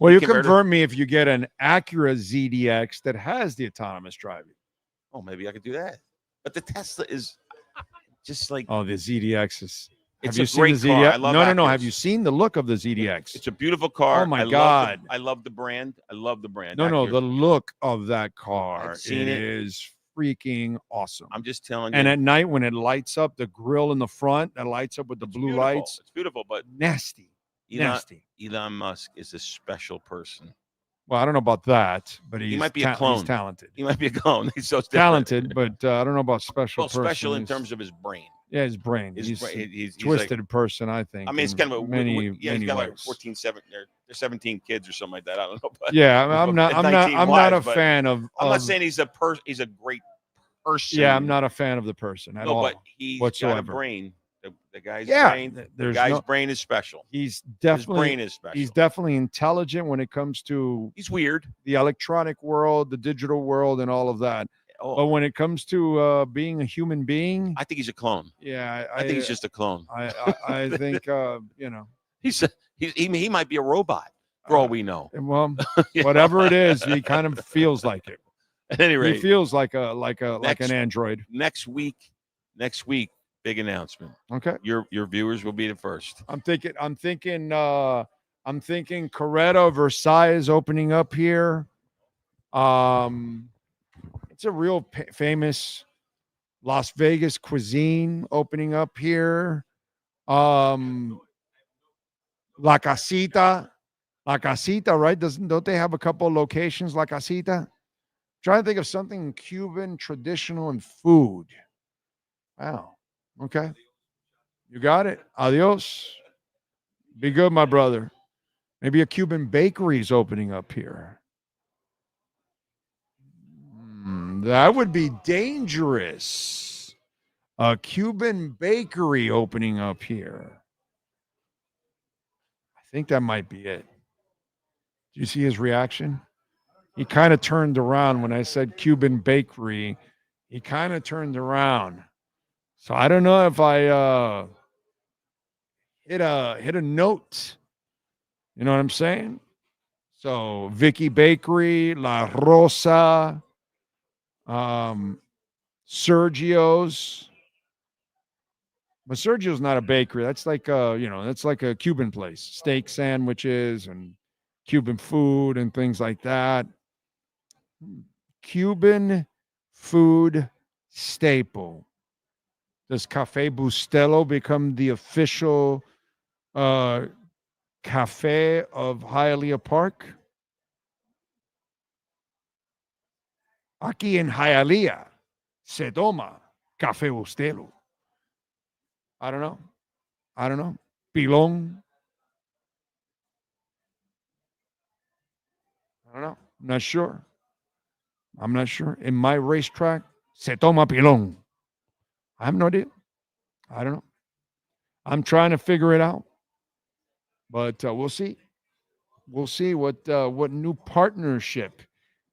Well, you convert me if you get an Acura ZDX that has the autonomous driving. Oh, maybe I could do that. But the Tesla is just like. Oh, the ZDX is. It's have you a seen great the car. ZDX? I love No. Acuras. Have you seen the look of the ZDX? It's a beautiful car. Oh my God! I love the brand. No, the look of that car. I've seen it. Is freaking awesome. I'm just telling you. And at night when it lights up, the grill in the front that lights up with the blue lights. It's beautiful, but nasty. Elon Musk is a special person. Well, I don't know about that, but he might be a clone. He's talented. He might be a clone. He's so talented, but I don't know about special. Well, special in terms of his brain. Yeah, his brain. He's twisted like, person, I think. I mean, it's kind of many he's got ways. like 14, 17 kids or something like that. I don't know. But, yeah, I'm not a fan of. I'm not saying he's a great person. Yeah, I'm not a fan of the person at all. But he's whatsoever. got a brain. The guy's brain is special. His brain is special. He's definitely intelligent when it comes to. He's weird. The electronic world, the digital world, and all of that. Oh. But when it comes to being a human being, I think he's a clone. Yeah, I think he's just a clone. I think he might be a robot for all we know. Well, whatever it is, he kind of feels like it. At any rate, he feels like an android. Next week, big announcement. Okay, your viewers will be the first. I'm thinking Coretta Versailles is opening up here. It's a real famous Las Vegas cuisine opening up here. La Casita, right? Don't they have a couple of locations? La Casita. Trying to think of something Cuban traditional and food. Wow. Okay. You got it. Adios. Be good, my brother. Maybe a Cuban bakery is opening up here. That would be dangerous. A Cuban bakery opening up here. I think that might be it. Did you see his reaction? He kind of turned around when I said Cuban bakery. He kind of turned around. So I don't know if I hit a note. You know what I'm saying? So Vicky Bakery, La Rosa, Sergio's. But Sergio's not a bakery. That's like that's like a Cuban place. Steak sandwiches and Cuban food and things like that. Cuban food staple. Does Cafe Bustelo become the official cafe of Hialeah Park? Aquí en Hialeah se toma Cafe Bustelo. I don't know. Pilón. I don't know. I'm not sure. I'm not sure. In my racetrack, se toma pilón. I have no idea. I don't know. I'm trying to figure it out. But we'll see. We'll see what new partnership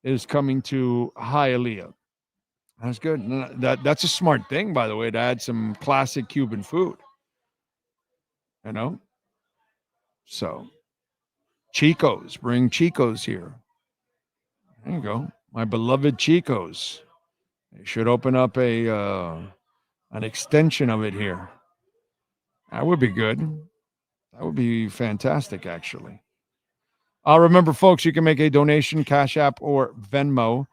is coming to Hialeah. That's good. That's a smart thing, by the way, to add some classic Cuban food. You know? So, Chico's. Bring Chico's here. There you go. My beloved Chico's. They should open up an extension of it here. That would be good. That would be fantastic, actually. Remember, folks, you can make a donation, Cash App or Venmo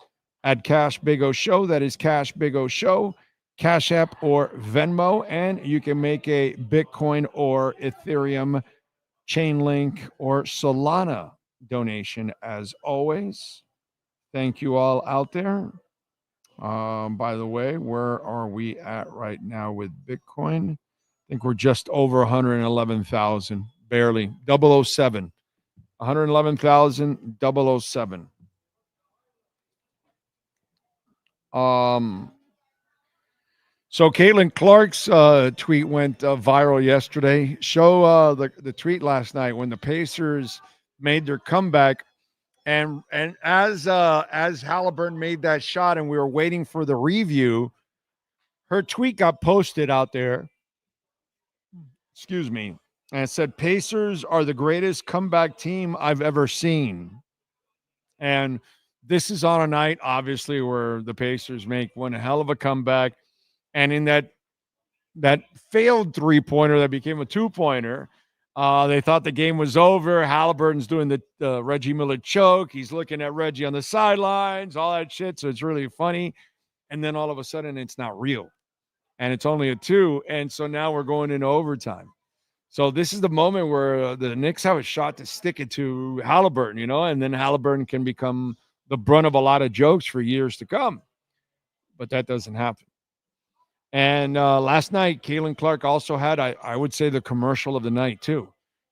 at Cash Big O Show. That is Cash Big O Show, Cash App or Venmo. And you can make a Bitcoin or Ethereum, Chainlink, or Solana donation as always. Thank you all out there. By the way, where are we at right now with Bitcoin? I think we're just over 111,000, barely, 007. 111,007. So Caitlin Clark's tweet went viral yesterday. Show the tweet last night when the Pacers made their comeback, and as Halliburton made that shot, and we were waiting for the review, her tweet got posted out there. Excuse me. And it said, Pacers are the greatest comeback team I've ever seen. And this is on a night, obviously, where the Pacers make one hell of a comeback. And in that failed three-pointer that became a two-pointer, they thought the game was over. Halliburton's doing the Reggie Miller choke. He's looking at Reggie on the sidelines, all that shit. So it's really funny. And then all of a sudden, it's not real. And it's only a two. And so now we're going into overtime. So this is the moment where the Knicks have a shot to stick it to Halliburton, you know, and then Halliburton can become the brunt of a lot of jokes for years to come. But that doesn't happen. And last night, Caitlin Clark also had, I would say, the commercial of the night, too,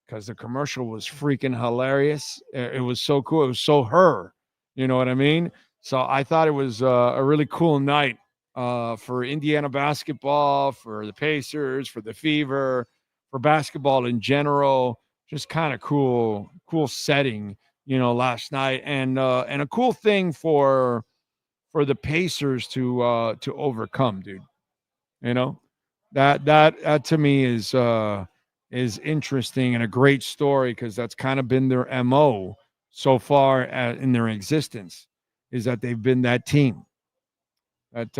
because the commercial was freaking hilarious. It was so cool. It was so her. You know what I mean? So I thought it was a really cool night for Indiana basketball, for the Pacers, for the Fever, for basketball in general. Just kind of cool setting, you know, last night, and a cool thing for the Pacers to overcome, dude. You know, that to me is interesting and a great story, because that's kind of been their MO so far in their existence, is that they've been that team that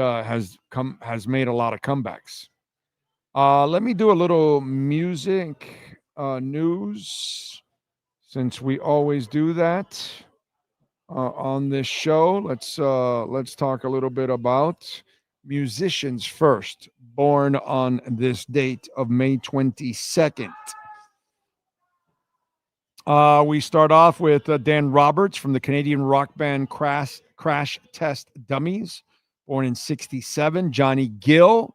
has made a lot of comebacks. Let me do a little music news, since we always do that on this show. Let's talk a little bit about musicians first, born on this date of May 22nd. We start off with Dan Roberts from the Canadian rock band Crash Test Dummies, born in 1967. Johnny Gill,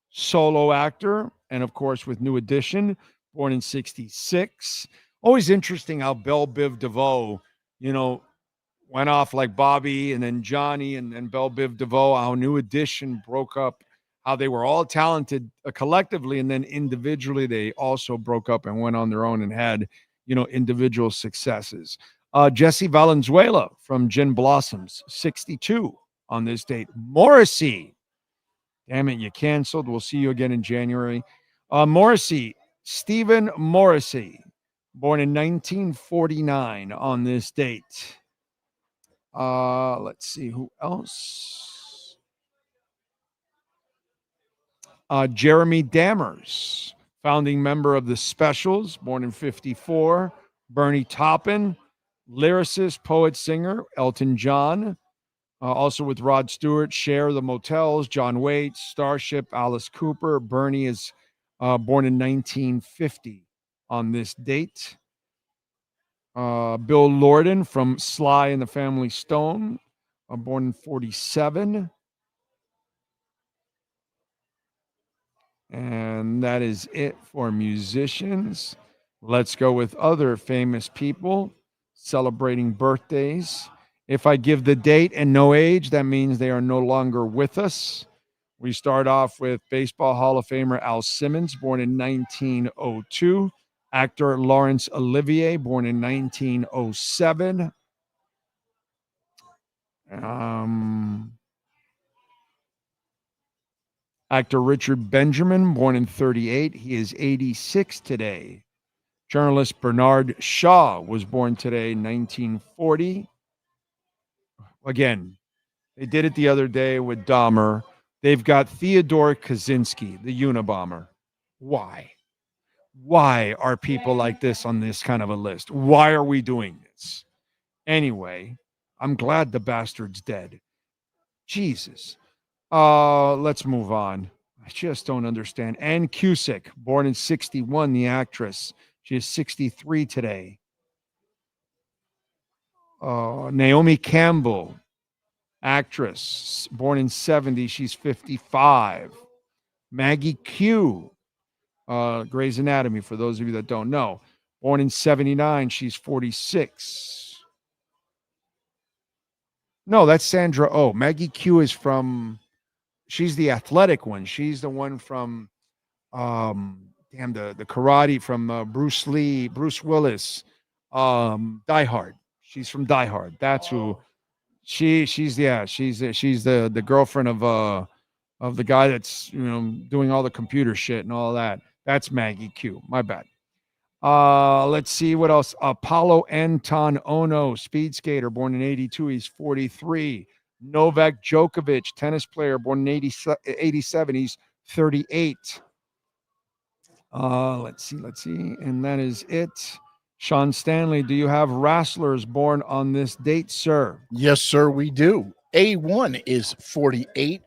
solo actor, and of course with New Edition, born in 1966. Always interesting how Belle Biv DeVoe, you know, went off like Bobby, and then Johnny, and then Belle Biv DeVoe, how New Edition broke up, how they were all talented collectively, and then individually they also broke up and went on their own and had, you know, individual successes. Jesse Valenzuela from Gin Blossoms, 62 on this date. Morrissey, damn it, you canceled. We'll see you again in January. Morrissey, Stephen Morrissey, born in 1949 on this date. Let's see who else. Jeremy Dammers, founding member of the Specials, born in 1954. Bernie Taupin, lyricist, poet, singer. Elton John, also with Rod Stewart, Cher, The Motels, John Waite, Starship, Alice Cooper. Bernie is born in 1950 on this date. Bill Lorden from Sly and the Family Stone, born in 1947. And that is it for musicians. Let's go with other famous people celebrating birthdays If I give the date and no age, that means they are no longer with us. We start off with Baseball Hall of Famer Al Simmons, born in 1902. Actor Laurence Olivier, born in 1907. Actor Richard Benjamin, born in 1938. He is 86 today. Journalist Bernard Shaw was born today, 1940. Again, they did it the other day with Dahmer. They've got Theodore Kaczynski, the Unabomber. Why? Why are people like this on this kind of a list? Why are we doing this? Anyway, I'm glad the bastard's dead. Jesus. Let's move on. I just don't understand. Ann Cusick, born in 1961, the actress. She is 63 today. Naomi Campbell, actress, born in 1970. She's 55. Maggie Q, Grey's Anatomy, for those of you that don't know. Born in 1979. She's 46. No, that's Sandra Oh. Maggie Q is from... She's the athletic one. She's the one from, the karate from Bruce Willis, Die Hard. She's from Die Hard. That's who. She's the girlfriend of the guy that's doing all the computer shit and all that. That's Maggie Q. My bad. Let's see what else. Apollo Anton Ono, speed skater, born in 1982. He's 43. Novak Djokovic, tennis player, born in 1987. He's 38. Let's see. And that is it. Sean Stanley, do you have wrestlers born on this date, sir? Yes, sir, we do. A1 is 48.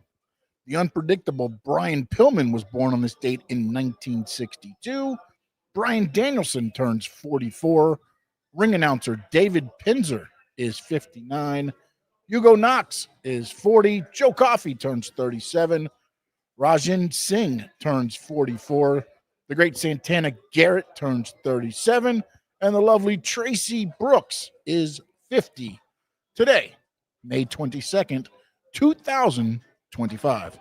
The unpredictable Brian Pillman was born on this date in 1962. Brian Danielson turns 44. Ring announcer David Pinzer is 59. Hugo Knox is 40. Joe Coffey turns 37. Rajin Singh turns 44. The great Santana Garrett turns 37. And the lovely Tracy Brooks is 50 today, May 22nd, 2025.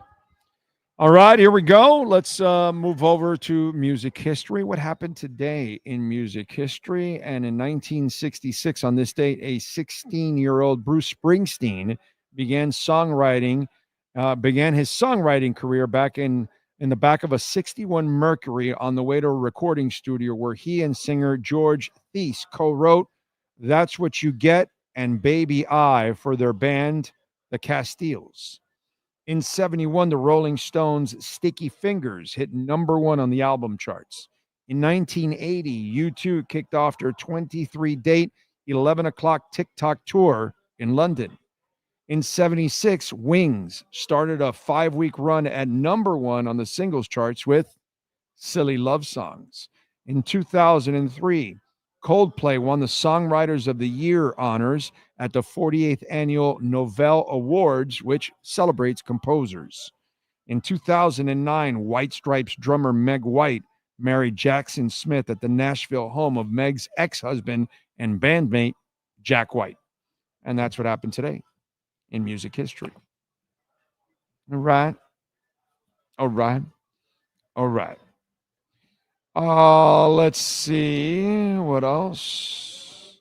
All right, here we go. Let's move over to music history. What happened today in music history? And in 1966, on this date, a 16-year-old Bruce Springsteen began his songwriting career back in the back of a 61 Mercury on the way to a recording studio where he and singer George Thies co-wrote That's What You Get and Baby I for their band, the Castiles. In 1971, the Rolling Stones' Sticky Fingers hit '1 on the album charts. In 1980, U2 kicked off their 23-date 11 o'clock TikTok tour in London. In 1976, Wings started a 5-week run at #1 on the singles charts with Silly Love Songs. In 2003, Coldplay won the Songwriters of the Year honors at the 48th Annual Novell Awards, which celebrates composers. In 2009, White Stripes drummer Meg White married Jackson Smith at the Nashville home of Meg's ex-husband and bandmate, Jack White. And that's what happened today in music history. All right. Let's see. What else?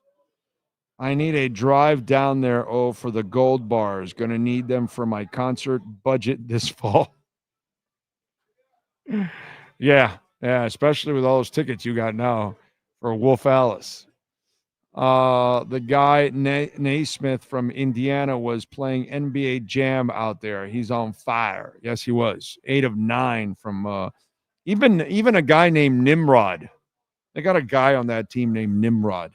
I need a drive down there, for the gold bars. Going to need them for my concert budget this fall. Yeah, especially with all those tickets you got now for Wolf Alice. The guy, Naismith from Indiana, was playing NBA Jam out there. He's on fire. Yes, he was. 8 of 9 from even a guy named Nimrod. They got a guy on that team named Nimrod.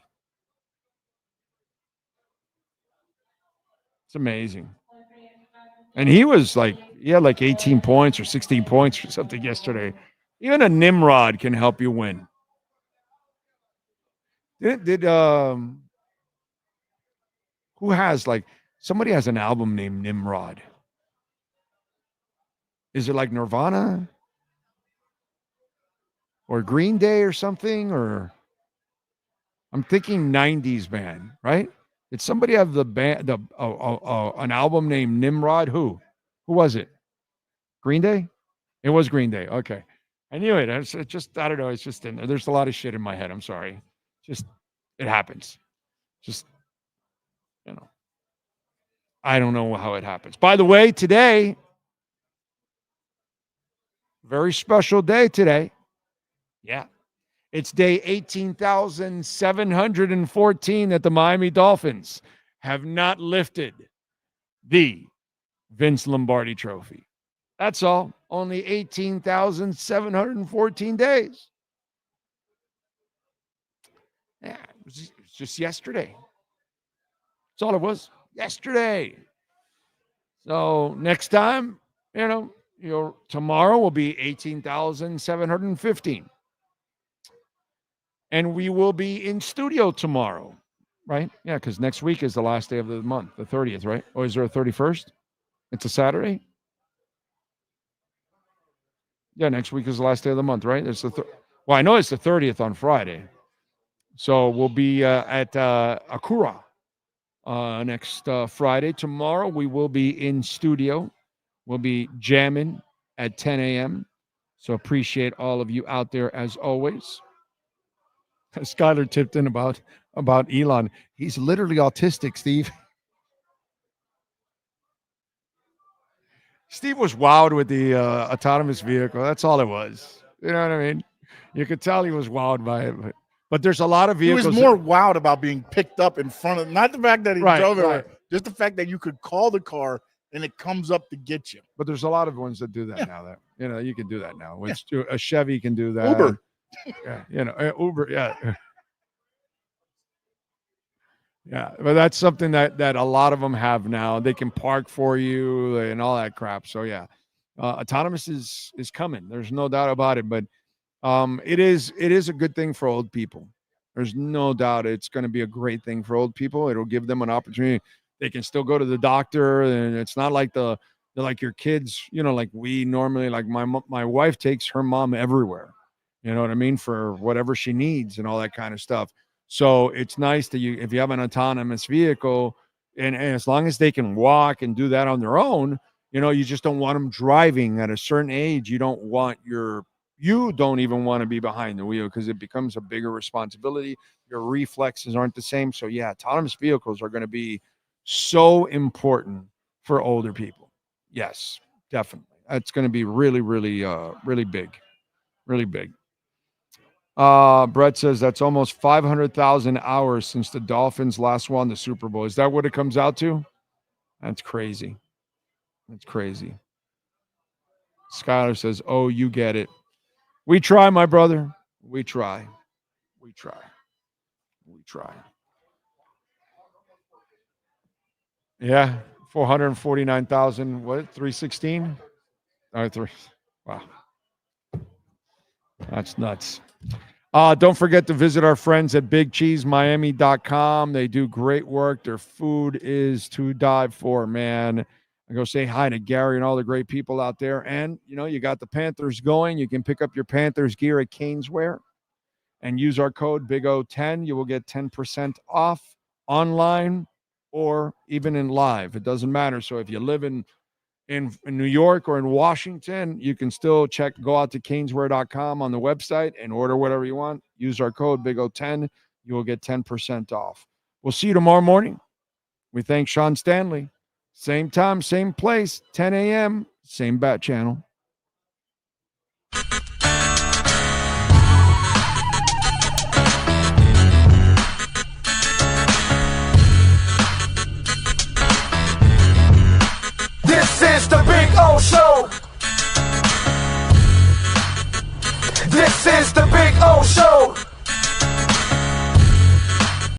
It's amazing. And he had like 18 points or 16 points or something yesterday. Even a Nimrod can help you win. Who has somebody has an album named Nimrod? Is it like Nirvana or Green Day or something? Or I'm thinking 90s band, right? Did somebody have the band, an album named Nimrod? Who was it? Green Day? It was Green Day. Okay. I knew it. I don't know. It's just in there. There's a lot of shit in my head. I'm sorry. Just, it happens. Just, I don't know how it happens. By the way, today, very special day today. Yeah. It's day 18,714 that the Miami Dolphins have not lifted the Vince Lombardi trophy. That's all. Only 18,714 days. Yeah, it was just yesterday. That's all it was. Yesterday. So next time, tomorrow will be 18,715. And we will be in studio tomorrow, right? Yeah, because next week is the last day of the month, the 30th, right? Or is there a 31st? It's a Saturday? Yeah, next week is the last day of the month, right? It's well, I know it's the 30th on Friday. So we'll be at Akura next Friday. Tomorrow we will be in studio. We'll be jamming at 10 a.m. So appreciate all of you out there as always. Skylar tipped in about Elon. He's literally autistic, Steve. Steve was wowed with the autonomous vehicle. That's all it was. You know what I mean? You could tell he was wowed by it. But there's a lot of vehicles. He was more wowed about being picked up in front of, not the fact that he drove it, just the fact that you could call the car and it comes up to get you. But there's a lot of ones that do that now. That you can do that now. A Chevy can do that. Uber. Yeah, Uber, yeah. Yeah, but that's something that a lot of them have now. They can park for you and all that crap. So yeah, autonomous is coming. There's no doubt about it. But it is a good thing for old people. There's no doubt it's going to be a great thing for old people. It'll give them an opportunity. They can still go to the doctor, and it's not like like your kids. Like we normally, like my wife takes her mom everywhere. You know what I mean? For whatever she needs and all that kind of stuff. So it's nice that if you have an autonomous vehicle and as long as they can walk and do that on their own, you just don't want them driving at a certain age. You don't even want to be behind the wheel because it becomes a bigger responsibility. Your reflexes aren't the same. So yeah, autonomous vehicles are going to be so important for older people. Yes, definitely. It's going to be really, really, really big. Really big. Brett says that's almost 500,000 hours since the Dolphins last won the Super Bowl. Is that what it comes out to? That's crazy. That's crazy. Skylar says, oh, you get it. We try, my brother. We try. We try. We try. Yeah. 449,000. What? 316? Wow. That's nuts. Don't forget to visit our friends at BigCheeseMiami.com. They do great work. Their food is to die for, man. I go say hi to Gary and all the great people out there. And, you got the Panthers going. You can pick up your Panthers gear at Caneswear and use our code BIGO10. You will get 10% off online or even in live. It doesn't matter. So if you live in New York or in Washington, you can still go out to caneswear.com on the website and order whatever you want. Use our code BIGO10. You will get 10% off. We'll see you tomorrow morning. We thank Sean Stanley. Same time, same place, 10 a.m., same bat channel. This is the Big O Show. This is the Big O Show.